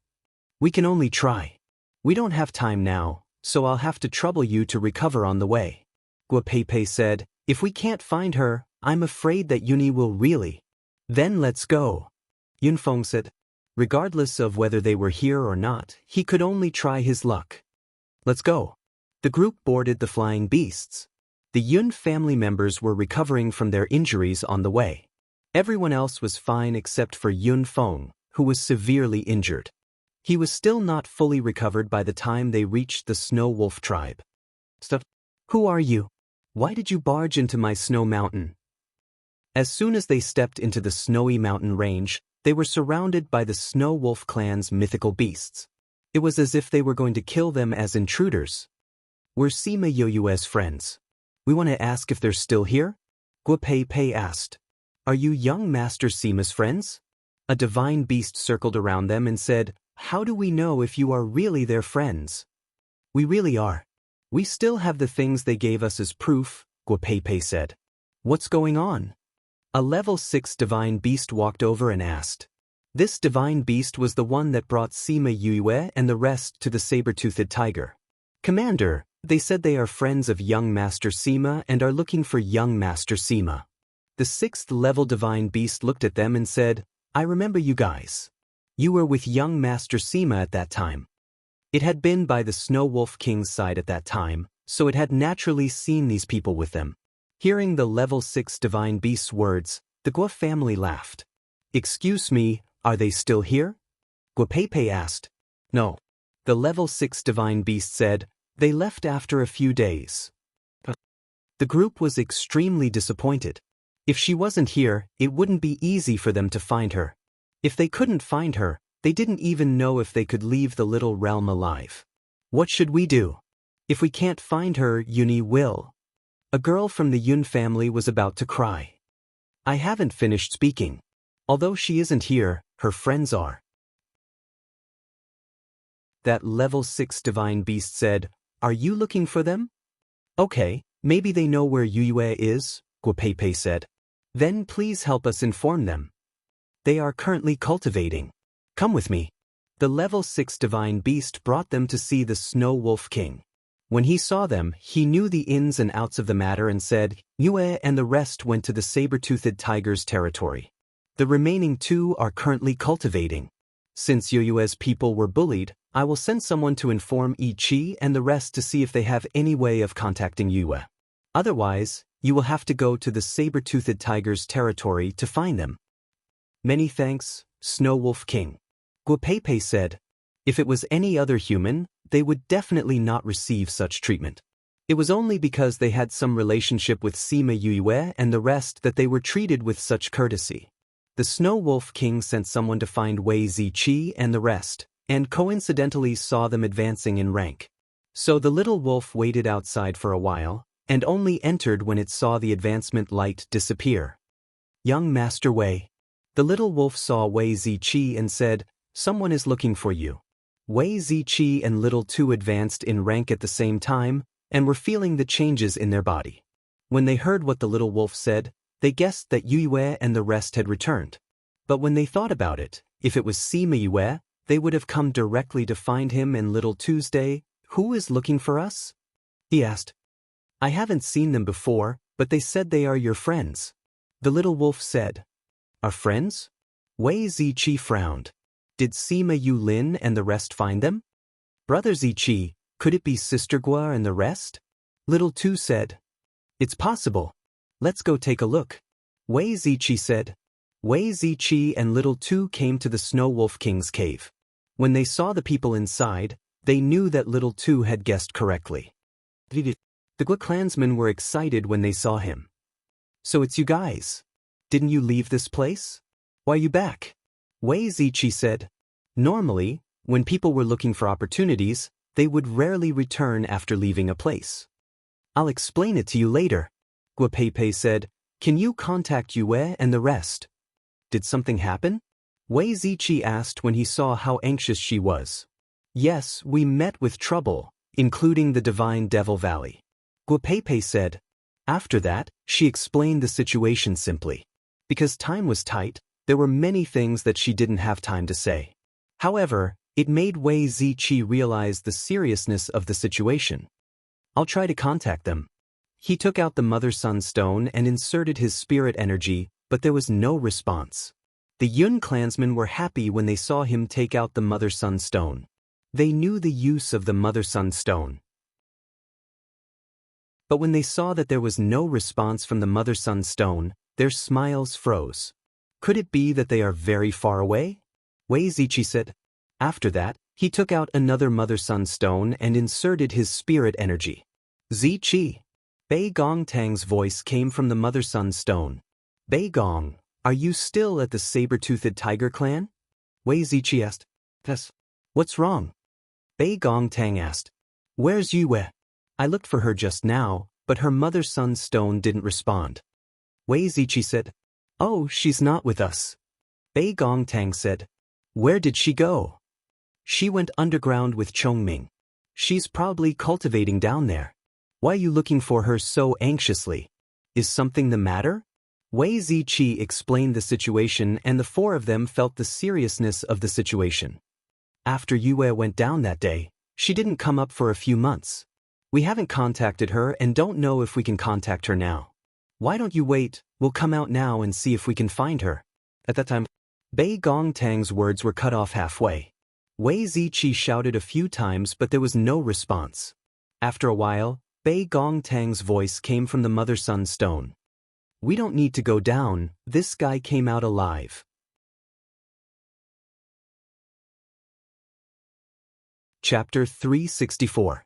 "We can only try. We don't have time now, so I'll have to trouble you to recover on the way." Gua Pei said, "If we can't find her, I'm afraid that Yuni will really." "Then let's go." Yun Feng said. Regardless of whether they were here or not, he could only try his luck. "Let's go." The group boarded the flying beasts. The Yun family members were recovering from their injuries on the way. Everyone else was fine except for Yun Feng, who was severely injured. He was still not fully recovered by the time they reached the Snow Wolf tribe. "Stop. Who are you? Why did you barge into my snow mountain?" As soon as they stepped into the snowy mountain range, they were surrounded by the Snow Wolf clan's mythical beasts. It was as if they were going to kill them as intruders. "We're Sima Yoyue's friends. We want to ask if they're still here?" Gua Pei asked. "Are you young Master Sima's friends?" A divine beast circled around them and said, "How do we know if you are really their friends?" "We really are. We still have the things they gave us as proof," Gua Pei said. "What's going on?" A level 6 divine beast walked over and asked. This divine beast was the one that brought Sima Yue and the rest to the saber-toothed tiger. "Commander, they said they are friends of young Master Sima and are looking for young Master Sima." The 6th level divine beast looked at them and said, "I remember you guys. You were with young Master Sima at that time." It had been by the Snow Wolf King's side at that time, so it had naturally seen these people with them. Hearing the level 6 divine beast's words, the Gua family laughed. "Excuse me, are they still here?" Gua Pei asked. "No." The level 6 divine beast said, "They left after a few days." The group was extremely disappointed. If she wasn't here, it wouldn't be easy for them to find her. If they couldn't find her, they didn't even know if they could leave the little realm alive. "What should we do? If we can't find her, Yuni will." A girl from the Yun family was about to cry. "I haven't finished speaking. Although she isn't here, her friends are." That level 6 divine beast said, "Are you looking for them?" "Okay, maybe they know where Yue is," Gua Pei said. "Then please help us inform them. They are currently cultivating. Come with me." The level 6 divine beast brought them to see the Snow Wolf King. When he saw them, he knew the ins and outs of the matter and said, "Yue and the rest went to the saber-toothed tiger's territory. The remaining 2 are currently cultivating. Since Yue's people were bullied, I will send someone to inform Yi Qi and the rest to see if they have any way of contacting Yue. Otherwise, you will have to go to the saber-toothed tiger's territory to find them." "Many thanks, Snow Wolf King." Gua Pei said. If it was any other human, they would definitely not receive such treatment. It was only because they had some relationship with Sima Yue and the rest that they were treated with such courtesy. The Snow Wolf King sent someone to find Wei Ziqi and the rest, and coincidentally saw them advancing in rank. So the little wolf waited outside for a while, and only entered when it saw the advancement light disappear. "Young Master Wei." The little wolf saw Wei Ziqi and said, "Someone is looking for you." Wei Ziqi and Little Two advanced in rank at the same time, and were feeling the changes in their body. When they heard what the little wolf said, they guessed that Yue and the rest had returned. But when they thought about it, if it was Sima Yue, they would have come directly to find him and Little Tuesday. "Who is looking for us?" he asked. "I haven't seen them before, but they said they are your friends." The little wolf said. "Our friends?" Wei Ziqi frowned. Did Sima Yulin and the rest find them? "Brother Ziqi, could it be Sister Gua and the rest?" Little Two said. "It's possible. Let's go take a look." Wei Ziqi said. Wei Ziqi and Little Two came to the Snow Wolf King's cave. When they saw the people inside, they knew that Little Two had guessed correctly. The Gua clansmen were excited when they saw him. "So it's you guys. Didn't you leave this place? Why are you back?" Wei Ziqi said. "Normally, When people were looking for opportunities, they would rarely return after leaving a place. I'll explain it to you later, Guapei said. Can you contact Yue and the rest? Did something happen? Wei Ziqi asked when he saw how anxious she was. Yes, we met with trouble, including the Divine Devil Valley, Guapei said. After that, she explained the situation simply. Because time was tight, there were many things that she didn't have time to say. However, it made Wei Ziqi realize the seriousness of the situation. I'll try to contact them. He took out the Mother-Sun Stone and inserted his spirit energy, but there was no response. The Yun clansmen were happy when they saw him take out the Mother-Sun Stone. They knew the use of the Mother-Sun Stone. But when they saw that there was no response from the Mother-Sun Stone, their smiles froze. Could it be that they are very far away? Wei Ziqi said. After that, he took out another Mother-Sun Stone and inserted his spirit energy. Ziqi. Bei Gongtang's voice came from the Mother-Sun Stone. Bei Gong, are you still at the saber-toothed tiger clan? Wei Ziqi asked. Yes. What's wrong? Bei Gongtang asked. Where's Yue? I looked for her just now, but her Mother-Sun Stone didn't respond. Wei Ziqi said. Oh, she's not with us. Bei Gongtang said. Where did she go? She went underground with Chongming. She's probably cultivating down there. Why are you looking for her so anxiously? Is something the matter? Wei Ziqi explained the situation and the four of them felt the seriousness of the situation. After Yue went down that day, she didn't come up for a few months. We haven't contacted her and don't know if we can contact her now. Why don't you wait? We'll come out now and see if we can find her. At that time, Bei Gongtang's words were cut off halfway. Wei Ziqi shouted a few times but there was no response. After a while, Bei Gongtang's voice came from the Mother-Sun Stone. We don't need to go down, this guy came out alive. Chapter 364.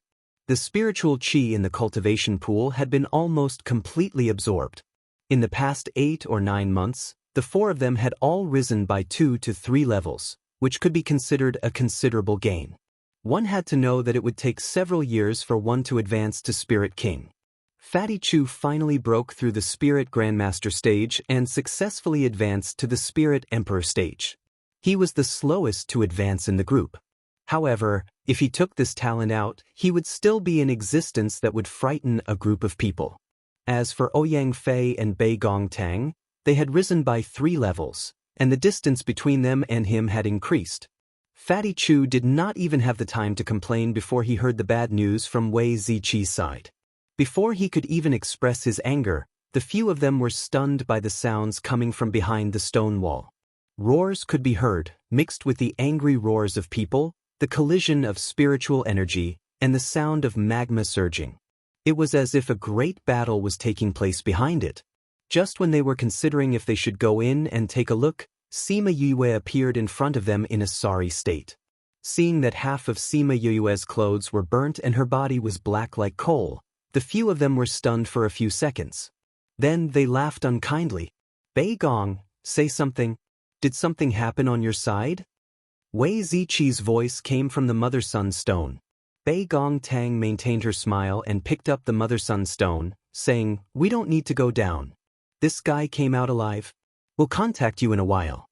The spiritual qi in the cultivation pool had been almost completely absorbed. In the past 8 or 9 months, the four of them had all risen by 2 to 3 levels, which could be considered a considerable gain. One had to know that it would take several years for one to advance to Spirit King. Fatty Chu finally broke through the Spirit Grandmaster stage and successfully advanced to the Spirit Emperor stage. He was the slowest to advance in the group. However, if he took this talent out, he would still be in existence that would frighten a group of people. As for Ouyang Fei and Bei Gongtang, they had risen by 3 levels, and the distance between them and him had increased. Fatty Chu did not even have the time to complain before he heard the bad news from Wei Ziqi's side. Before he could even express his anger, the few of them were stunned by the sounds coming from behind the stone wall. Roars could be heard, mixed with the angry roars of people, the collision of spiritual energy, and the sound of magma surging. It was as if a great battle was taking place behind it. Just when they were considering if they should go in and take a look, Sima Yue appeared in front of them in a sorry state. Seeing that half of Sima Yue's clothes were burnt and her body was black like coal, the few of them were stunned for a few seconds. Then they laughed unkindly. Bei Gong, say something. Did something happen on your side? Wei Ziqi's voice came from the Mother-Sun Stone. Bei Gongtang maintained her smile and picked up the Mother-Sun Stone, saying, We don't need to go down. This guy came out alive. We'll contact you in a while.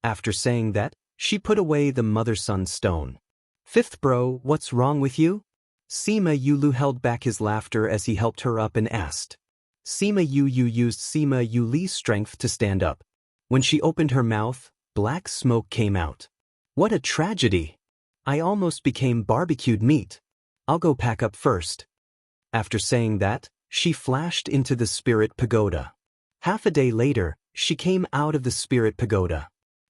After saying that, she put away the Mother-Sun Stone. Fifth bro, what's wrong with you? Sima Yulu held back his laughter as he helped her up and asked. Sima Yu used Sima Yuli's strength to stand up. When she opened her mouth, black smoke came out. What a tragedy! I almost became barbecued meat. I'll go pack up first. After saying that, she flashed into the Spirit Pagoda. Half a day later, she came out of the Spirit Pagoda.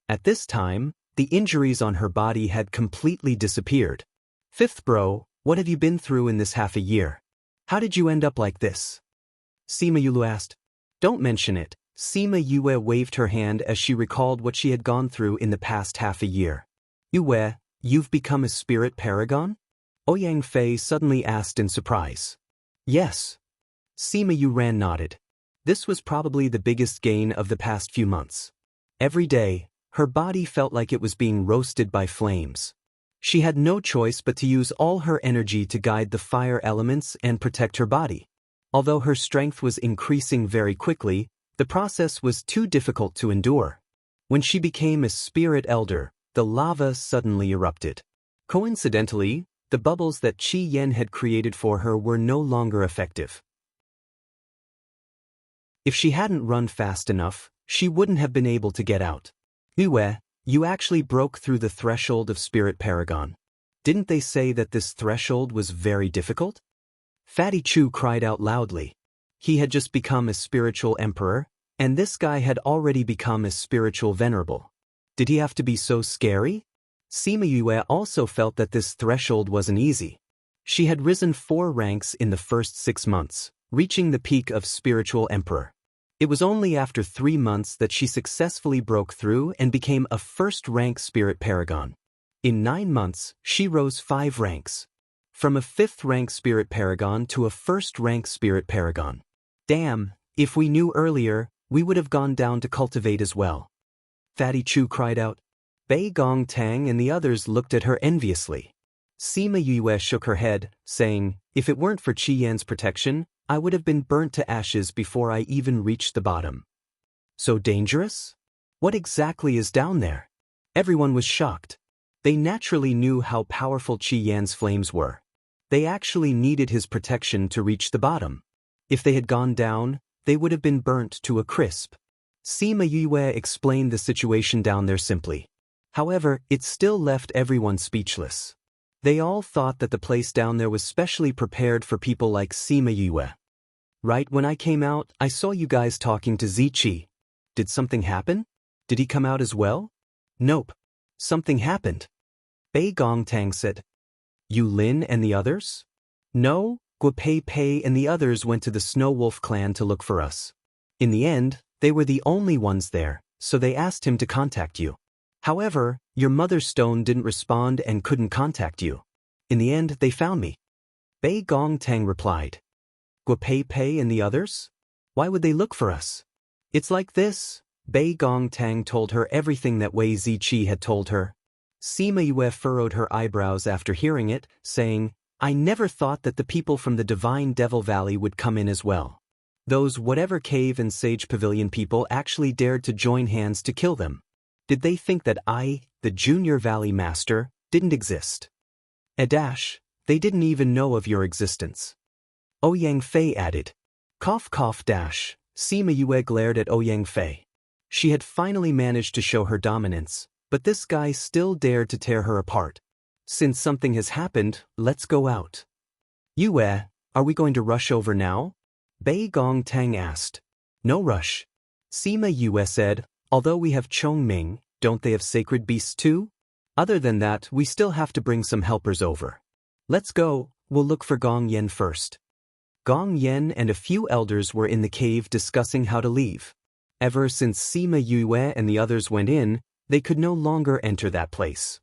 At this time, the injuries on her body had completely disappeared. Fifth bro, what have you been through in this half a year? How did you end up like this? Sima Yulu asked. Don't mention it. Sima Yue waved her hand as she recalled what she had gone through in the past half a year. Yue, you've become a spirit paragon? Ouyang Fei suddenly asked in surprise. Yes. Sima Yuran nodded. This was probably the biggest gain of the past few months. Every day, her body felt like it was being roasted by flames. She had no choice but to use all her energy to guide the fire elements and protect her body. Although her strength was increasing very quickly, the process was too difficult to endure. When she became a spirit elder, the lava suddenly erupted. Coincidentally, the bubbles that Qi Yan had created for her were no longer effective. If she hadn't run fast enough, she wouldn't have been able to get out. Yue, you actually broke through the threshold of Spirit Paragon. Didn't they say that this threshold was very difficult? Fatty Chu cried out loudly. He had just become a spiritual emperor, and this guy had already become a spiritual venerable. Did he have to be so scary? Sima Yue also felt that this threshold wasn't easy. She had risen 4 ranks in the first 6 months, reaching the peak of spiritual emperor. It was only after 3 months that she successfully broke through and became a first-rank spirit paragon. In 9 months, she rose 5 ranks. From a 5th-rank spirit paragon to a 1st-rank spirit paragon. Damn, if we knew earlier, we would have gone down to cultivate as well. Fatty Chu cried out. Bei Gong Tang and the others looked at her enviously. Sima Yue shook her head, saying, if it weren't for Qi Yan's protection, I would have been burnt to ashes before I even reached the bottom. So dangerous? What exactly is down there? Everyone was shocked. They naturally knew how powerful Qi Yan's flames were. They actually needed his protection to reach the bottom. If they had gone down, they would have been burnt to a crisp. Sima Yue explained the situation down there simply. However, it still left everyone speechless. They all thought that the place down there was specially prepared for people like Sima Yue. Right when I came out, I saw you guys talking to Ziqi. Did something happen? Did he come out as well? Nope. Something happened. Bei Gong Tang said. You Lin and the others? No, Guo Pei Pei and the others went to the Snow Wolf clan to look for us. In the end, they were the only ones there, so they asked him to contact you. However, your mother's stone didn't respond and couldn't contact you. In the end, they found me. Bei Gong Tang replied. Guo Pei Pei and the others? Why would they look for us? It's like this. Bei Gong Tang told her everything that Wei Ziqi had told her. Sima Yue furrowed her eyebrows after hearing it, saying, I never thought that the people from the Divine Devil Valley would come in as well. Those whatever cave and sage pavilion people actually dared to join hands to kill them. Did they think that I, the Junior Valley Master, didn't exist? They didn't even know of your existence. Ouyang Fei added. Cough cough dash. Sima Yue glared at Ouyang Fei. She had finally managed to show her dominance, but this guy still dared to tear her apart. Since something has happened, let's go out. Yue, are we going to rush over now? Bei Gong Tang asked. No rush. Sima Yue said, although we have Chongming, don't they have sacred beasts too? Other than that, we still have to bring some helpers over. Let's go, we'll look for Gong Yan first. Gong Yan and a few elders were in the cave discussing how to leave. Ever since Sima Yue and the others went in, they could no longer enter that place.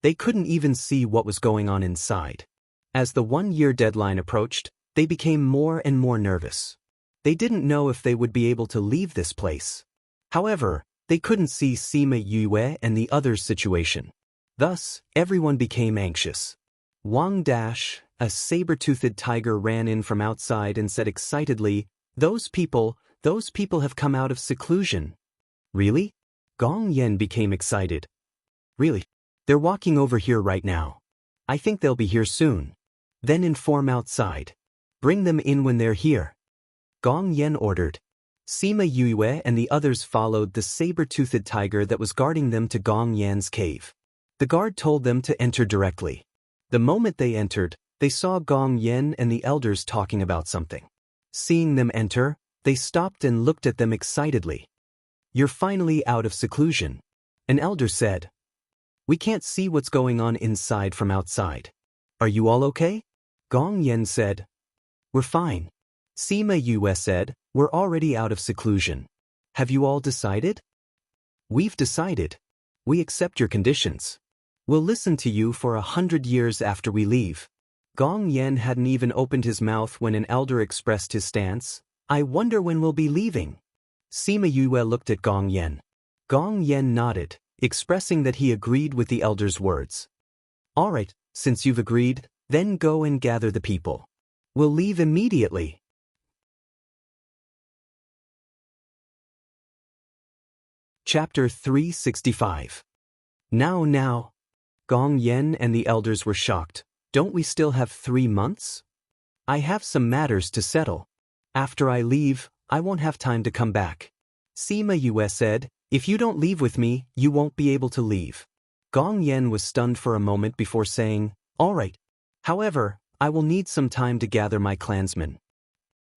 They couldn't even see what was going on inside. As the 1-year deadline approached, they became more and more nervous. They didn't know if they would be able to leave this place. However, they couldn't see Sima Yue and the others' situation. Thus, everyone became anxious. Wang Dash, a saber-toothed tiger, ran in from outside and said excitedly, those people have come out of seclusion. Really? Gong Yan became excited. Really? They're walking over here right now. I think they'll be here soon. Then inform outside. Bring them in when they're here. Gong Yan ordered. Sima Yue and the others followed the saber-toothed tiger that was guarding them to Gong Yan's cave. The guard told them to enter directly. The moment they entered, they saw Gong Yan and the elders talking about something. Seeing them enter, they stopped and looked at them excitedly. You're finally out of seclusion. An elder said. We can't see what's going on inside from outside. Are you all okay? Gong Yan said. We're fine. Sima Yue said, we're already out of seclusion. Have you all decided? We've decided. We accept your conditions. We'll listen to you for 100 years after we leave. Gong Yan hadn't even opened his mouth when an elder expressed his stance. I wonder when we'll be leaving. Sima Yue looked at Gong Yan. Gong Yan nodded, expressing that he agreed with the elder's words. All right, since you've agreed, then go and gather the people. We'll leave immediately. Chapter 365. Now. Gong Yen and the elders were shocked. Don't we still have 3 months? I have some matters to settle. After I leave, I won't have time to come back. Sima Yue said, if you don't leave with me, you won't be able to leave. Gong Yen was stunned for a moment before saying, all right. However, I will need some time to gather my clansmen.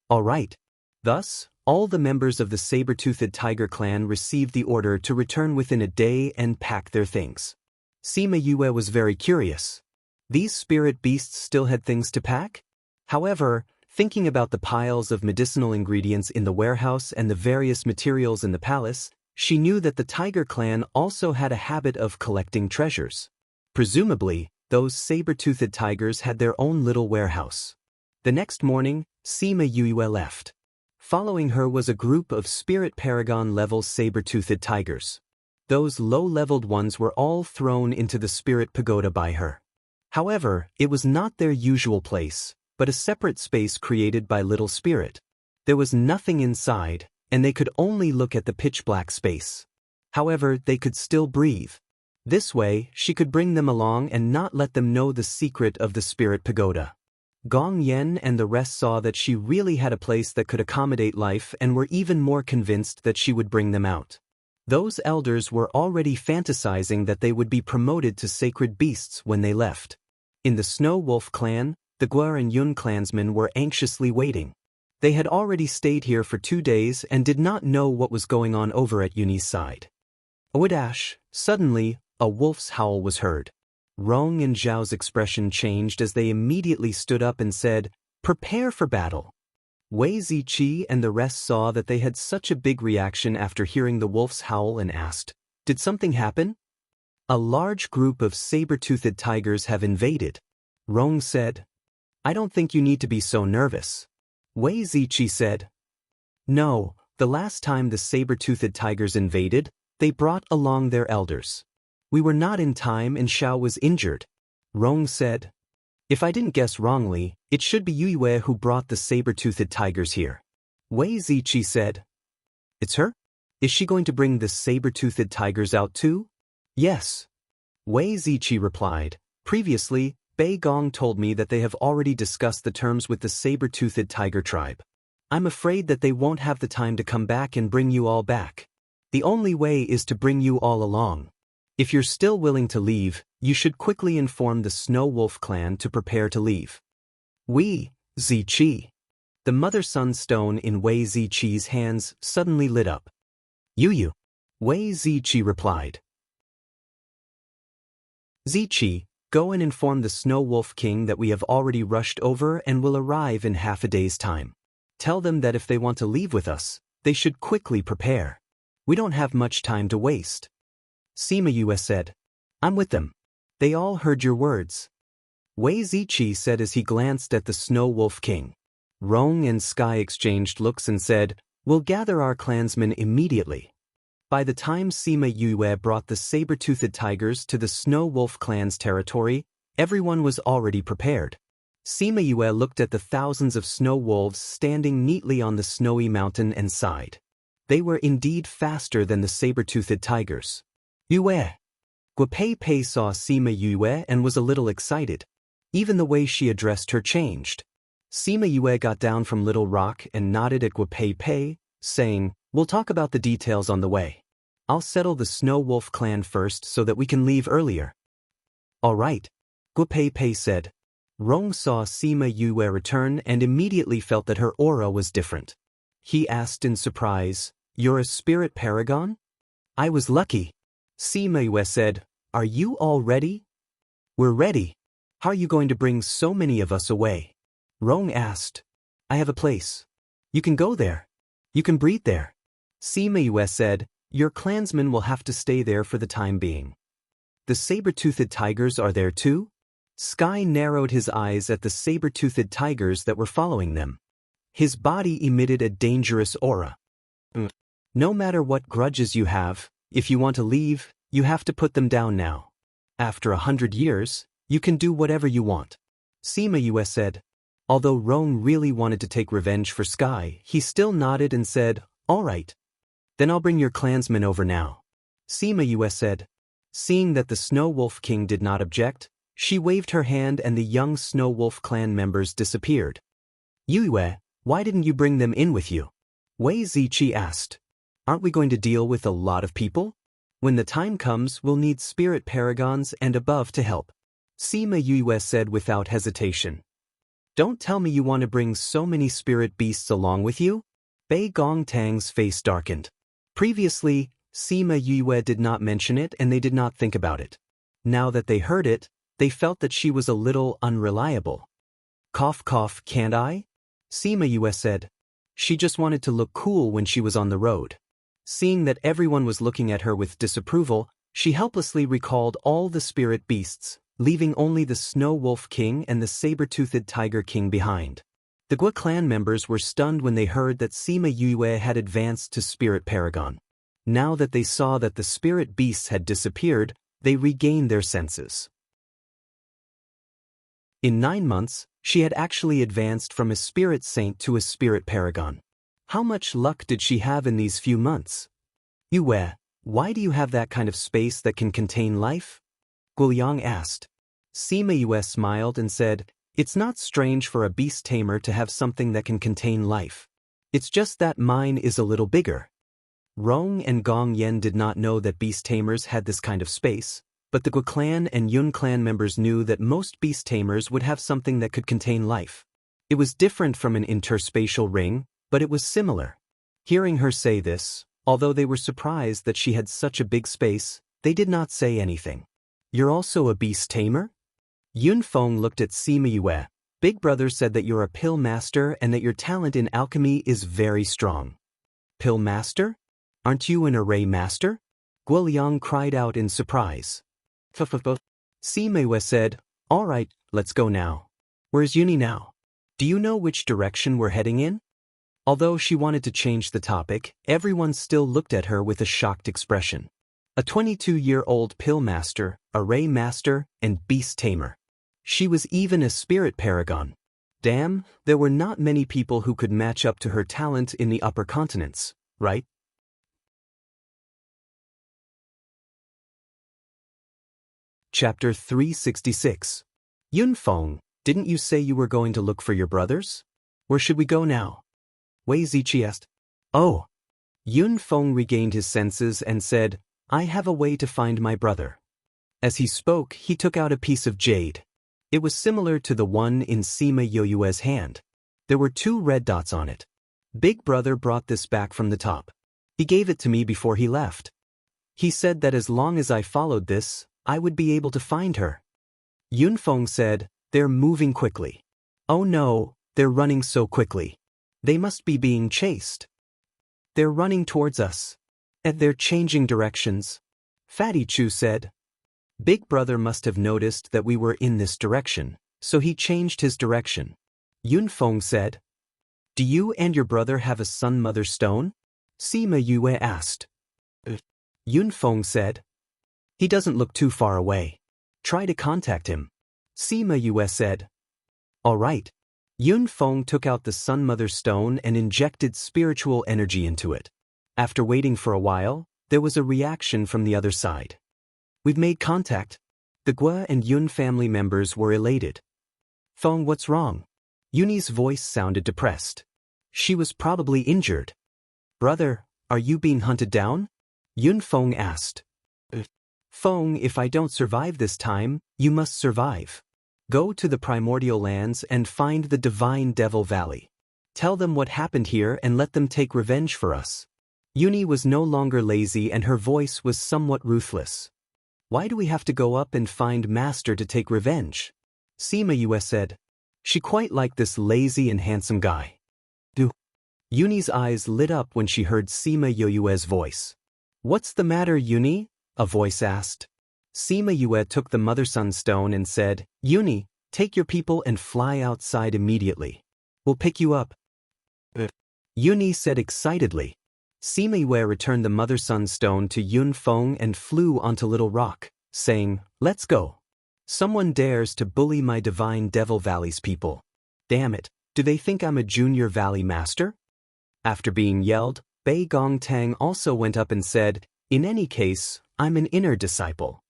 All right. Thus, all the members of the saber-toothed tiger clan received the order to return within a day and pack their things. Sima Yue was very curious. These spirit beasts still had things to pack? However, thinking about the piles of medicinal ingredients in the warehouse and the various materials in the palace, she knew that the tiger clan also had a habit of collecting treasures. Presumably, those saber-toothed tigers had their own little warehouse. The next morning, Sima Yue left. Following her was a group of Spirit Paragon-level saber-toothed tigers. Those low-leveled ones were all thrown into the Spirit Pagoda by her. However, it was not their usual place, but a separate space created by Little Spirit. There was nothing inside, and they could only look at the pitch-black space. However, they could still breathe. This way, she could bring them along and not let them know the secret of the Spirit Pagoda. Gong Yen and the rest saw that she really had a place that could accommodate life and were even more convinced that she would bring them out. Those elders were already fantasizing that they would be promoted to sacred beasts when they left. In the Snow Wolf clan, the Guer and Yun clansmen were anxiously waiting. They had already stayed here for 2 days and did not know what was going on over at Yuni's side. Oidash, suddenly, a wolf's howl was heard. Rong and Zhao's expression changed as they immediately stood up and said, prepare for battle. Wei Ziqi and the rest saw that they had such a big reaction after hearing the wolf's howl and asked, did something happen? A large group of saber-toothed tigers have invaded. Rong said, I don't think you need to be so nervous. Wei Ziqi said, no, the last time the saber-toothed tigers invaded, they brought along their elders. We were not in time and Xiao was injured. Rong said, if I didn't guess wrongly, it should be Yue who brought the saber-toothed tigers here. Wei Ziqi said, it's her? Is she going to bring the saber-toothed tigers out too? Yes. Wei Ziqi replied, previously, Bei Gong told me that they have already discussed the terms with the saber-toothed tiger tribe. I'm afraid that they won't have the time to come back and bring you all back. The only way is to bring you all along. If you're still willing to leave, you should quickly inform the Snow Wolf clan to prepare to leave. Wei Ziqi. The mother-son stone in Wei Ziqi's hands suddenly lit up. Yu. Wei Ziqi replied. Ziqi, go and inform the Snow Wolf King that we have already rushed over and will arrive in half a day's time. Tell them that if they want to leave with us, they should quickly prepare. We don't have much time to waste. Sima Yue said, I'm with them. They all heard your words. Wei Ziqi said as he glanced at the Snow Wolf King. Rong and Sky exchanged looks and said, we'll gather our clansmen immediately. By the time Sima Yue brought the saber-toothed tigers to the Snow Wolf clan's territory, everyone was already prepared. Sima Yue looked at the thousands of snow wolves standing neatly on the snowy mountain and sighed. They were indeed faster than the saber-toothed tigers. Yue. Guopei Pei saw Sima Yue and was a little excited. Even the way she addressed her changed. Sima Yue got down from Little Rock and nodded at Guopei Pei, saying, we'll talk about the details on the way. I'll settle the Snow Wolf clan first so that we can leave earlier. All right, Guopei Pei said. Rong saw Sima Yue return and immediately felt that her aura was different. He asked in surprise, you're a spirit paragon? I was lucky. Sima Yue said, are you all ready? We're ready. How are you going to bring so many of us away? Rong asked. I have a place. You can go there. You can breathe there. Sima Yue said, your clansmen will have to stay there for the time being. The saber-toothed tigers are there too? Sky narrowed his eyes at the saber-toothed tigers that were following them. His body emitted a dangerous aura. No matter what grudges you have, if you want to leave, You have to put them down now. After 100 years, you can do whatever you want. Sima Yue said. Although Rong really wanted to take revenge for Sky, he still nodded and said, all right. Then I'll bring your clansmen over now. Sima Yue said. Seeing that the Snow Wolf King did not object, she waved her hand and the young Snow Wolf clan members disappeared. Yue, why didn't you bring them in with you? Wei Ziqi asked. Aren't we going to deal with a lot of people? When the time comes, we'll need spirit paragons and above to help. Sima Yue said without hesitation. Don't tell me you want to bring so many spirit beasts along with you? Bei Gongtang's face darkened. Previously, Sima Yue did not mention it and they did not think about it. Now that they heard it, they felt that she was a little unreliable. Cough cough, can't I? Sima Yue said. She just wanted to look cool when she was on the road. Seeing that everyone was looking at her with disapproval, she helplessly recalled all the spirit beasts, leaving only the Snow Wolf King and the saber-toothed Tiger King behind. The Gua clan members were stunned when they heard that Sima Yue had advanced to Spirit Paragon. Now that they saw that the spirit beasts had disappeared, they regained their senses. In 9 months, she had actually advanced from a spirit saint to a spirit paragon. How much luck did she have in these few months? Yue, why do you have that kind of space that can contain life? Guliang asked. Sima Yue smiled and said, it's not strange for a beast tamer to have something that can contain life. It's just that mine is a little bigger. Rong and Gong Yen did not know that beast tamers had this kind of space, but the Gua clan and Yun clan members knew that most beast tamers would have something that could contain life. It was different from an interspatial ring, but it was similar. Hearing her say this, although they were surprised that she had such a big space, they did not say anything. You're also a beast tamer? Yun Feng looked at Sima Yue. Big brother said that you're a pill master and that your talent in alchemy is very strong. Pill master? Aren't you an array master? Guoliang cried out in surprise. Sima Yue said, all right, let's go now. Where's Yuni now? Do you know which direction we're heading in? Although she wanted to change the topic, everyone still looked at her with a shocked expression. A 22-year-old pill master, array master, and beast tamer. She was even a spirit paragon. Damn, there were not many people who could match up to her talent in the upper continents, right? Chapter 366. Yun Feng, didn't you say you were going to look for your brothers? Where should we go now? Wei Ziqi asked. Oh. Yun Feng regained his senses and said, I have a way to find my brother. As he spoke, he took out a piece of jade. It was similar to the one in Sima Yue's hand. There were 2 red dots on it. Big brother brought this back from the top. He gave it to me before he left. He said that as long as I followed this, I would be able to find her. Yun Feng said, they're moving quickly. Oh no, they're running so quickly. They must be being chased. They're running towards us. And they're changing directions. Fatty Chu said. Big brother must have noticed that we were in this direction, so he changed his direction. Yun Feng said. Do you and your brother have a sun-mother stone? Sima Yue asked. Yun Feng said. He doesn't look too far away. Try to contact him. Sima Yue said. All right. Yun Feng took out the sun-mother stone and injected spiritual energy into it. After waiting for a while, there was a reaction from the other side. We've made contact. The Gua and Yun family members were elated. Feng, what's wrong? Yuni's voice sounded depressed. She was probably injured. Brother, are you being hunted down? Yun Feng asked. Feng, if I don't survive this time, you must survive. Go to the primordial lands and find the divine Devil Valley. Tell them what happened here and let them take revenge for us. Yuni was no longer lazy and her voice was somewhat ruthless. Why do we have to go up and find Master to take revenge? Sima Yue said. She quite liked this lazy and handsome guy. Yuni's eyes lit up when she heard Sima Yue's voice. What's the matter, Yuni? A voice asked. Sima Yue took the Mother Sun stone and said, Yuni, take your people and fly outside immediately. We'll pick you up. Yuni said excitedly. Sima Yue returned the Mother Sun Stone to Yun Feng and flew onto Little Rock, saying, "Let's go. Someone dares to bully my divine Devil Valley's people. Damn it, do they think I'm a junior valley master?" After being yelled, Bei Gong Tang also went up and said, "In any case, I'm an inner disciple.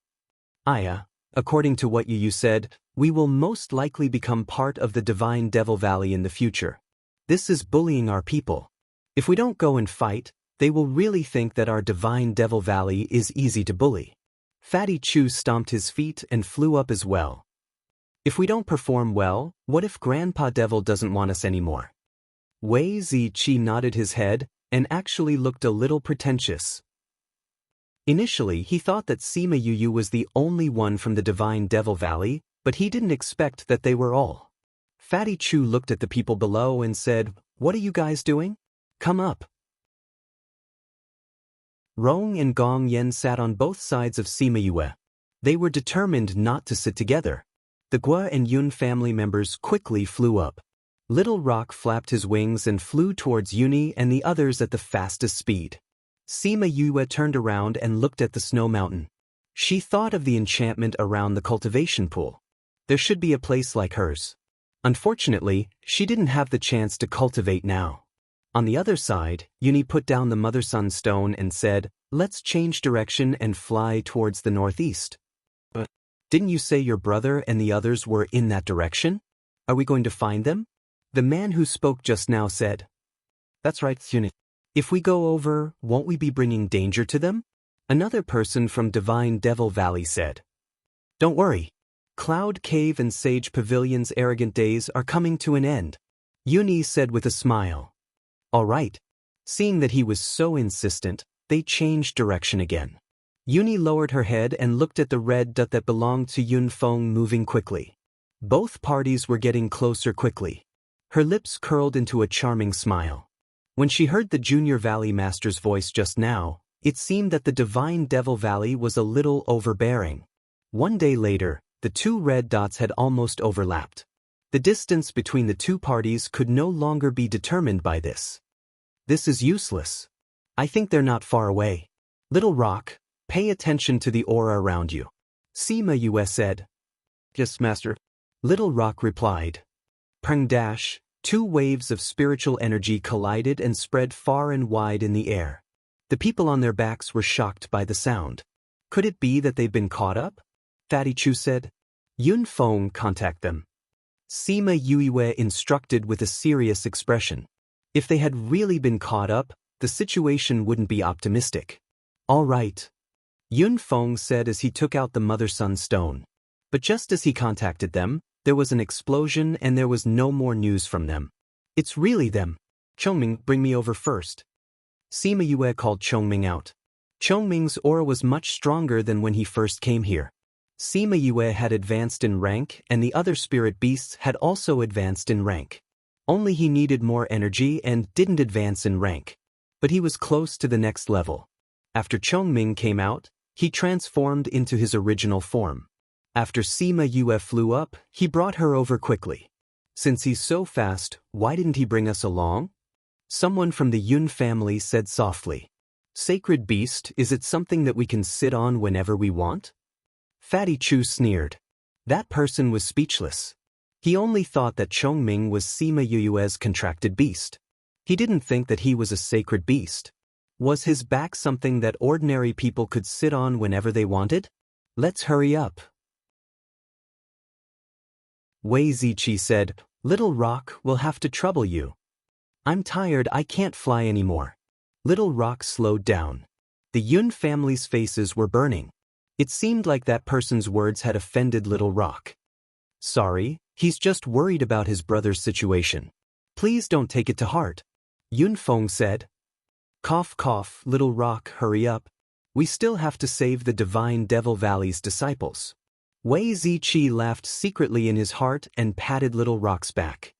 Aya, according to what you said, we will most likely become part of the divine Devil Valley in the future. This is bullying our people. If we don't go and fight, they will really think that our divine Devil Valley is easy to bully." Fatty Chu stomped his feet and flew up as well. "If we don't perform well, what if Grandpa Devil doesn't want us anymore?" Wei Ziqi nodded his head and actually looked a little pretentious. Initially, he thought that Sima Yu was the only one from the divine Devil Valley, but he didn't expect that they were all. Fatty Chu looked at the people below and said, "What are you guys doing? Come up." Rong and Gong Yen sat on both sides of Sima Yue. They were determined not to sit together. The Gua and Yun family members quickly flew up. Little Rock flapped his wings and flew towards Yuni and the others at the fastest speed. Sima Yue turned around and looked at the snow mountain. She thought of the enchantment around the cultivation pool. There should be a place like hers. Unfortunately, she didn't have the chance to cultivate now. On the other side, Yuni put down the Mother Sun Stone and said, "Let's change direction and fly towards the northeast." "But didn't you say your brother and the others were in that direction? Are we going to find them?" The man who spoke just now said. "That's right, Yuni. If we go over, won't we be bringing danger to them?" Another person from Divine Devil Valley said. "Don't worry. Cloud Cave and Sage Pavilion's arrogant days are coming to an end," Yuni said with a smile. "All right." Seeing that he was so insistent, they changed direction again. Yuni lowered her head and looked at the red dot that belonged to Yun Feng moving quickly. Both parties were getting closer quickly. Her lips curled into a charming smile. When she heard the Junior Valley Master's voice just now, it seemed that the Divine Devil Valley was a little overbearing. One day later, the two red dots had almost overlapped. The distance between the two parties could no longer be determined by this. "This is useless. I think they're not far away. Little Rock, pay attention to the aura around you," Sima Yue said. "Yes, Master." Little Rock replied. Prang dash, two waves of spiritual energy collided and spread far and wide in the air. The people on their backs were shocked by the sound. "Could it be that they've been caught up?" Fatty Chu said. "Yun Feng, contact them." Sima Yue instructed with a serious expression. If they had really been caught up, the situation wouldn't be optimistic. "All right," Yun Feng said as he took out the Mother Sun Stone. But just as he contacted them, there was an explosion and there was no more news from them. "It's really them. Chongming, bring me over first." Sima Yue called Chongming out. Chongming's aura was much stronger than when he first came here. Sima Yue had advanced in rank and the other spirit beasts had also advanced in rank. Only he needed more energy and didn't advance in rank. But he was close to the next level. After Chongming came out, he transformed into his original form. After Sima Yue flew up, he brought her over quickly. "Since he's so fast, why didn't he bring us along?" Someone from the Yun family said softly. "Sacred beast, is it something that we can sit on whenever we want?" Fatty Chu sneered. That person was speechless. He only thought that Chongming was Sima Yue's contracted beast. He didn't think that he was a sacred beast. Was his back something that ordinary people could sit on whenever they wanted? "Let's hurry up." Wei Ziqi said, "Little Rock will have to trouble you. I'm tired, I can't fly anymore." Little Rock slowed down. The Yun family's faces were burning. It seemed like that person's words had offended Little Rock. "Sorry, he's just worried about his brother's situation. Please don't take it to heart," Yun Feng said. "Cough cough, Little Rock, hurry up. We still have to save the Divine Devil Valley's disciples." Wei Ziqi laughed secretly in his heart and patted Little Rock's back.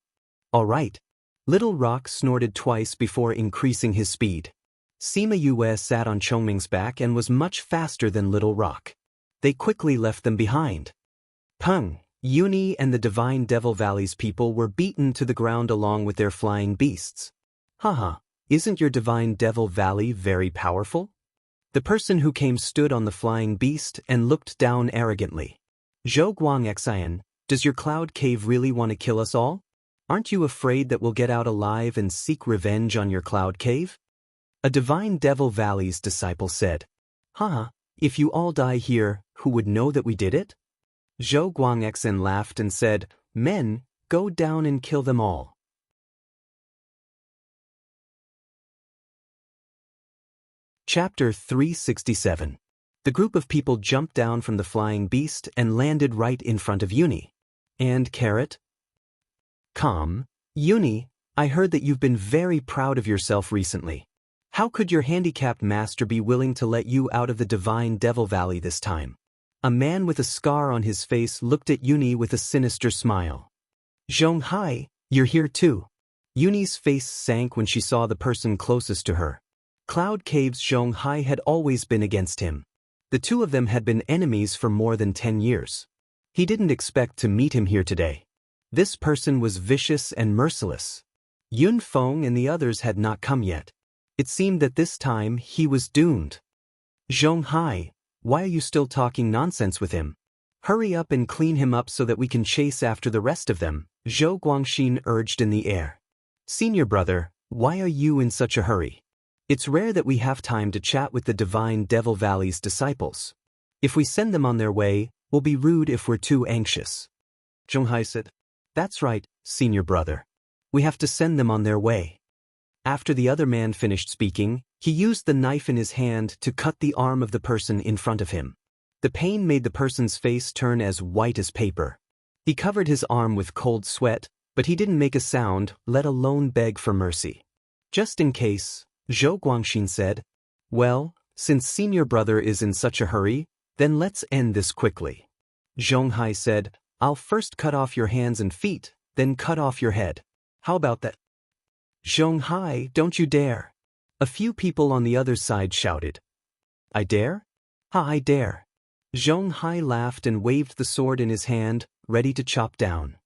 "All right." Little Rock snorted twice before increasing his speed. Sima Yue sat on Chongming's back and was much faster than Little Rock. They quickly left them behind. Peng, Yuni and the Divine Devil Valley's people were beaten to the ground along with their flying beasts. Haha, isn't your divine devil valley very powerful? The person who came stood on the flying beast and looked down arrogantly. Zhou Guangxian, does your cloud cave really want to kill us all? Aren't you afraid that we'll get out alive and seek revenge on your cloud cave? A divine devil valley's disciple said. Haha, if you all die here, who would know that we did it? Zhou Guangxian laughed and said, Men, go down and kill them all. Chapter 367. The group of people jumped down from the flying beast and landed right in front of Uni. And Carrot? Calm. Uni, I heard that you've been very proud of yourself recently. How could your handicapped master be willing to let you out of the divine devil valley this time? A man with a scar on his face looked at Uni with a sinister smile. Zhonghai, you're here too. Uni's face sank when she saw the person closest to her. Cloud Cave's Zhonghai had always been against him. The two of them had been enemies for more than 10 years. He didn't expect to meet him here today. This person was vicious and merciless. Yun Feng and the others had not come yet. It seemed that this time he was doomed. Zhonghai, why are you still talking nonsense with him? Hurry up and clean him up so that we can chase after the rest of them, Zhou Guangxin urged in the air. Senior brother, why are you in such a hurry? It's rare that we have time to chat with the Divine Devil Valley's disciples. If we send them on their way, we'll be rude if we're too anxious. Zhonghai said. That's right, senior brother. We have to send them on their way. After the other man finished speaking, he used the knife in his hand to cut the arm of the person in front of him. The pain made the person's face turn as white as paper. He covered his arm with cold sweat, but he didn't make a sound, let alone beg for mercy. Just in case, Zhou Guangxin said, Well, since senior brother is in such a hurry, then let's end this quickly. Zhonghai said, I'll first cut off your hands and feet, then cut off your head. How about that? Zhonghai, don't you dare. A few people on the other side shouted. I dare? I dare. Zhonghai laughed and waved the sword in his hand, ready to chop down.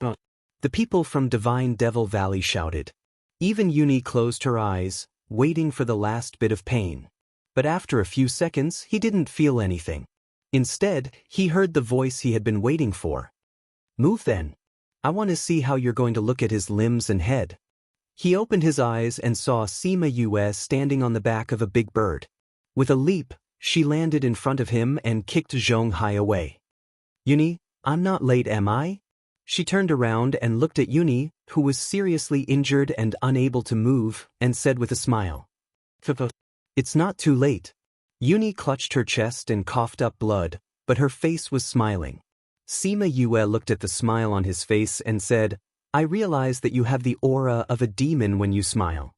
The people from Divine Devil Valley shouted. Even Uni closed her eyes, waiting for the last bit of pain. But after a few seconds, he didn't feel anything. Instead, he heard the voice he had been waiting for. Move then. I want to see how you're going to look at his limbs and head. He opened his eyes and saw Sima Yue standing on the back of a big bird. With a leap, she landed in front of him and kicked Zhonghai away. Uni, I'm not late, am I? She turned around and looked at Uni, who was seriously injured and unable to move, and said with a smile. It's not too late. Uni clutched her chest and coughed up blood, but her face was smiling. Sima Yue looked at the smile on his face and said, I realize that you have the aura of a demon when you smile.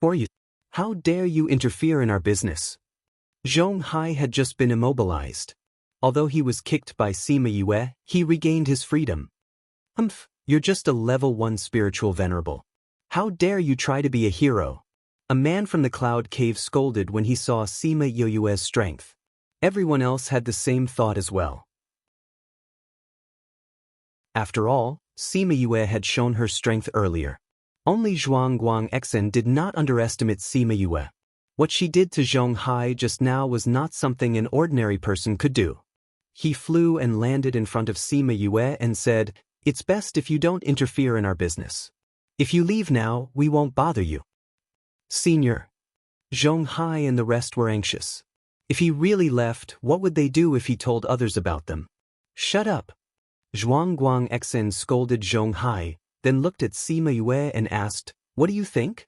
Or you. How dare you interfere in our business? Zhonghai had just been immobilized. Although he was kicked by Sima Yue, he regained his freedom. You're just a level 1 spiritual venerable. How dare you try to be a hero? A man from the cloud cave scolded when he saw Sima Yue's strength. Everyone else had the same thought as well. After all, Sima Yue had shown her strength earlier. Only Zhuang Guangxian did not underestimate Sima Yue. What she did to Zhonghai just now was not something an ordinary person could do. He flew and landed in front of Sima Yue and said, It's best if you don't interfere in our business. If you leave now, we won't bother you. Senior. Zhonghai and the rest were anxious. If he really left, what would they do if he told others about them? Shut up. Zhuang Guangxian scolded Zhonghai, then looked at Sima Yue and asked, What do you think?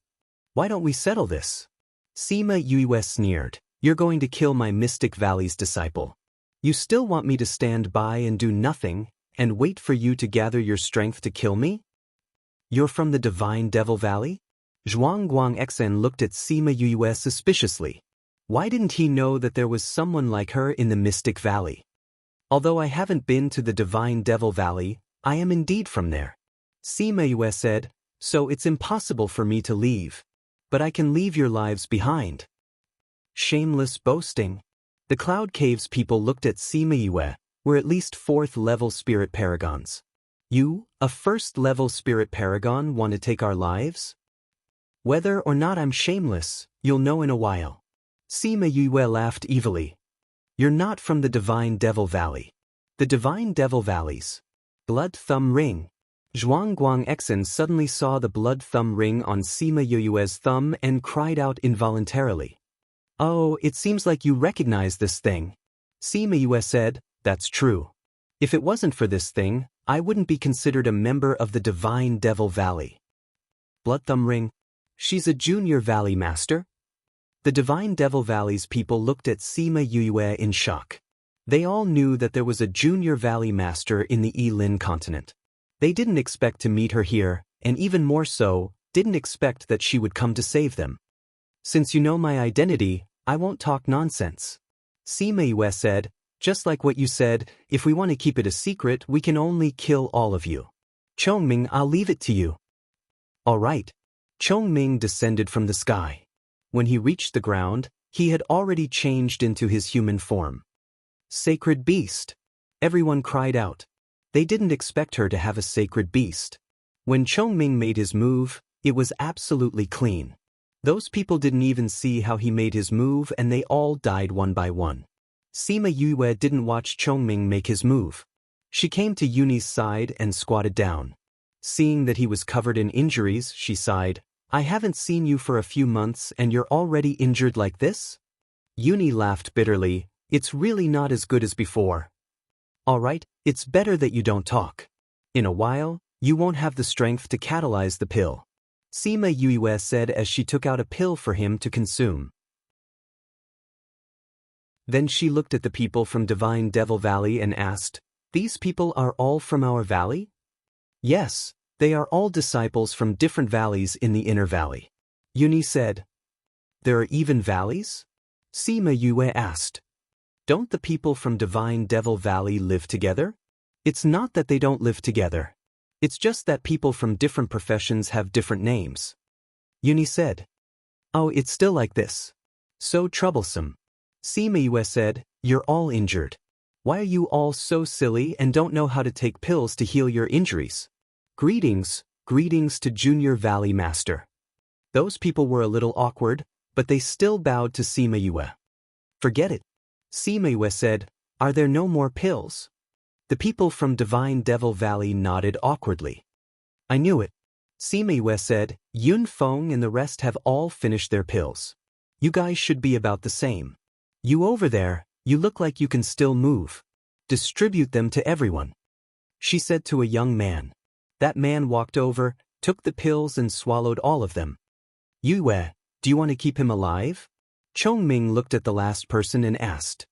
Why don't we settle this? Sima Yue sneered, You're going to kill my Mystic Valley's disciple. You still want me to stand by and do nothing, and wait for you to gather your strength to kill me? You're from the Divine Devil Valley? Zhuang Guangxian looked at Sima Yue suspiciously. Why didn't he know that there was someone like her in the Mystic Valley? Although I haven't been to the Divine Devil Valley, I am indeed from there. Sima Yue said, So it's impossible for me to leave. But I can leave your lives behind. Shameless boasting. The Cloud Cave's people looked at Sima Yue, were at least 4th-level spirit paragons. You, a 1st-level spirit paragon, want to take our lives? Whether or not I'm shameless, you'll know in a while. Sima Yue laughed evilly. You're not from the Divine Devil Valley. The Divine Devil Valleys. Blood thumb ring. Zhuang Guangxin suddenly saw the blood thumb ring on Sima Yue's thumb and cried out involuntarily. Oh, it seems like you recognize this thing. Sima Yue said, that's true. If it wasn't for this thing, I wouldn't be considered a member of the Divine Devil Valley. Blood thumb ring? She's a junior valley master? The Divine Devil Valley's people looked at Sima Yue in shock. They all knew that there was a junior valley master in the Yilin continent. They didn't expect to meet her here, and even more so, didn't expect that she would come to save them. Since you know my identity, I won't talk nonsense. Sima Yue said, just like what you said, if we want to keep it a secret, we can only kill all of you. Chongming, I'll leave it to you. All right. Chongming descended from the sky. When he reached the ground, he had already changed into his human form. Sacred beast! Everyone cried out. They didn't expect her to have a sacred beast. When Chongming made his move, it was absolutely clean. Those people didn't even see how he made his move and they all died one by one. Sima Yue didn't watch Chongming make his move. She came to Yuni's side and squatted down. Seeing that he was covered in injuries, she sighed, I haven't seen you for a few months and you're already injured like this? Yuni laughed bitterly, it's really not as good as before. All right, it's better that you don't talk. In a while, you won't have the strength to catalyze the pill. Sima Yue said as she took out a pill for him to consume. Then she looked at the people from Divine Devil Valley and asked, these people are all from our valley? Yes, they are all disciples from different valleys in the inner valley. Yuni said. There are even valleys? Sima Yue asked. Don't the people from Divine Devil Valley live together? It's not that they don't live together. It's just that people from different professions have different names. Yuni said. Oh, it's still like this. So troublesome. Sima Yue said, you're all injured. Why are you all so silly and don't know how to take pills to heal your injuries? Greetings to Junior Valley Master. Those people were a little awkward, but they still bowed to Sima Yue. Forget it. Sima Yue said, are there no more pills? The people from Divine Devil Valley nodded awkwardly. I knew it. Sima Yue said, Yun Feng and the rest have all finished their pills. You guys should be about the same. You over there, you look like you can still move. Distribute them to everyone. She said to a young man. That man walked over, took the pills and swallowed all of them. Yue, do you want to keep him alive? Chongming looked at the last person and asked.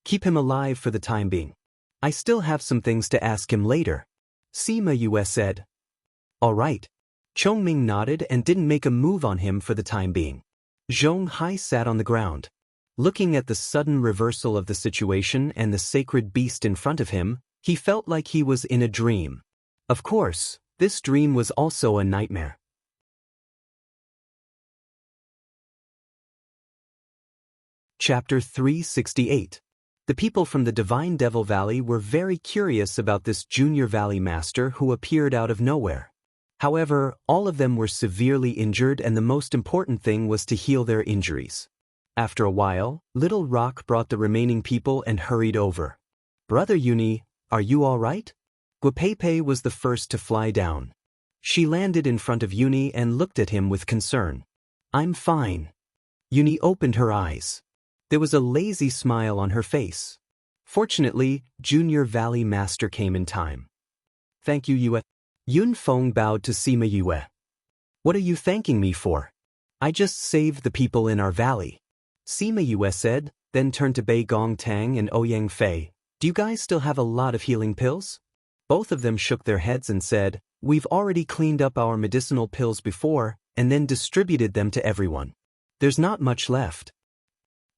Keep him alive for the time being. I still have some things to ask him later. Sima Yue said. All right. Chongming nodded and didn't make a move on him for the time being. Zhong Hai sat on the ground. Looking at the sudden reversal of the situation and the sacred beast in front of him, he felt like he was in a dream. Of course, this dream was also a nightmare. Chapter 368. The people from the Divine Devil Valley were very curious about this junior valley master who appeared out of nowhere. However, all of them were severely injured and the most important thing was to heal their injuries. After a while, Little Rock brought the remaining people and hurried over. Brother Yuni, are you all right? Guapeipai was the first to fly down. She landed in front of Yuni and looked at him with concern. I'm fine. Yuni opened her eyes. There was a lazy smile on her face. Fortunately, Junior Valley Master came in time. Thank you, Yue. Yun Feng bowed to Sima Yue. What are you thanking me for? I just saved the people in our valley. Sima Yue said, then turned to Bei Gong Tang and Ouyang Fei. Do you guys still have a lot of healing pills? Both of them shook their heads and said, we've already cleaned up our medicinal pills before and then distributed them to everyone. There's not much left.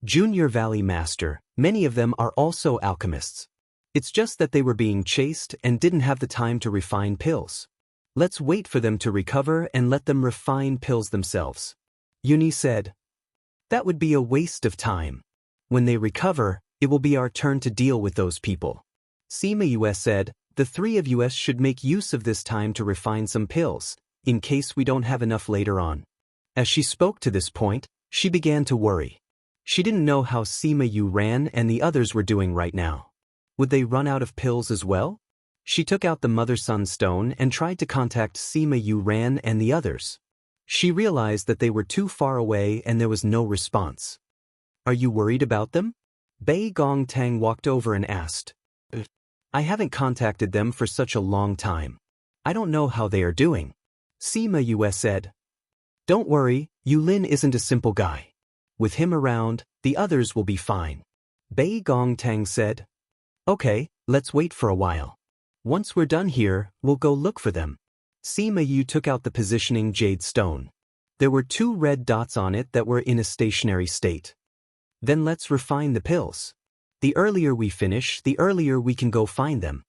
Junior Valley Master, many of them are also alchemists. It's just that they were being chased and didn't have the time to refine pills. Let's wait for them to recover and let them refine pills themselves. Yuni said. That would be a waste of time. When they recover, it will be our turn to deal with those people. Sima Yue said, the three of us should make use of this time to refine some pills, in case we don't have enough later on. As she spoke to this point, she began to worry. She didn't know how Sima Yu Ran and the others were doing right now. Would they run out of pills as well? She took out the Mother-Son Stone and tried to contact Sima Yu Ran and the others. She realized that they were too far away and there was no response. Are you worried about them? Bei Gong Tang walked over and asked. I haven't contacted them for such a long time. I don't know how they are doing. Sima Yue said. Don't worry, Yulin isn't a simple guy. With him around, the others will be fine. Bei Gong Tang said. Okay, let's wait for a while. Once we're done here, we'll go look for them. Sima Yu took out the positioning jade stone. There were 2 red dots on it that were in a stationary state. Then let's refine the pills. The earlier we finish, the earlier we can go find them.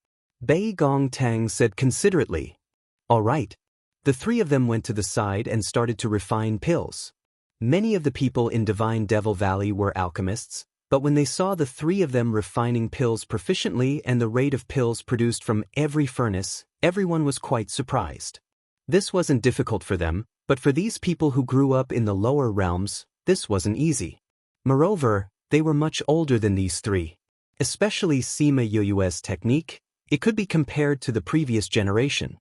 Bei Gong Tang said considerately. All right. The 3 of them went to the side and started to refine pills. Many of the people in Divine Devil Valley were alchemists, but when they saw the 3 of them refining pills proficiently and the rate of pills produced from every furnace, everyone was quite surprised. This wasn't difficult for them, but for these people who grew up in the lower realms, this wasn't easy. Moreover, they were much older than these 3. Especially Sima Yue's technique, it could be compared to the previous generation.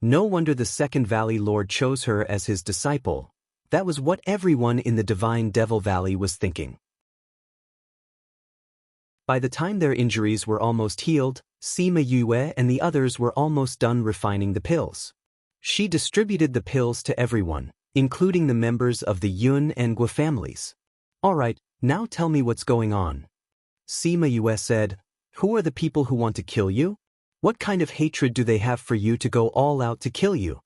No wonder the Second Valley Lord chose her as his disciple. That was what everyone in the Divine Devil Valley was thinking. By the time their injuries were almost healed, Sima Yue and the others were almost done refining the pills. She distributed the pills to everyone, including the members of the Yun and Gua families. All right, now tell me what's going on. Sima Yue said, Who are the people who want to kill you? What kind of hatred do they have for you to go all out to kill you?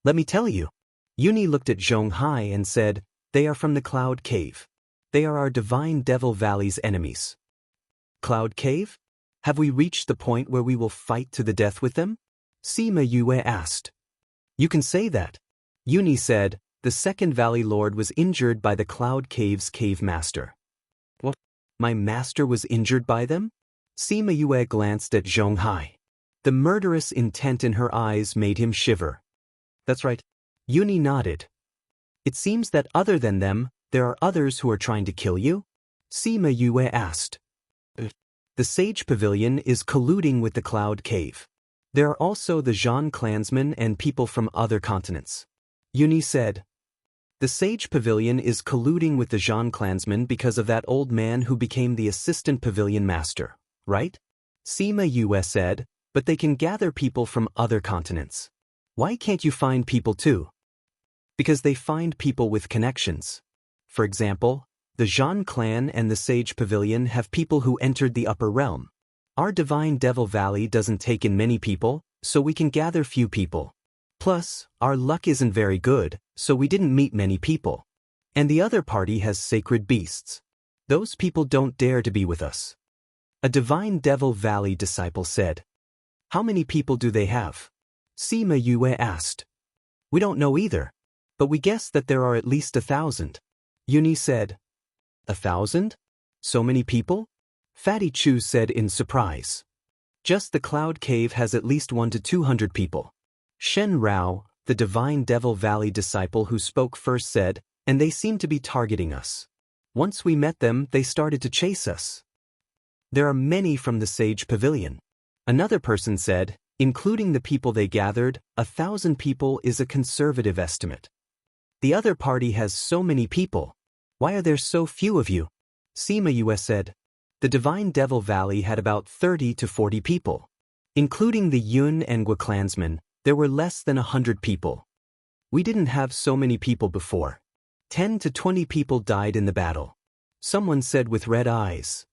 Let me tell you. Yuni looked at Zhong Hai and said, They are from the Cloud Cave. They are our Divine Devil Valley's enemies. Cloud Cave? Have we reached the point where we will fight to the death with them? Sima Yue asked. You can say that. Yuni said, The Second Valley Lord was injured by the Cloud Cave's cave master. What? My master was injured by them? Sima Yue glanced at Zhong Hai. The murderous intent in her eyes made him shiver. That's right. Yuni nodded. It seems that other than them, there are others who are trying to kill you? Sima Yue asked. The Sage Pavilion is colluding with the Cloud Cave. There are also the Zhan clansmen and people from other continents. Yuni said. The Sage Pavilion is colluding with the Zhan clansmen because of that old man who became the assistant pavilion master, right? Sima Yue said, but they can gather people from other continents. Why can't you find people too? Because they find people with connections. For example, the Zhan clan and the Sage Pavilion have people who entered the upper realm. Our Divine Devil Valley doesn't take in many people, so we can gather few people. Plus, our luck isn't very good, so we didn't meet many people. And the other party has sacred beasts. Those people don't dare to be with us. A Divine Devil Valley disciple said. How many people do they have? Sima Yue asked. We don't know either, but we guess that there are at least 1,000. Yuni said. 1,000? So many people? Fatty Chu said in surprise. Just the Cloud Cave has at least 100 to 200 people. Shen Rao, the Divine Devil Valley disciple who spoke first said, and they seem to be targeting us. Once we met them, they started to chase us. There are many from the Sage Pavilion. Another person said, including the people they gathered, 1,000 people is a conservative estimate. The other party has so many people. Why are there so few of you? Sima Yue said. The Divine Devil Valley had about 30 to 40 people. Including the Yun and Gua clansmen, there were less than 100 people. We didn't have so many people before. 10 to 20 people died in the battle. Someone said with red eyes.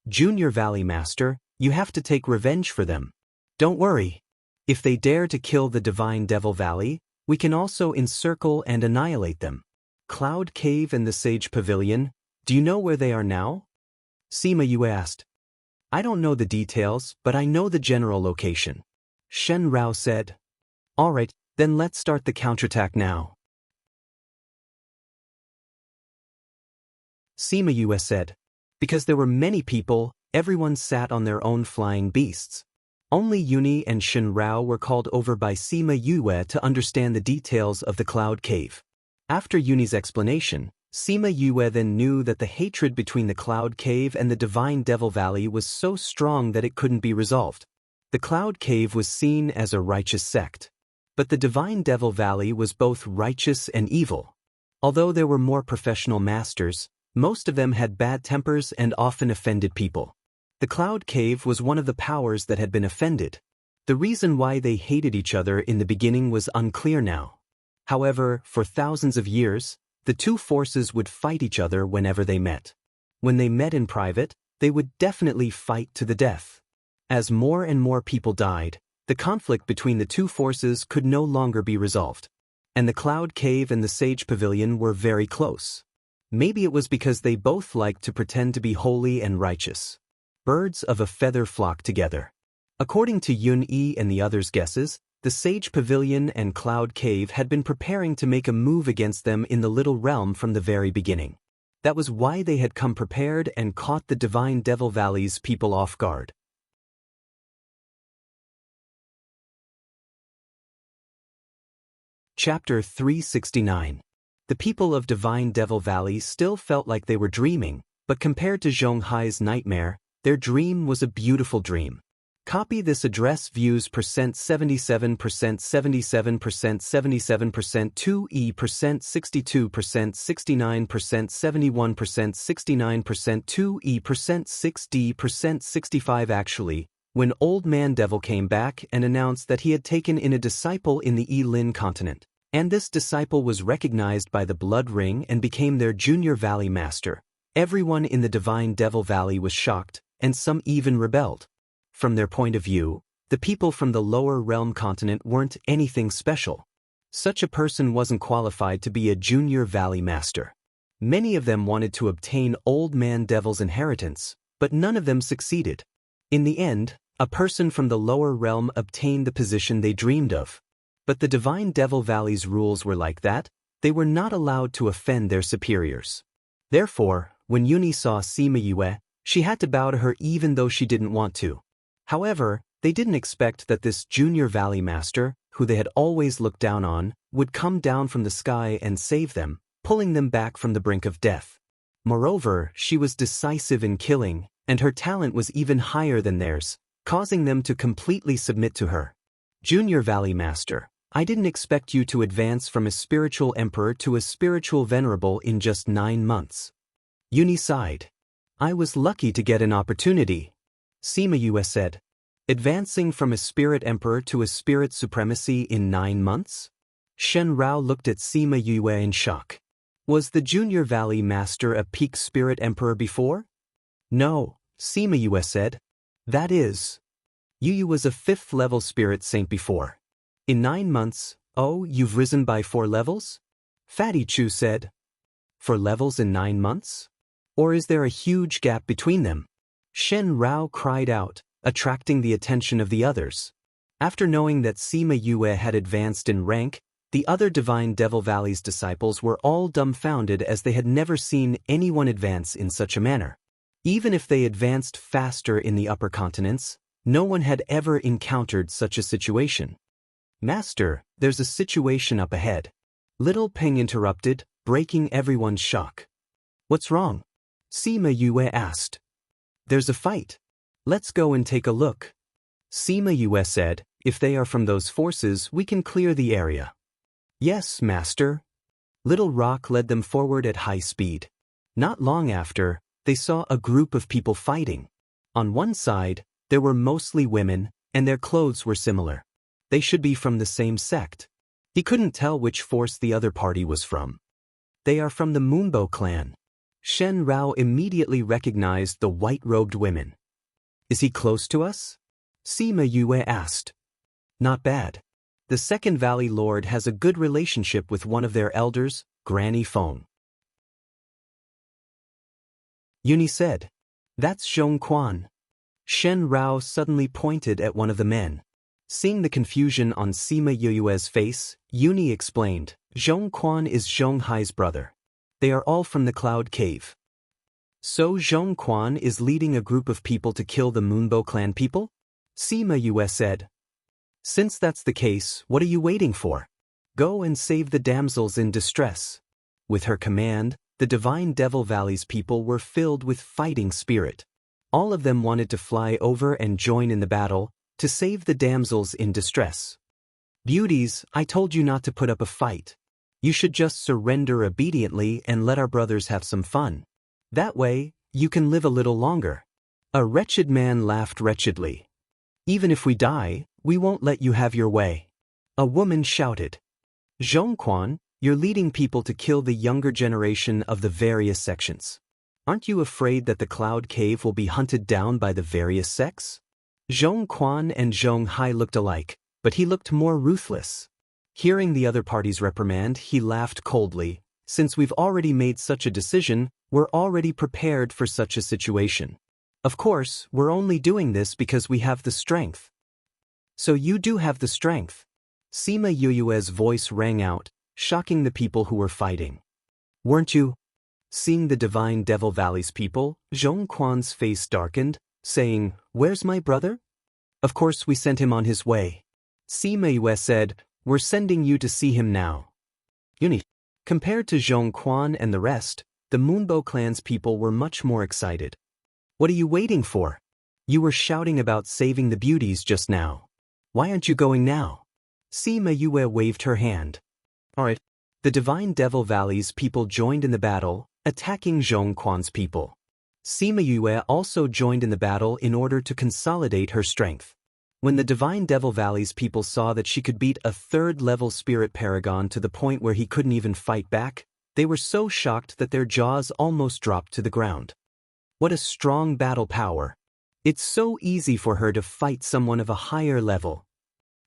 Junior Valley Master, you have to take revenge for them. Don't worry. If they dare to kill the Divine Devil Valley, we can also encircle and annihilate them. Cloud Cave and the Sage Pavilion, do you know where they are now? Sima Yue asked. I don't know the details, but I know the general location. Shen Rao said. All right, then let's start the counterattack now. Sima Yue said. Because there were many people, everyone sat on their own flying beasts. Only Yuni and Shen Rao were called over by Sima Yue to understand the details of the Cloud Cave. After Yuni's explanation, Sima Yue then knew that the hatred between the Cloud Cave and the Divine Devil Valley was so strong that it couldn't be resolved. The Cloud Cave was seen as a righteous sect. But the Divine Devil Valley was both righteous and evil. Although there were more professional masters, most of them had bad tempers and often offended people. The Cloud Cave was one of the powers that had been offended. The reason why they hated each other in the beginning was unclear now. However, for thousands of years, the two forces would fight each other whenever they met. When they met in private, they would definitely fight to the death. As more and more people died, the conflict between the two forces could no longer be resolved. And the Cloud Cave and the Sage Pavilion were very close. Maybe it was because they both liked to pretend to be holy and righteous. Birds of a feather flock together. According to Yun-Yi and the others' guesses, the Sage Pavilion and Cloud Cave had been preparing to make a move against them in the Little Realm from the very beginning. That was why they had come prepared and caught the Divine Devil Valley's people off guard. Chapter 369. The people of Divine Devil Valley still felt like they were dreaming, but compared to Zhonghai's nightmare, their dream was a beautiful dream. Copy this address views %77%, 77%, 77%, 2E%, 62%, 69%, 71%, 69%, 2E%, 6D%, 65. Actually, when Old Man Devil came back and announced that he had taken in a disciple in the Yi-Lin continent, and this disciple was recognized by the Blood Ring and became their junior Valley Master, everyone in the Divine Devil Valley was shocked, and some even rebelled. From their point of view, the people from the lower realm continent weren't anything special. Such a person wasn't qualified to be a junior Valley Master. Many of them wanted to obtain Old Man Devil's inheritance, but none of them succeeded. In the end, a person from the lower realm obtained the position they dreamed of. But the Divine Devil Valley's rules were like that. They were not allowed to offend their superiors. Therefore, when Yuni saw Sima Yue, she had to bow to her even though she didn't want to. However, they didn't expect that this junior Valley Master, who they had always looked down on, would come down from the sky and save them, pulling them back from the brink of death. Moreover, she was decisive in killing, and her talent was even higher than theirs, causing them to completely submit to her. Junior Valley Master, I didn't expect you to advance from a spiritual emperor to a spiritual venerable in just 9 months. Yuni sighed. I was lucky to get an opportunity. Sima Yue said. Advancing from a spirit emperor to a spirit supremacy in 9 months? Shen Rao looked at Sima Yue in shock. Was the Junior Valley Master a peak spirit emperor before? No, Sima Yue said. That is. Yu was a 5th level spirit saint before. In 9 months, oh, you've risen by 4 levels? Fatty Chu said. 4 levels in 9 months? Or is there a huge gap between them? Shen Rao cried out, attracting the attention of the others. After knowing that Sima Yue had advanced in rank, the other Divine Devil Valley's disciples were all dumbfounded as they had never seen anyone advance in such a manner. Even if they advanced faster in the upper continents, no one had ever encountered such a situation. Master, there's a situation up ahead. Little Peng interrupted, breaking everyone's shock. What's wrong? Sima Yue asked. There's a fight. Let's go and take a look. Sima Yue said, if they are from those forces, we can clear the area. Yes, Master. Little Rock led them forward at high speed. Not long after, they saw a group of people fighting. On one side, there were mostly women, and their clothes were similar. They should be from the same sect. He couldn't tell which force the other party was from. They are from the Moonbow clan. Shen Rao immediately recognized the white-robed women. Is he close to us? Sima Yue asked. Not bad. The Second Valley Lord has a good relationship with one of their elders, Granny Feng. Yuni said. That's Zhong Quan. Shen Rao suddenly pointed at one of the men. Seeing the confusion on Sima Yue's face, Yuni explained, Zhong Quan is Zhonghai's brother. They are all from the Cloud Cave. So Zhong Quan is leading a group of people to kill the Moonbow clan people? Sima Yue said. Since that's the case, what are you waiting for? Go and save the damsels in distress." With her command, the Divine Devil Valley's people were filled with fighting spirit. All of them wanted to fly over and join in the battle, to save the damsels in distress. "Beauties, I told you not to put up a fight. You should just surrender obediently and let our brothers have some fun. That way, you can live a little longer." A wretched man laughed wretchedly. "Even if we die, we won't let you have your way." A woman shouted. "Zhongquan, you're leading people to kill the younger generation of the various sections. Aren't you afraid that the Cloud Cave will be hunted down by the various sects?" Zhongquan and Zhonghai looked alike, but he looked more ruthless. Hearing the other party's reprimand, he laughed coldly. "Since we've already made such a decision, we're already prepared for such a situation. Of course, we're only doing this because we have the strength." "So you do have the strength." Sima Yuyue's voice rang out, shocking the people who were fighting. "Weren't you?" Seeing the Divine Devil Valley's people, Zhongquan's face darkened, saying, "Where's my brother?" "Of course we sent him on his way." Sima Yue said, "We're sending you to see him now." Uni. Compared to Zhongquan and the rest, the Moonbow clan's people were much more excited. "What are you waiting for? You were shouting about saving the beauties just now. Why aren't you going now?" Sima Yue waved her hand. "All right." The Divine Devil Valley's people joined in the battle, attacking Zhongquan's people. Sima Yue also joined in the battle in order to consolidate her strength. When the Divine Devil Valley's people saw that she could beat a third-level spirit paragon to the point where he couldn't even fight back, they were so shocked that their jaws almost dropped to the ground. What a strong battle power. It's so easy for her to fight someone of a higher level.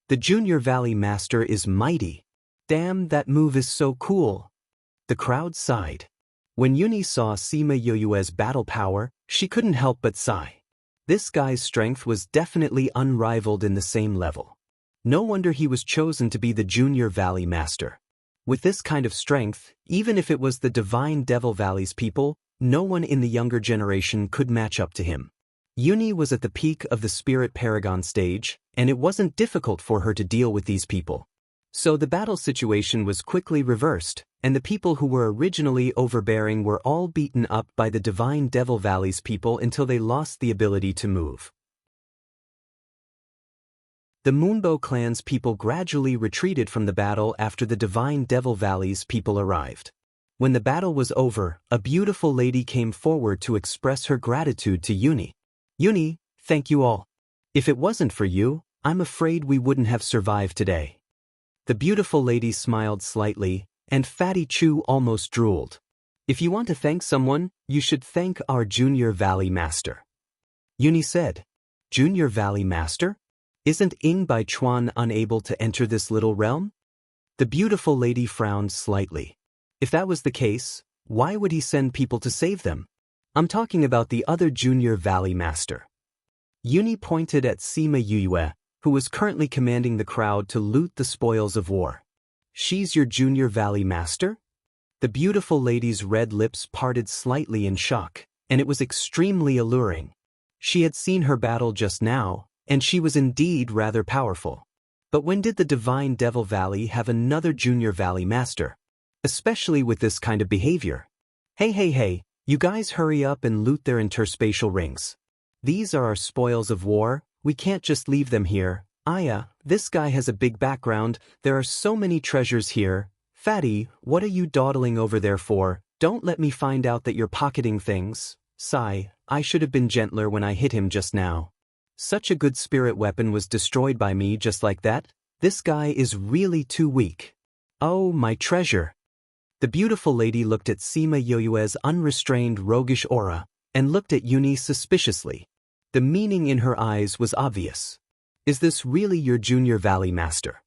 The Junior Valley Master is mighty. Damn, that move is so cool. The crowd sighed. When Yuni saw Sima Yoyue's battle power, she couldn't help but sigh. This guy's strength was definitely unrivaled in the same level. No wonder he was chosen to be the Junior Valley Master. With this kind of strength, even if it was the Divine Devil Valley's people, no one in the younger generation could match up to him. Yuni was at the peak of the Spirit Paragon stage, and it wasn't difficult for her to deal with these people. So the battle situation was quickly reversed, and the people who were originally overbearing were all beaten up by the Divine Devil Valley's people until they lost the ability to move. The Moonbow clan's people gradually retreated from the battle after the Divine Devil Valley's people arrived. When the battle was over, a beautiful lady came forward to express her gratitude to Yuni. "Yuni, thank you all. If it wasn't for you, I'm afraid we wouldn't have survived today." The beautiful lady smiled slightly, and Fatty Chu almost drooled. "If you want to thank someone, you should thank our Junior Valley Master." Yuni said, "Junior Valley Master? Isn't Ing Bai Chuan unable to enter this little realm?" The beautiful lady frowned slightly. If that was the case, why would he send people to save them? "I'm talking about the other Junior Valley Master." Yuni pointed at Sima Yuyue, who was currently commanding the crowd to loot the spoils of war. "She's your Junior Valley Master?" The beautiful lady's red lips parted slightly in shock, and it was extremely alluring. She had seen her battle just now, and she was indeed rather powerful. But when did the Divine Devil Valley have another Junior Valley Master? Especially with this kind of behavior. Hey, you guys hurry up and loot their interspatial rings. These are our spoils of war, we can't just leave them here. Aya, this guy has a big background, there are so many treasures here. Fatty, what are you dawdling over there for? Don't let me find out that you're pocketing things. Sigh, I should have been gentler when I hit him just now. Such a good spirit weapon was destroyed by me just like that. This guy is really too weak. Oh, my treasure. The beautiful lady looked at Sima Yoyue's unrestrained roguish aura, and looked at Yuni suspiciously. The meaning in her eyes was obvious. Is this really your Junior Valley Master?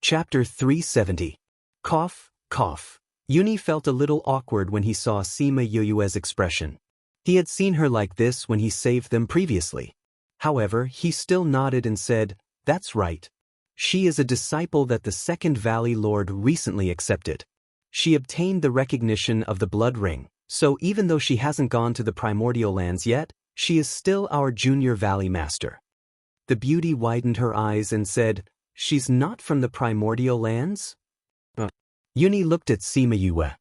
Chapter 370. Cough, cough. Yuni felt a little awkward when he saw Sima Yoyue's expression. He had seen her like this when he saved them previously. However, he still nodded and said, "That's right. She is a disciple that the Second Valley Lord recently accepted. She obtained the recognition of the Blood Ring, so even though she hasn't gone to the Primordial Lands yet, she is still our Junior Valley Master." The beauty widened her eyes and said, "She's not from the primordial lands?" Yuni looked at Sima Yue.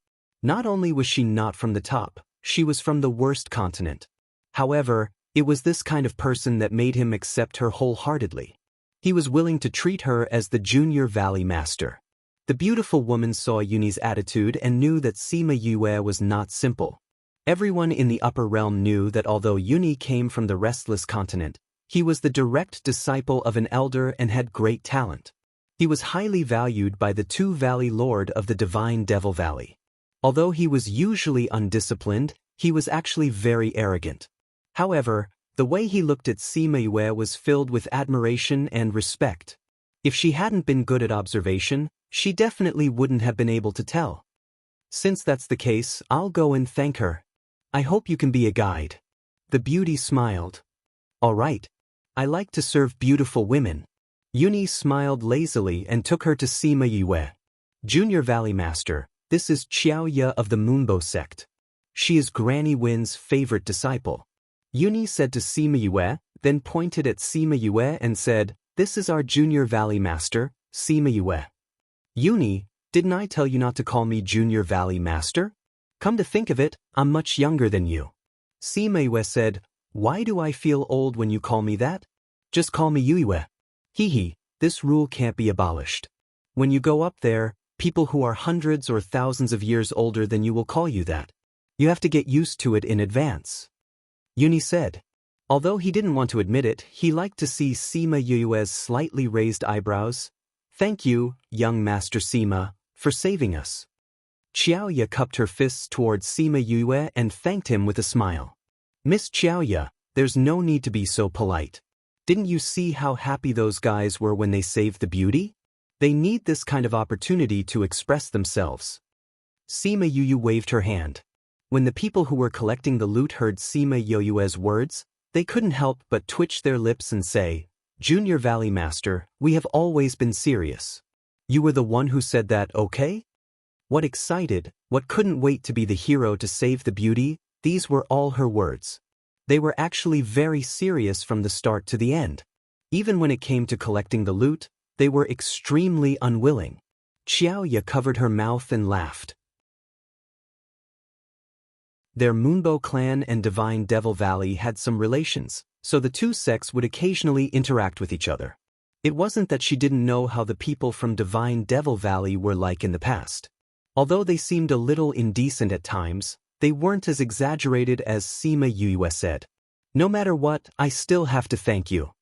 Not only was she not from the top, she was from the worst continent. However, it was this kind of person that made him accept her wholeheartedly. He was willing to treat her as the junior valley master. The beautiful woman saw Yuni's attitude and knew that Sima Yue was not simple. Everyone in the upper realm knew that although Yuni came from the restless continent, he was the direct disciple of an elder and had great talent. He was highly valued by the two-valley lord of the Divine Devil Valley. Although he was usually undisciplined, he was actually very arrogant. However, the way he looked at Sima Yue was filled with admiration and respect. If she hadn't been good at observation, she definitely wouldn't have been able to tell. Since that's the case, I'll go and thank her. I hope you can be a guide. The beauty smiled. All right. I like to serve beautiful women. Yuni smiled lazily and took her to Sima Yue. Junior Valley Master, this is Qiao Ye of the Moonbow sect. She is Granny Win's favorite disciple. Yuni said to Sima Yue, then pointed at Sima Yue and said, "This is our Junior Valley Master, Sima Yue." Yuni, didn't I tell you not to call me Junior Valley Master? Come to think of it, I'm much younger than you. Sima Yue said, "Why do I feel old when you call me that? Just call me Yue." Hee, this rule can't be abolished. When you go up there, people who are hundreds or thousands of years older than you will call you that. You have to get used to it in advance. Yuni said. Although he didn't want to admit it, he liked to see Sima Yue's slightly raised eyebrows. "Thank you, young Master Sima, for saving us." Qiao Ye cupped her fists towards Sima Yue and thanked him with a smile. "Miss Qiao Ye, there's no need to be so polite. Didn't you see how happy those guys were when they saved the beauty? They need this kind of opportunity to express themselves." Sima Yue waved her hand. When the people who were collecting the loot heard Sima Yue's words, they couldn't help but twitch their lips and say, "Junior Valley Master, we have always been serious. You were the one who said that, okay?" What couldn't wait to be the hero to save the beauty, these were all her words. They were actually very serious from the start to the end. Even when it came to collecting the loot, they were extremely unwilling. Qiao Ye covered her mouth and laughed. Their Moonbow clan and Divine Devil Valley had some relations, so the two sects would occasionally interact with each other. It wasn't that she didn't know how the people from Divine Devil Valley were like in the past. Although they seemed a little indecent at times, they weren't as exaggerated as Sima Yue said. "No matter what, I still have to thank you.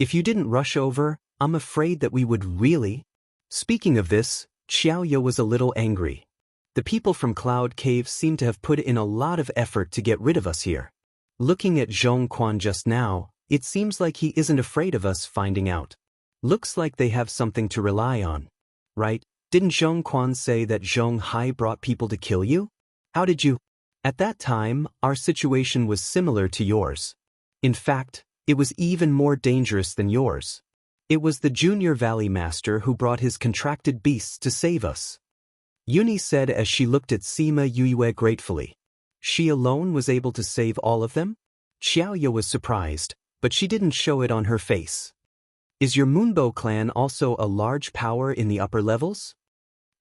If you didn't rush over, I'm afraid that we would really..." Speaking of this, Qiao Ye was a little angry. The people from Cloud Cave seem to have put in a lot of effort to get rid of us here. Looking at Zhong Quan just now, it seems like he isn't afraid of us finding out. Looks like they have something to rely on. Right? Didn't Zhong Quan say that Zhong Hai brought people to kill you? How did you? At that time, our situation was similar to yours. In fact, it was even more dangerous than yours. It was the Junior Valley Master who brought his contracted beasts to save us. Yuni said as she looked at Sima Yue gratefully. She alone was able to save all of them? Qiao Ye was surprised, but she didn't show it on her face. Is your Moonbow clan also a large power in the upper levels?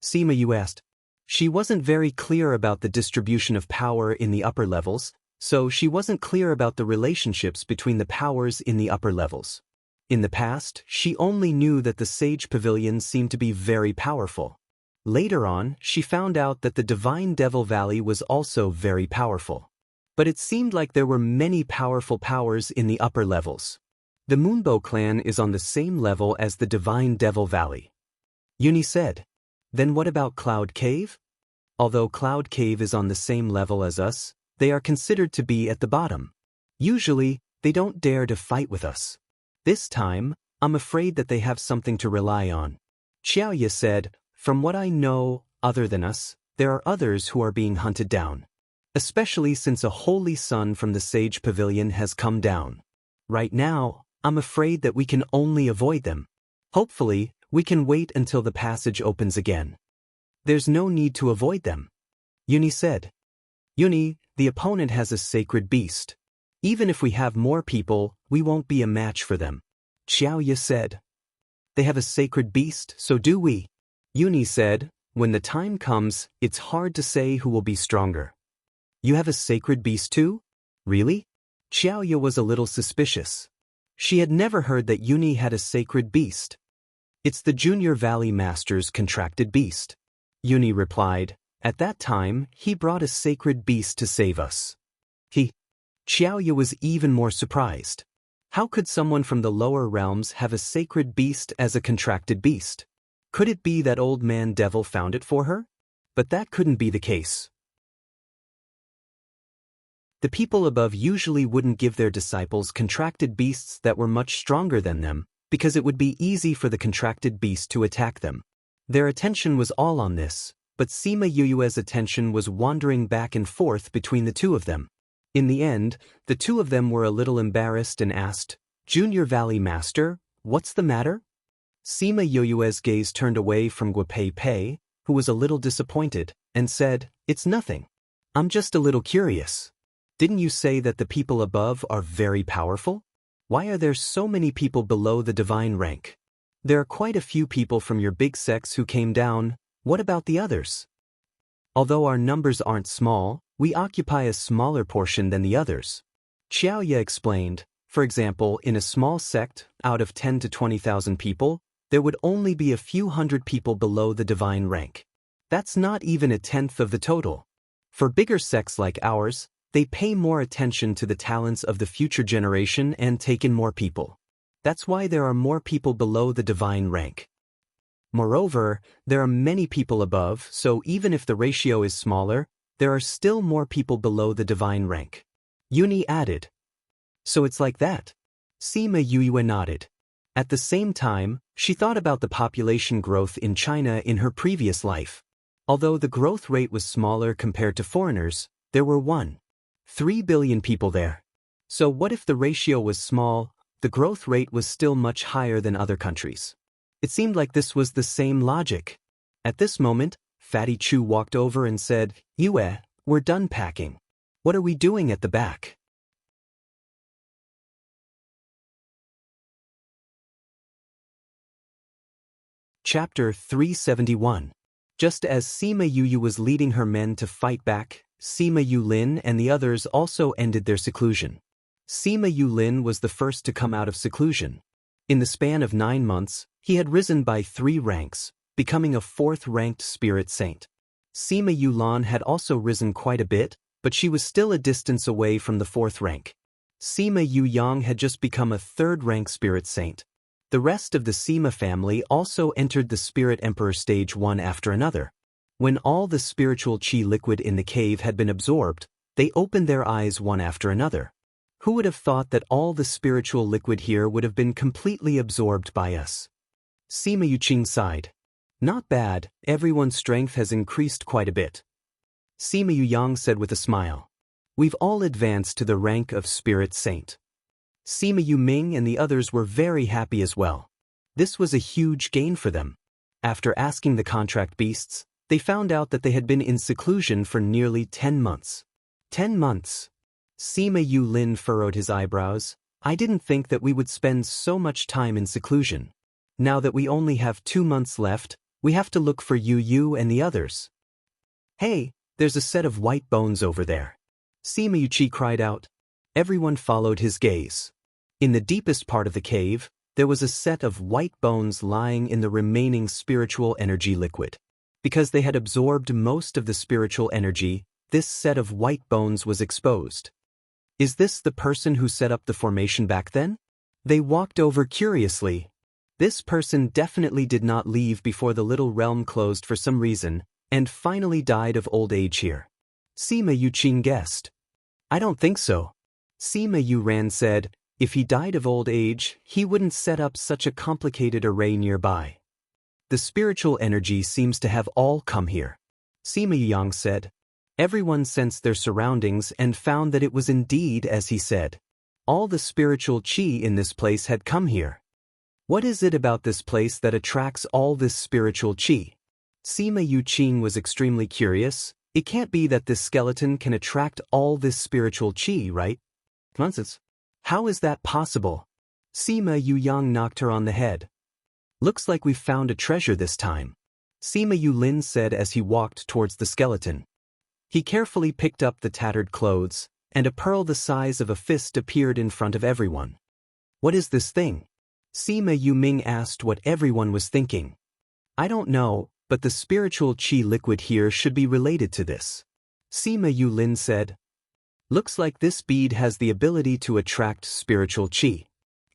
Sima Yue asked. She wasn't very clear about the distribution of power in the upper levels, so she wasn't clear about the relationships between the powers in the upper levels. In the past, she only knew that the Sage Pavilion seemed to be very powerful. Later on, she found out that the Divine Devil Valley was also very powerful. But it seemed like there were many powerful powers in the upper levels. The Moonbow clan is on the same level as the Divine Devil Valley. Yuni said. Then what about Cloud Cave? Although Cloud Cave is on the same level as us, they are considered to be at the bottom. Usually, they don't dare to fight with us. This time, I'm afraid that they have something to rely on. Qiao Ye said, from what I know, other than us, there are others who are being hunted down. Especially since a holy sun from the Sage Pavilion has come down. Right now, I'm afraid that we can only avoid them. Hopefully, we can wait until the passage opens again. There's no need to avoid them. Yuni said. Yuni, the opponent has a sacred beast. Even if we have more people, we won't be a match for them. Xiaoya said. They have a sacred beast, so do we. Yuni said, when the time comes, it's hard to say who will be stronger. You have a sacred beast too? Really? Xiaoya was a little suspicious. She had never heard that Yuni had a sacred beast. It's the Junior Valley Master's contracted beast. Yuni replied, at that time, he brought a sacred beast to save us. Xiaoya was even more surprised. How could someone from the lower realms have a sacred beast as a contracted beast? Could it be that old man devil found it for her? But that couldn't be the case. The people above usually wouldn't give their disciples contracted beasts that were much stronger than them, because it would be easy for the contracted beast to attack them. Their attention was all on this, but Sima Yuyue's attention was wandering back and forth between the two of them. In the end, the two of them were a little embarrassed and asked, Junior Valley Master, what's the matter? Sima Yuyue's gaze turned away from Guopei Pei, who was a little disappointed, and said, it's nothing. I'm just a little curious. Didn't you say that the people above are very powerful? Why are there so many people below the divine rank? There are quite a few people from your big sects who came down. What about the others? Although our numbers aren't small, we occupy a smaller portion than the others. Xiaoya explained, for example, in a small sect, out of 10 to 20,000 people, there would only be a few hundred people below the divine rank. That's not even a tenth of the total. For bigger sects like ours, they pay more attention to the talents of the future generation and take in more people. That's why there are more people below the divine rank. Moreover, there are many people above, so even if the ratio is smaller, there are still more people below the divine rank. Yuni added. So it's like that. Sima Yuyue nodded. At the same time, she thought about the population growth in China in her previous life. Although the growth rate was smaller compared to foreigners, there were 1.3 billion people there. So what if the ratio was small, the growth rate was still much higher than other countries? It seemed like this was the same logic. At this moment, Fatty Chu walked over and said, Yue, we're done packing. What are we doing at the back? Chapter 371. Just as Sima Yuyu was leading her men to fight back, Sima Yulin and the others also ended their seclusion. Sima Yulin was the first to come out of seclusion. In the span of 9 months, he had risen by 3 ranks, becoming a 4th-ranked spirit saint. Sima Yulan had also risen quite a bit, but she was still a distance away from the 4th rank. Sima Yuyang had just become a 3rd-rank spirit saint. The rest of the Sima family also entered the Spirit Emperor stage one after another. When all the spiritual qi liquid in the cave had been absorbed, they opened their eyes one after another. Who would have thought that all the spiritual liquid here would have been completely absorbed by us? Sima Yuqing sighed. Not bad, everyone's strength has increased quite a bit. Sima Yuyang said with a smile. We've all advanced to the rank of Spirit Saint. Sima Yuming and the others were very happy as well. This was a huge gain for them. After asking the contract beasts, they found out that they had been in seclusion for nearly 10 months. 10 months. Sima Yulin furrowed his eyebrows. I didn't think that we would spend so much time in seclusion. Now that we only have 2 months left, we have to look for Yu and the others. Hey, there's a set of white bones over there. Sima Yuqi cried out. Everyone followed his gaze. In the deepest part of the cave, there was a set of white bones lying in the remaining spiritual energy liquid. Because they had absorbed most of the spiritual energy, this set of white bones was exposed. Is this the person who set up the formation back then? They walked over curiously. This person definitely did not leave before the little realm closed for some reason, and finally died of old age here. Sima Yuqing guessed. I don't think so. Sima Yuran said, if he died of old age, he wouldn't set up such a complicated array nearby. The spiritual energy seems to have all come here. Sima Yang said. Everyone sensed their surroundings and found that it was indeed as he said. All the spiritual qi in this place had come here. What is it about this place that attracts all this spiritual qi? Sima Yuqing was extremely curious. It can't be that this skeleton can attract all this spiritual qi, right? Nonsense. How is that possible? Sima Yuyang knocked her on the head. Looks like we've found a treasure this time, Sima Yulin said as he walked towards the skeleton. He carefully picked up the tattered clothes, and a pearl the size of a fist appeared in front of everyone. What is this thing? Sima Yuming asked what everyone was thinking. I don't know, but the spiritual qi liquid here should be related to this, Sima Yulin said. Looks like this bead has the ability to attract spiritual qi.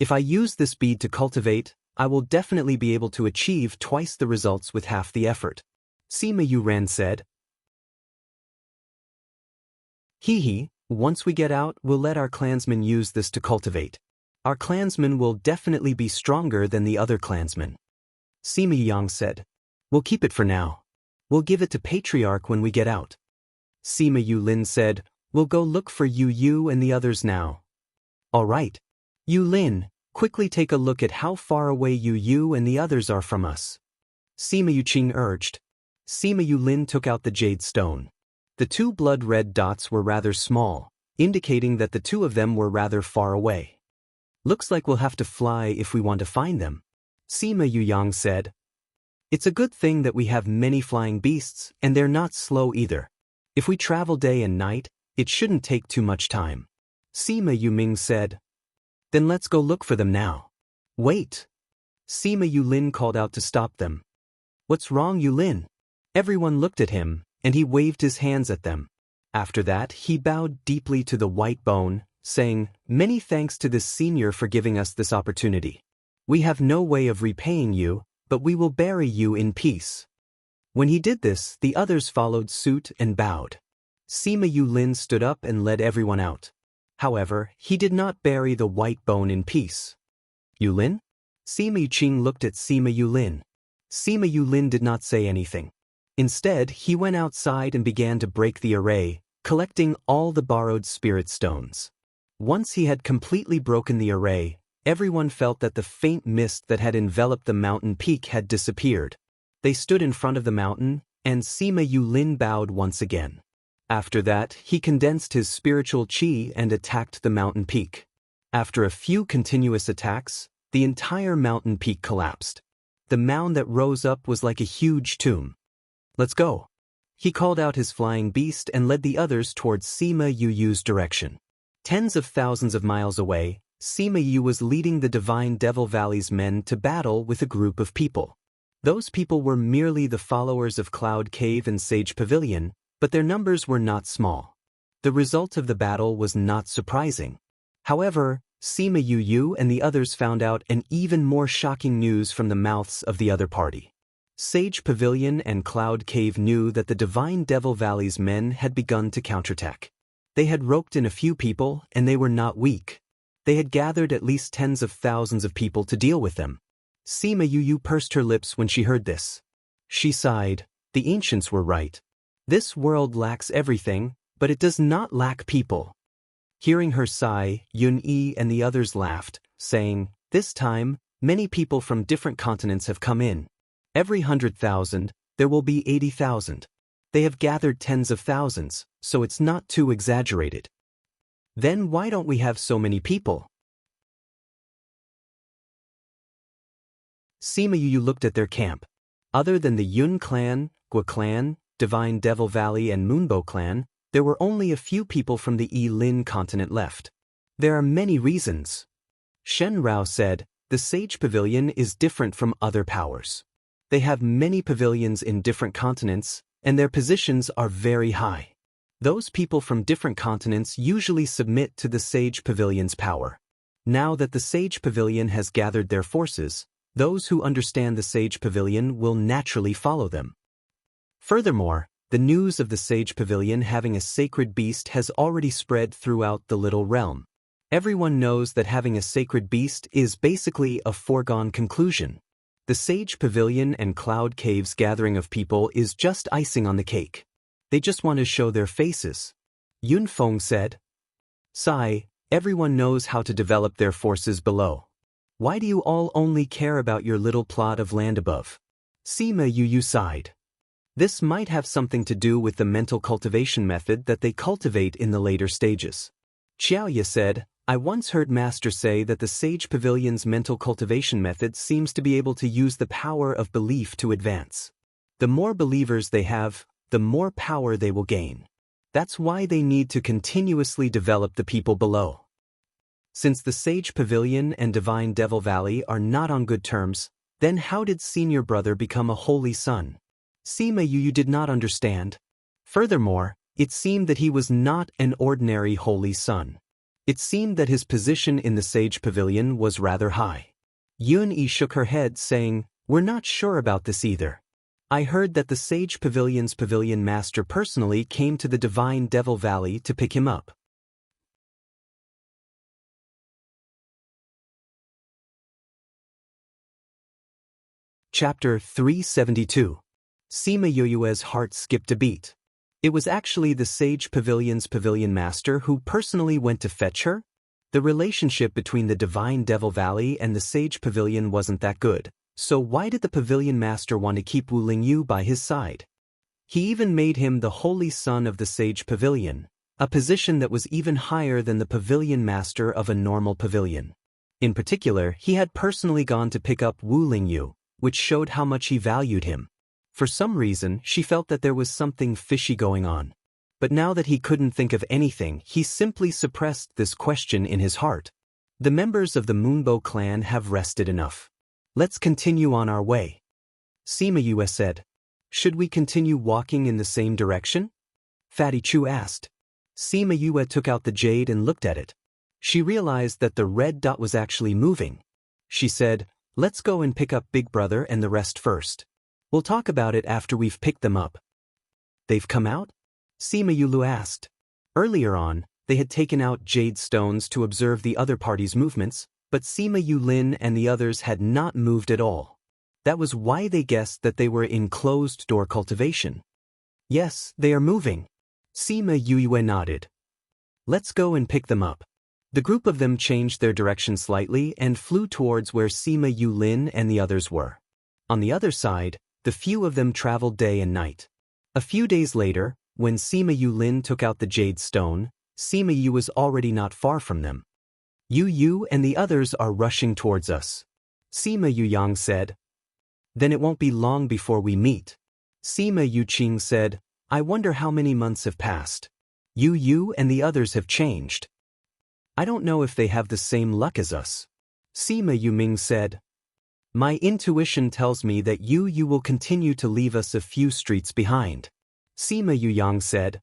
If I use this bead to cultivate, I will definitely be able to achieve twice the results with half the effort, Sima Yuran said. Hee, once we get out, we'll let our clansmen use this to cultivate. Our clansmen will definitely be stronger than the other clansmen, Sima Yang said. We'll keep it for now. We'll give it to Patriarch when we get out. Sima Yulin said, we'll go look for Yu and the others now. All right. Yulin, quickly take a look at how far away Yu and the others are from us, Sima Yuqing urged. Sima Yulin took out the jade stone. The two blood-red dots were rather small, indicating that the two of them were rather far away. Looks like we'll have to fly if we want to find them, Sima Yuyang said. It's a good thing that we have many flying beasts, and they're not slow either. If we travel day and night, it shouldn't take too much time, Sima Yuming said. Then let's go look for them now. Wait! Sima Yulin called out to stop them. What's wrong, Yulin? Everyone looked at him, and he waved his hands at them. After that, he bowed deeply to the white bone, saying, Many thanks to this senior for giving us this opportunity. We have no way of repaying you, but we will bury you in peace. When he did this, the others followed suit and bowed. Sima Yulin stood up and led everyone out. However, he did not bury the white bone in peace. Yulin? Sima Yuqing looked at Sima Yulin. Sima Yulin did not say anything. Instead, he went outside and began to break the array, collecting all the borrowed spirit stones. Once he had completely broken the array, everyone felt that the faint mist that had enveloped the mountain peak had disappeared. They stood in front of the mountain, and Sima Yulin bowed once again. After that, he condensed his spiritual qi and attacked the mountain peak. After a few continuous attacks, the entire mountain peak collapsed. The mound that rose up was like a huge tomb. Let's go. He called out his flying beast and led the others towards Sima Yuyu's direction. Tens of thousands of miles away, Sima Yu was leading the Divine Devil Valley's men to battle with a group of people. Those people were merely the followers of Cloud Cave and Sage Pavilion, but their numbers were not small. The result of the battle was not surprising. However, Sima Yu and the others found out an even more shocking news from the mouths of the other party. Sage Pavilion and Cloud Cave knew that the Divine Devil Valley's men had begun to counterattack. They had roped in a few people, and they were not weak. They had gathered at least tens of thousands of people to deal with them. Sima Yu pursed her lips when she heard this. She sighed. The ancients were right. This world lacks everything, but it does not lack people. Hearing her sigh, Yun-Yi and the others laughed, saying, This time, many people from different continents have come in. Every 100,000, there will be 80,000. They have gathered tens of thousands, so it's not too exaggerated. Then why don't we have so many people? Sima Yu looked at their camp. Other than the Yun clan, Gua clan, Divine Devil Valley and Moonbow clan, there were only a few people from the Yi-Lin continent left. There are many reasons. Shen Rao said, the Sage Pavilion is different from other powers. They have many pavilions in different continents, and their positions are very high. Those people from different continents usually submit to the Sage Pavilion's power. Now that the Sage Pavilion has gathered their forces, those who understand the Sage Pavilion will naturally follow them. Furthermore, the news of the Sage Pavilion having a sacred beast has already spread throughout the Little Realm. Everyone knows that having a sacred beast is basically a foregone conclusion. The Sage Pavilion and Cloud Cave's gathering of people is just icing on the cake. They just want to show their faces. Yun Feng said. Sai, everyone knows how to develop their forces below. Why do you all only care about your little plot of land above? Sima Yu sighed. This might have something to do with the mental cultivation method that they cultivate in the later stages. Xiaoya said, I once heard Master say that the Sage Pavilion's mental cultivation method seems to be able to use the power of belief to advance. The more believers they have, the more power they will gain. That's why they need to continuously develop the people below. Since the Sage Pavilion and Divine Devil Valley are not on good terms, then how did Senior Brother become a holy son? Sima Yu did not understand. Furthermore, it seemed that he was not an ordinary holy son. It seemed that his position in the Sage Pavilion was rather high. Yun-Yi shook her head, saying, "We're not sure about this either. I heard that the Sage Pavilion's Pavilion Master personally came to the Divine Devil Valley to pick him up." Chapter 372. Sima Yue's heart skipped a beat. It was actually the Sage Pavilion's Pavilion Master who personally went to fetch her? The relationship between the Divine Devil Valley and the Sage Pavilion wasn't that good, so why did the Pavilion Master want to keep Wu Lingyu by his side? He even made him the Holy Son of the Sage Pavilion, a position that was even higher than the Pavilion Master of a normal pavilion. In particular, he had personally gone to pick up Wu Lingyu, which showed how much he valued him. For some reason, she felt that there was something fishy going on. But now that he couldn't think of anything, he simply suppressed this question in his heart. The members of the Moonbow clan have rested enough. Let's continue on our way. Sima Yue said. Should we continue walking in the same direction? Fatty Chu asked. Sima Yue took out the jade and looked at it. She realized that the red dot was actually moving. She said, "Let's go and pick up Big Brother and the rest first. We'll talk about it after we've picked them up." They've come out? Sima Yulu asked. Earlier on, they had taken out jade stones to observe the other party's movements, but Sima Yulin and the others had not moved at all. That was why they guessed that they were in closed-door cultivation. Yes, they are moving. Sima Yue nodded. Let's go and pick them up. The group of them changed their direction slightly and flew towards where Sima Yulin and the others were. On the other side, the few of them traveled day and night. A few days later, when Sima Yulin took out the jade stone, Sima Yu was already not far from them. Yu and the others are rushing towards us. Sima Yuyang said. Then it won't be long before we meet. Sima Yuqing said, I wonder how many months have passed. Yu and the others have changed. I don't know if they have the same luck as us. Sima Yuming said. My intuition tells me that Yu will continue to leave us a few streets behind. Sima Yuyang said.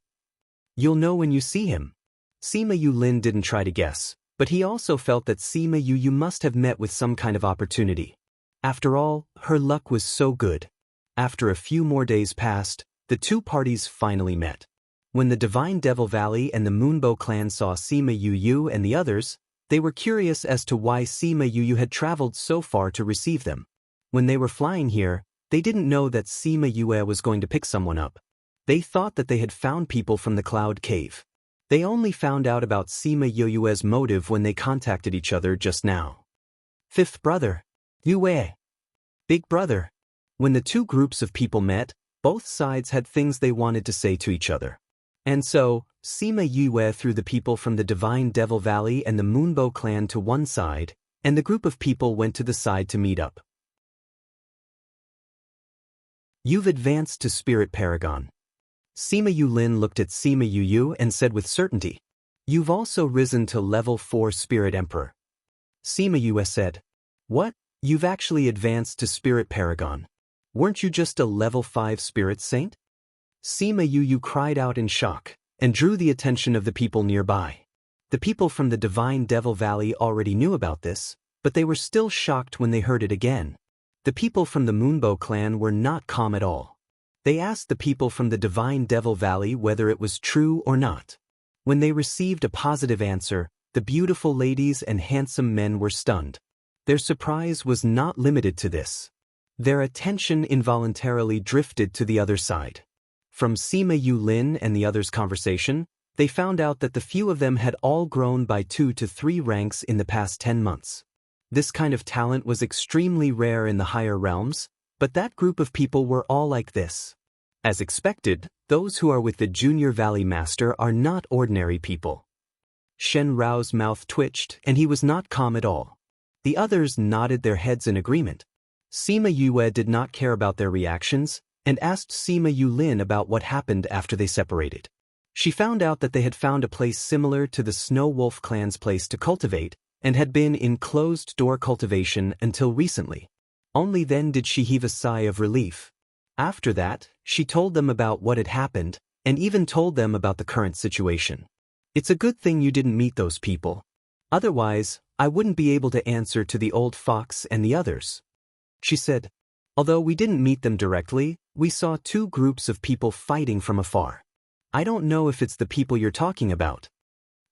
You'll know when you see him. Sima Yulin didn't try to guess, but he also felt that Sima Yu must have met with some kind of opportunity. After all, her luck was so good. After a few more days passed, the two parties finally met. When the Divine Devil Valley and the Moonbow clan saw Sima Yu and the others, they were curious as to why Sima Yu had traveled so far to receive them. When they were flying here, they didn't know that Sima Yue was going to pick someone up. They thought that they had found people from the Cloud Cave. They only found out about Sima Yue's motive when they contacted each other just now. Fifth brother. Yue. Big brother. When the two groups of people met, both sides had things they wanted to say to each other. And so, Sima Yue threw the people from the Divine Devil Valley and the Moonbow clan to one side, and the group of people went to the side to meet up. You've advanced to Spirit Paragon. Sima Yulin looked at Sima Yu and said with certainty, You've also risen to level 4 Spirit Emperor. Sima Yue said, What? You've actually advanced to Spirit Paragon. Weren't you just a level 5 Spirit Saint? Sima Yu cried out in shock, and drew the attention of the people nearby. The people from the Divine Devil Valley already knew about this, but they were still shocked when they heard it again. The people from the Moonbow clan were not calm at all. They asked the people from the Divine Devil Valley whether it was true or not. When they received a positive answer, the beautiful ladies and handsome men were stunned. Their surprise was not limited to this. Their attention involuntarily drifted to the other side. From Sima Yulin and the others' conversation, they found out that the few of them had all grown by 2 to 3 ranks in the past 10 months. This kind of talent was extremely rare in the higher realms, but that group of people were all like this. As expected, those who are with the Junior Valley Master are not ordinary people. Shen Rao's mouth twitched, and he was not calm at all. The others nodded their heads in agreement. Sima Yue did not care about their reactions, and asked Sima Yulin about what happened after they separated. She found out that they had found a place similar to the Snow Wolf clan's place to cultivate, and had been in closed-door cultivation until recently. Only then did she heave a sigh of relief. After that, she told them about what had happened, and even told them about the current situation. It's a good thing you didn't meet those people. Otherwise, I wouldn't be able to answer to the old fox and the others. She said, although we didn't meet them directly, we saw two groups of people fighting from afar. I don't know if it's the people you're talking about.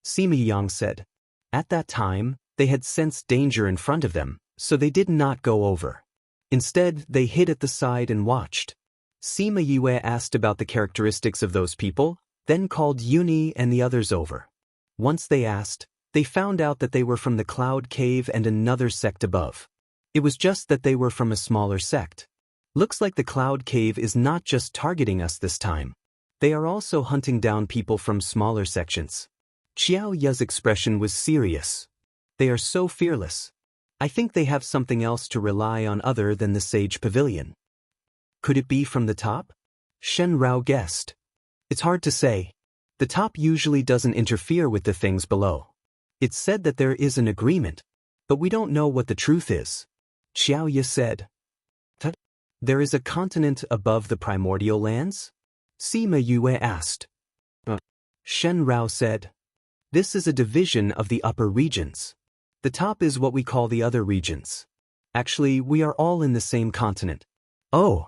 Sima Yang said. At that time, they had sensed danger in front of them, so they did not go over. Instead, they hid at the side and watched. Sima Yue asked about the characteristics of those people, then called Uni and the others over. Once they asked, they found out that they were from the Cloud Cave and another sect above. It was just that they were from a smaller sect. Looks like the Cloud Cave is not just targeting us this time. They are also hunting down people from smaller sections. Xiao Ye's expression was serious. They are so fearless. I think they have something else to rely on other than the Sage Pavilion. Could it be from the top? Shen Rao guessed. It's hard to say. The top usually doesn't interfere with the things below. It's said that there is an agreement, but we don't know what the truth is. Xiao Ye said. There is a continent above the primordial lands? Sima Yue asked. Shen Rao said. This is a division of the upper regions. The top is what we call the other regions. Actually, we are all in the same continent. Oh,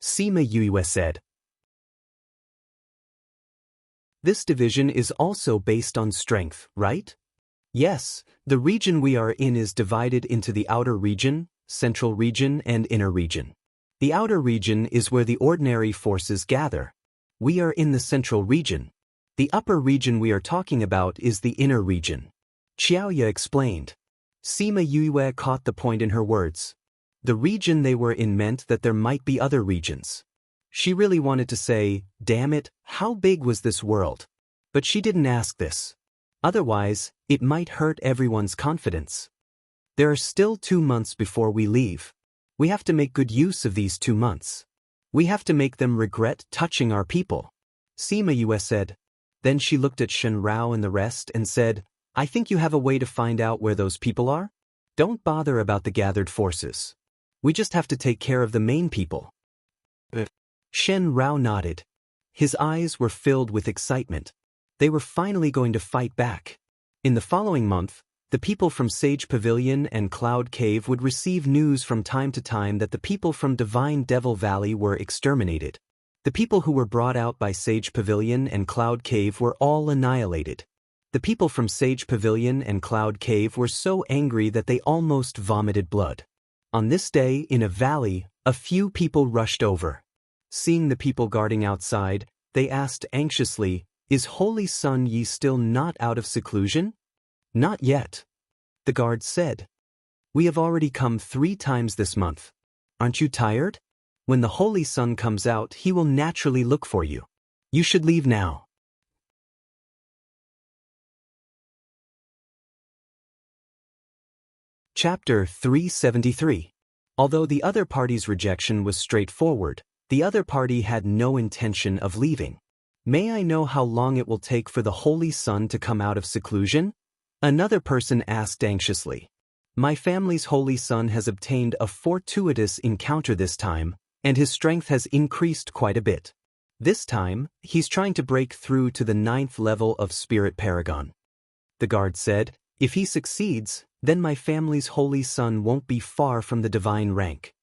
Sima Yue said. This division is also based on strength, right? Yes, the region we are in is divided into the outer region, central region, and inner region. The outer region is where the ordinary forces gather. We are in the central region. The upper region we are talking about is the inner region. Xiaoya explained. Sima Yue caught the point in her words. The region they were in meant that there might be other regions. She really wanted to say, damn it, how big was this world? But she didn't ask this. Otherwise, it might hurt everyone's confidence. There are still 2 months before we leave. We have to make good use of these 2 months. We have to make them regret touching our people. Sima Yue said. Then she looked at Shen Rao and the rest and said, I think you have a way to find out where those people are? Don't bother about the gathered forces. We just have to take care of the main people. Shen Rao nodded. His eyes were filled with excitement. They were finally going to fight back. In the following month, the people from Sage Pavilion and Cloud Cave would receive news from time to time that the people from Divine Devil Valley were exterminated. The people who were brought out by Sage Pavilion and Cloud Cave were all annihilated. The people from Sage Pavilion and Cloud Cave were so angry that they almost vomited blood. On this day, in a valley, a few people rushed over. Seeing the people guarding outside, they asked anxiously, Is Holy Sun Yi still not out of seclusion? Not yet. The guards said. We have already come 3 times this month. Aren't you tired? When the Holy Sun comes out, he will naturally look for you. You should leave now. Chapter 373. Although the other party's rejection was straightforward, the other party had no intention of leaving. May I know how long it will take for the Holy Sun to come out of seclusion? Another person asked anxiously. My family's Holy Sun has obtained a fortuitous encounter this time, and his strength has increased quite a bit. This time, he's trying to break through to the 9th level of Spirit Paragon. The guard said, If he succeeds, then my family's Holy Sun won't be far from the divine rank.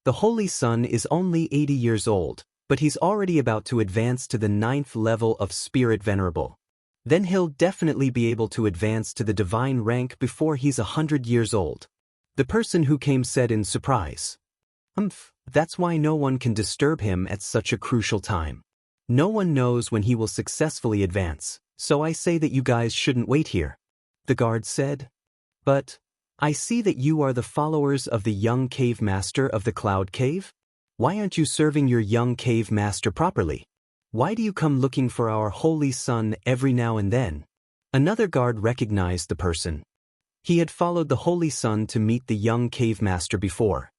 The Holy Sun is only 80 years old, but he's already about to advance to the 9th level of Spirit Venerable. Then he'll definitely be able to advance to the divine rank before he's 100 years old. The person who came said in surprise. That's why no one can disturb him at such a crucial time. No one knows when he will successfully advance, so I say that you guys shouldn't wait here. The guard said. But I see that you are the followers of the young cave master of the Cloud Cave. Why aren't you serving your young cave master properly? Why do you come looking for our Holy Sun every now and then? Another guard recognized the person. He had followed the Holy Sun to meet the young cave master before.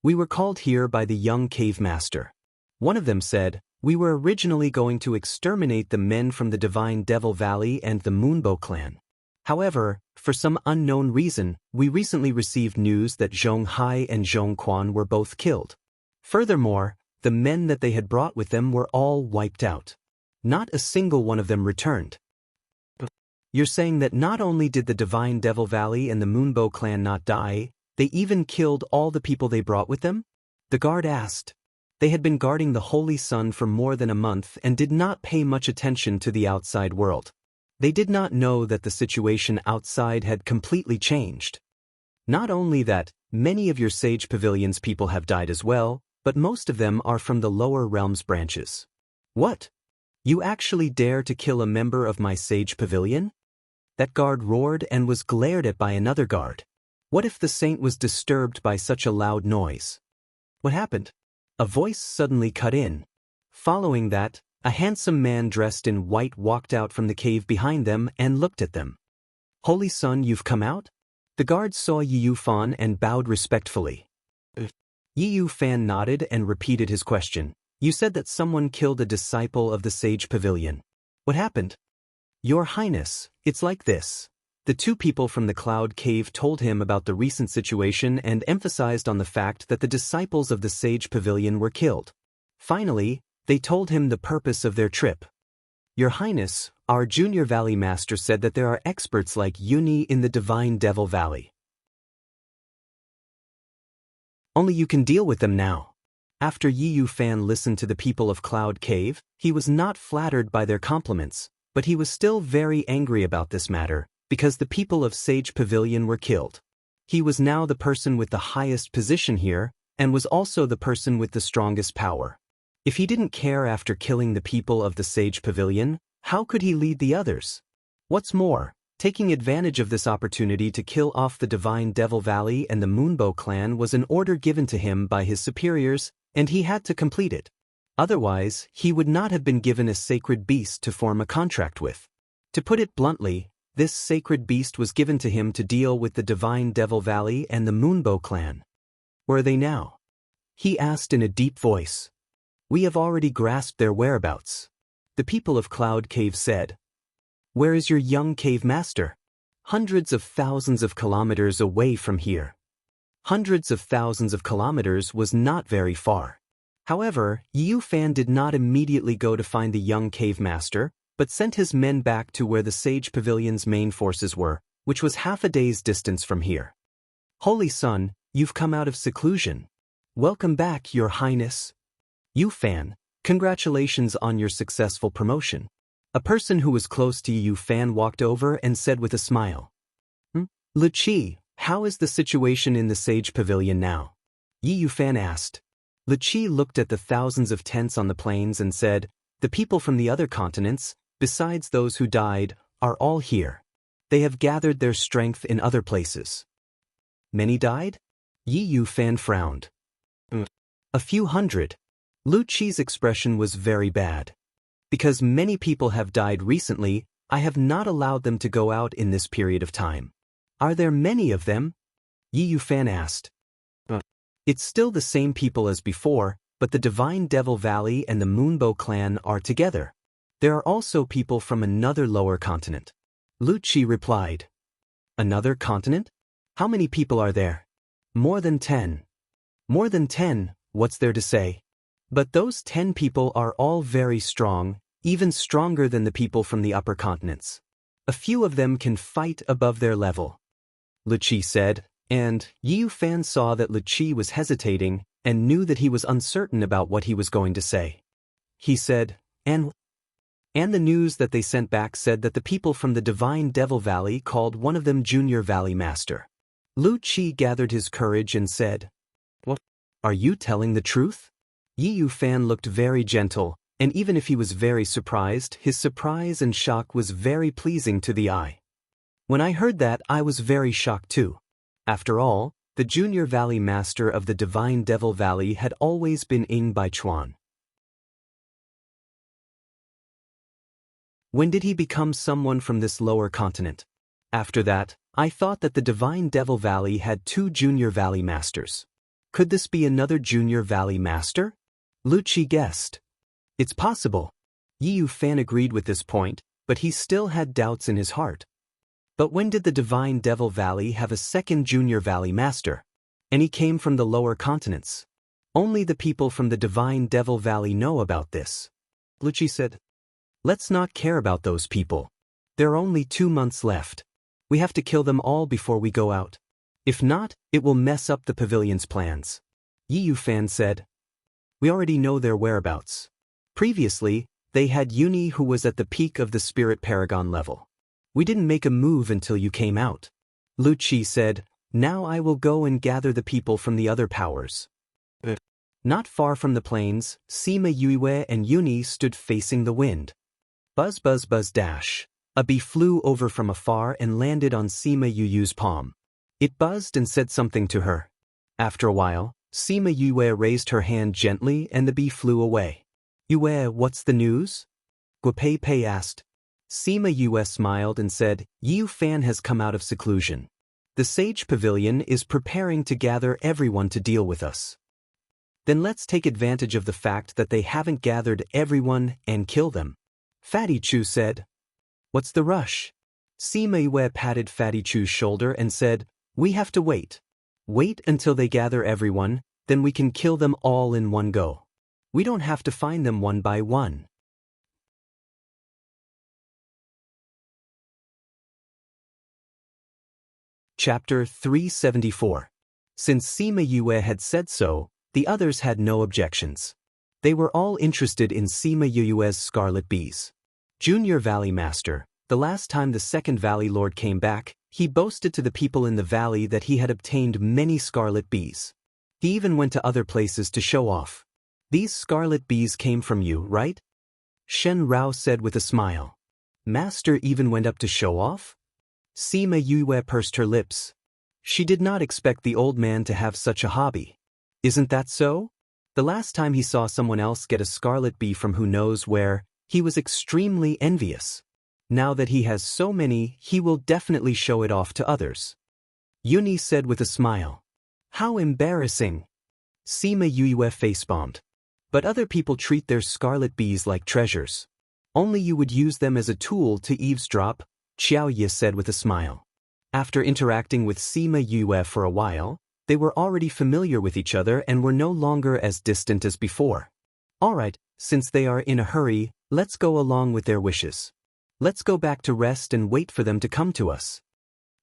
We were called here by the young cave master. One of them said, we were originally going to exterminate the men from the Divine Devil Valley and the Moonbow clan. However, for some unknown reason, we recently received news that Zhong Hai and Zhong Quan were both killed. Furthermore, the men that they had brought with them were all wiped out. Not a single one of them returned. You're saying that not only did the Divine Devil Valley and the Moonbow clan not die, they even killed all the people they brought with them? The guard asked. They had been guarding the Holy Sun for more than a month and did not pay much attention to the outside world. They did not know that the situation outside had completely changed. Not only that, many of your Sage Pavilion's people have died as well, but most of them are from the lower realms branches. What? You actually dare to kill a member of my Sage Pavilion? That guard roared and was glared at by another guard. What if the saint was disturbed by such a loud noise? What happened? A voice suddenly cut in. Following that, a handsome man dressed in white walked out from the cave behind them and looked at them. Holy Sun, you've come out? The guard saw Yu Fan and bowed respectfully. Yu Fan nodded and repeated his question. You said that someone killed a disciple of the Sage Pavilion. What happened? Your Highness, it's like this. The two people from the Cloud Cave told him about the recent situation and emphasized on the fact that the disciples of the Sage Pavilion were killed. Finally, they told him the purpose of their trip. Your Highness, our Junior Valley Master said that there are experts like Yuni in the Divine Devil Valley. Only you can deal with them now. After Yu Fan listened to the people of Cloud Cave, he was not flattered by their compliments, but he was still very angry about this matter, because the people of Sage Pavilion were killed. He was now the person with the highest position here, and was also the person with the strongest power. If he didn't care after killing the people of the Sage Pavilion, how could he lead the others? What's more, taking advantage of this opportunity to kill off the Divine Devil Valley and the Moonbow clan was an order given to him by his superiors, and he had to complete it. Otherwise, he would not have been given a sacred beast to form a contract with. To put it bluntly, this sacred beast was given to him to deal with the Divine Devil Valley and the Moonbow clan. Where are they now? He asked in a deep voice. We have already grasped their whereabouts. The people of Cloud Cave said. Where is your young cave master? Hundreds of thousands of kilometers away from here. Hundreds of thousands of kilometers was not very far. However, Yu Fan did not immediately go to find the young cave master, but sent his men back to where the Sage Pavilion's main forces were, which was half a day's distance from here. Holy Sun, you've come out of seclusion. Welcome back, Your Highness. Yu Fan, congratulations on your successful promotion. A person who was close to Yu Fan walked over and said with a smile. Lu Qi, how is the situation in the Sage Pavilion now? Yu Fan asked. Lu Qi looked at the thousands of tents on the plains and said, the people from the other continents, besides those who died, are all here. They have gathered their strength in other places. Many died? Yu Fan frowned. A few hundred. Lu Qi's expression was very bad. Because many people have died recently, I have not allowed them to go out in this period of time. Are there many of them? Yu Fan asked. It's still the same people as before, but the Divine Devil Valley and the Moonbow clan are together. There are also people from another lower continent. Lu Qi replied. Another continent? How many people are there? More than 10. More than 10, what's there to say? But those 10 people are all very strong, even stronger than the people from the upper continents. A few of them can fight above their level. Lu Qi said, and Yu Fan saw that Lu Qi was hesitating and knew that he was uncertain about what he was going to say. He said, and the news that they sent back said that the people from the Divine Devil Valley called one of them Junior Valley Master. Lu Qi gathered his courage and said, What? Are you telling the truth? Yu Fan looked very gentle, and even if he was very surprised, his surprise and shock was very pleasing to the eye. When I heard that, I was very shocked too. After all, the Junior Valley Master of the Divine Devil Valley had always been Ing Baichuan. When did he become someone from this lower continent? After that, I thought that the Divine Devil Valley had 2 Junior Valley Masters. Could this be another Junior Valley Master? Lucci guessed. It's possible. Yu Fan agreed with this point, but he still had doubts in his heart. But when did the Divine Devil Valley have a second Junior Valley Master? And he came from the lower continents. Only the people from the Divine Devil Valley know about this. Lucci said. Let's not care about those people. There are only 2 months left. We have to kill them all before we go out. If not, it will mess up the pavilion's plans. Yu Fan said. We already know their whereabouts. Previously, they had Uni who was at the peak of the Spirit Paragon level. We didn't make a move until you came out. Lucci said, now I will go and gather the people from the other powers. Not far from the plains, Sima Yue and Uni stood facing the wind. Buzz buzz buzz dash. A bee flew over from afar and landed on Sima Yue's palm. It buzzed and said something to her. After a while, Sima Yue raised her hand gently and the bee flew away. Yue, what's the news? Guopei Pei asked. Sima Yue smiled and said, Yu Fan has come out of seclusion. The Sage Pavilion is preparing to gather everyone to deal with us. Then let's take advantage of the fact that they haven't gathered everyone and kill them. Fatty Chu said. What's the rush? Sima Yue patted Fatty Chu's shoulder and said, we have to wait. Wait until they gather everyone, then we can kill them all in one go. We don't have to find them one by one. Chapter 374. Since Sima Yue had said so, the others had no objections. They were all interested in Sima Yue's scarlet bees. Junior Valley Master, the last time the second Valley Lord came back, he boasted to the people in the valley that he had obtained many scarlet bees. He even went to other places to show off. These scarlet bees came from you, right? Shen Rao said with a smile. Master even went up to show off? Sima Yue pursed her lips. She did not expect the old man to have such a hobby. Isn't that so? The last time he saw someone else get a scarlet bee from who knows where, he was extremely envious. Now that he has so many, he will definitely show it off to others. Uni said with a smile. How embarrassing. Sima Yue facepalmed. But other people treat their scarlet bees like treasures. Only you would use them as a tool to eavesdrop, Xiao Ye said with a smile. After interacting with Sima Yue for a while, they were already familiar with each other and were no longer as distant as before. Alright, since they are in a hurry, let's go along with their wishes. Let's go back to rest and wait for them to come to us.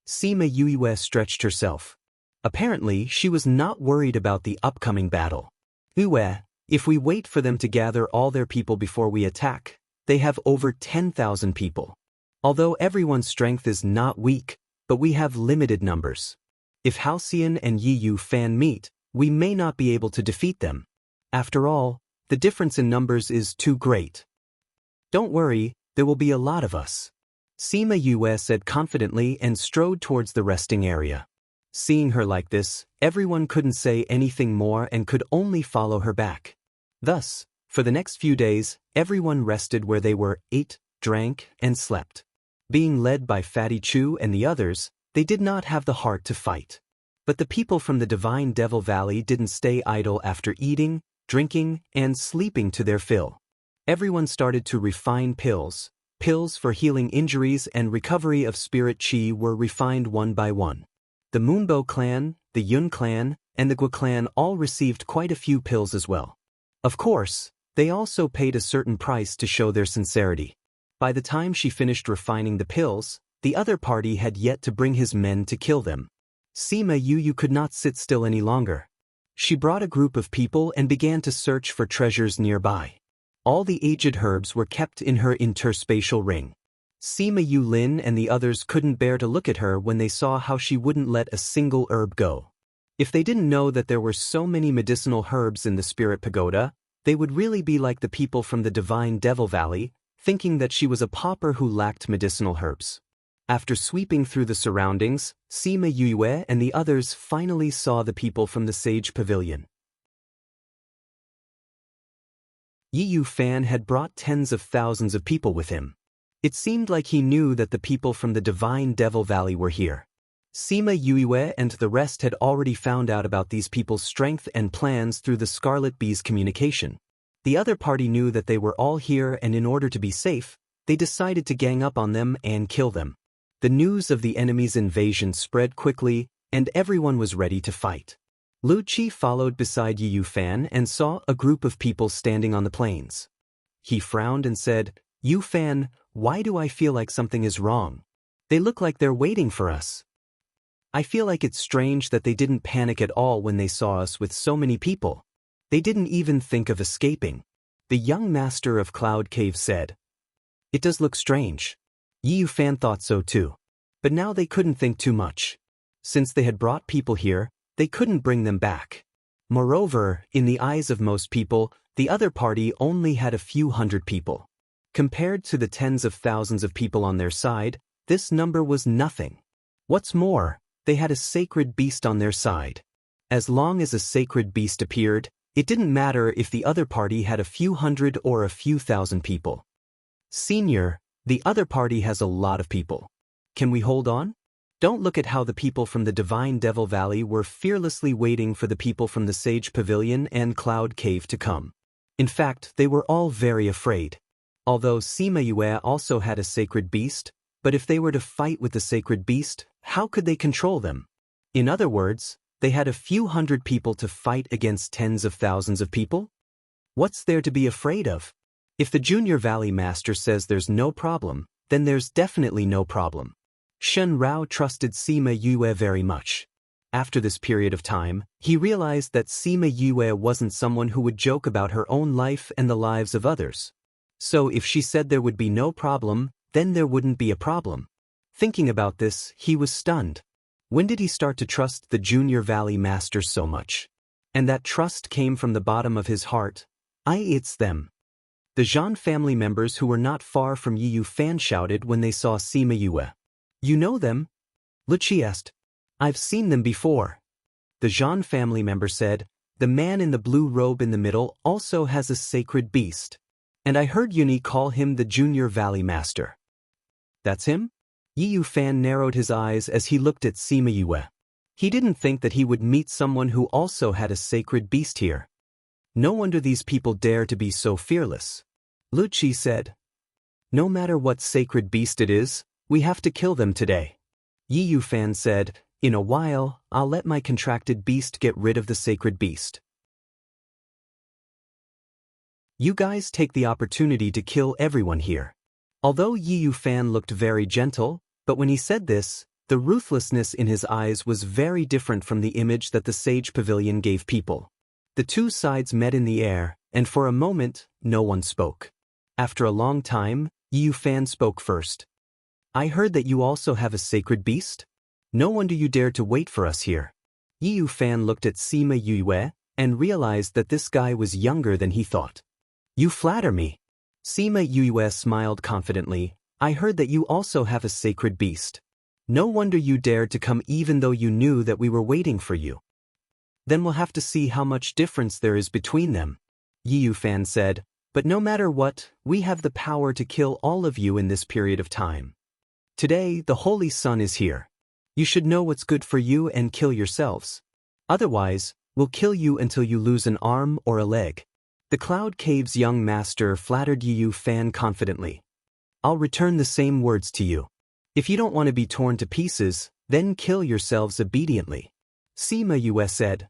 Sima Yue stretched herself. Apparently, she was not worried about the upcoming battle. Yue, if we wait for them to gather all their people before we attack, they have over 10,000 people. Although everyone's strength is not weak, but we have limited numbers. If Halcyon and Yu Fan meet, we may not be able to defeat them. After all, the difference in numbers is too great. Don't worry, there will be a lot of us. Sima Yue said confidently and strode towards the resting area. Seeing her like this, everyone couldn't say anything more and could only follow her back. Thus, for the next few days, everyone rested where they were, ate, drank, and slept. Being led by Fatty Chu and the others, they did not have the heart to fight. But the people from the Divine Devil Valley didn't stay idle after eating, drinking, and sleeping to their fill. Everyone started to refine pills. Pills for healing injuries and recovery of spirit chi were refined one by one. The Moonbo clan, the Yun clan, and the Gua clan all received quite a few pills as well. Of course, they also paid a certain price to show their sincerity. By the time she finished refining the pills, the other party had yet to bring his men to kill them. Sima Yue could not sit still any longer. She brought a group of people and began to search for treasures nearby. All the aged herbs were kept in her interspatial ring. Sima Yulin and the others couldn't bear to look at her when they saw how she wouldn't let a single herb go. If they didn't know that there were so many medicinal herbs in the Spirit Pagoda, they would really be like the people from the Divine Devil Valley, thinking that she was a pauper who lacked medicinal herbs. After sweeping through the surroundings, Sima Yue and the others finally saw the people from the Sage Pavilion. Yu Fan had brought tens of thousands of people with him. It seemed like he knew that the people from the Divine Devil Valley were here. Sima Yue and the rest had already found out about these people's strength and plans through the Scarlet Bee's communication. The other party knew that they were all here, and in order to be safe, they decided to gang up on them and kill them. The news of the enemy's invasion spread quickly, and everyone was ready to fight. Lu Qi followed beside Yu Fan and saw a group of people standing on the plains. He frowned and said, "Yu Fan, why do I feel like something is wrong? They look like they're waiting for us. I feel like it's strange that they didn't panic at all when they saw us with so many people. They didn't even think of escaping." The young master of Cloud Cave said, "It does look strange." Yu Fan thought so too. But now they couldn't think too much. Since they had brought people here, they couldn't bring them back. Moreover, in the eyes of most people, the other party only had a few hundred people. Compared to the tens of thousands of people on their side, this number was nothing. What's more, they had a sacred beast on their side. As long as a sacred beast appeared, it didn't matter if the other party had a few hundred or a few thousand people. "Senior, the other party has a lot of people. Can we hold on? Don't look at how the people from the Divine Devil Valley were fearlessly waiting for the people from the Sage Pavilion and Cloud Cave to come. In fact, they were all very afraid. Although Sima Yue also had a sacred beast, but if they were to fight with the sacred beast, how could they control them? In other words, they had a few hundred people to fight against tens of thousands of people? What's there to be afraid of? If the Junior Valley Master says there's no problem, then there's definitely no problem." Shen Rao trusted Sima Yue very much. After this period of time, he realized that Sima Yue wasn't someone who would joke about her own life and the lives of others. So if she said there would be no problem, then there wouldn't be a problem. Thinking about this, he was stunned. When did he start to trust the Junior Valley Master so much? And that trust came from the bottom of his heart. It's them. The Zhan family members who were not far from Yu Fan shouted when they saw Sima Yue. "You know them?" Lu Qi asked. "I've seen them before." The Zhan family member said, "The man in the blue robe in the middle also has a sacred beast. And I heard Yuni call him the Junior Valley Master." "That's him?" Yu Fan narrowed his eyes as he looked at Sima Yue. He didn't think that he would meet someone who also had a sacred beast here. No wonder these people dare to be so fearless. Lu Qi said, "No matter what sacred beast it is, we have to kill them today." Yu Fan said, "In a while, I'll let my contracted beast get rid of the sacred beast. You guys take the opportunity to kill everyone here." Although Yu Fan looked very gentle, but when he said this, the ruthlessness in his eyes was very different from the image that the Sage Pavilion gave people. The two sides met in the air, and for a moment, no one spoke. After a long time, Yu Fan spoke first. "I heard that you also have a sacred beast? No wonder you dared to wait for us here." Yu Fan looked at Sima Yue and realized that this guy was younger than he thought. "You flatter me." Sima Yue smiled confidently. "I heard that you also have a sacred beast. No wonder you dared to come even though you knew that we were waiting for you." "Then we'll have to see how much difference there is between them," Yu Fan said, "but no matter what, we have the power to kill all of you in this period of time. Today, the Holy Sun is here. You should know what's good for you and kill yourselves. Otherwise, we'll kill you until you lose an arm or a leg." The Cloud Cave's young master flattered Yu Fan confidently. "I'll return the same words to you. If you don't want to be torn to pieces, then kill yourselves obediently." Sima Yue said,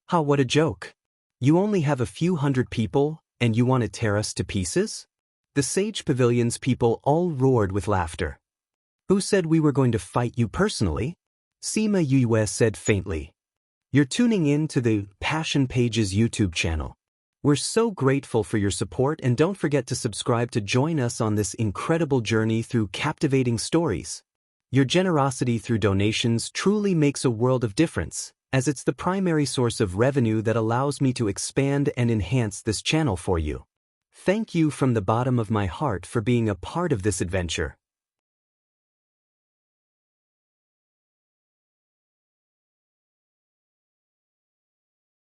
"How, what a joke. You only have a few hundred people, and you want to tear us to pieces?" The Sage Pavilion's people all roared with laughter. "Who said we were going to fight you personally?" Sima Yue said faintly. "You're tuning in to the Passion Pages YouTube channel. We're so grateful for your support, and don't forget to subscribe to join us on this incredible journey through captivating stories. Your generosity through donations truly makes a world of difference, as it's the primary source of revenue that allows me to expand and enhance this channel for you. Thank you from the bottom of my heart for being a part of this adventure.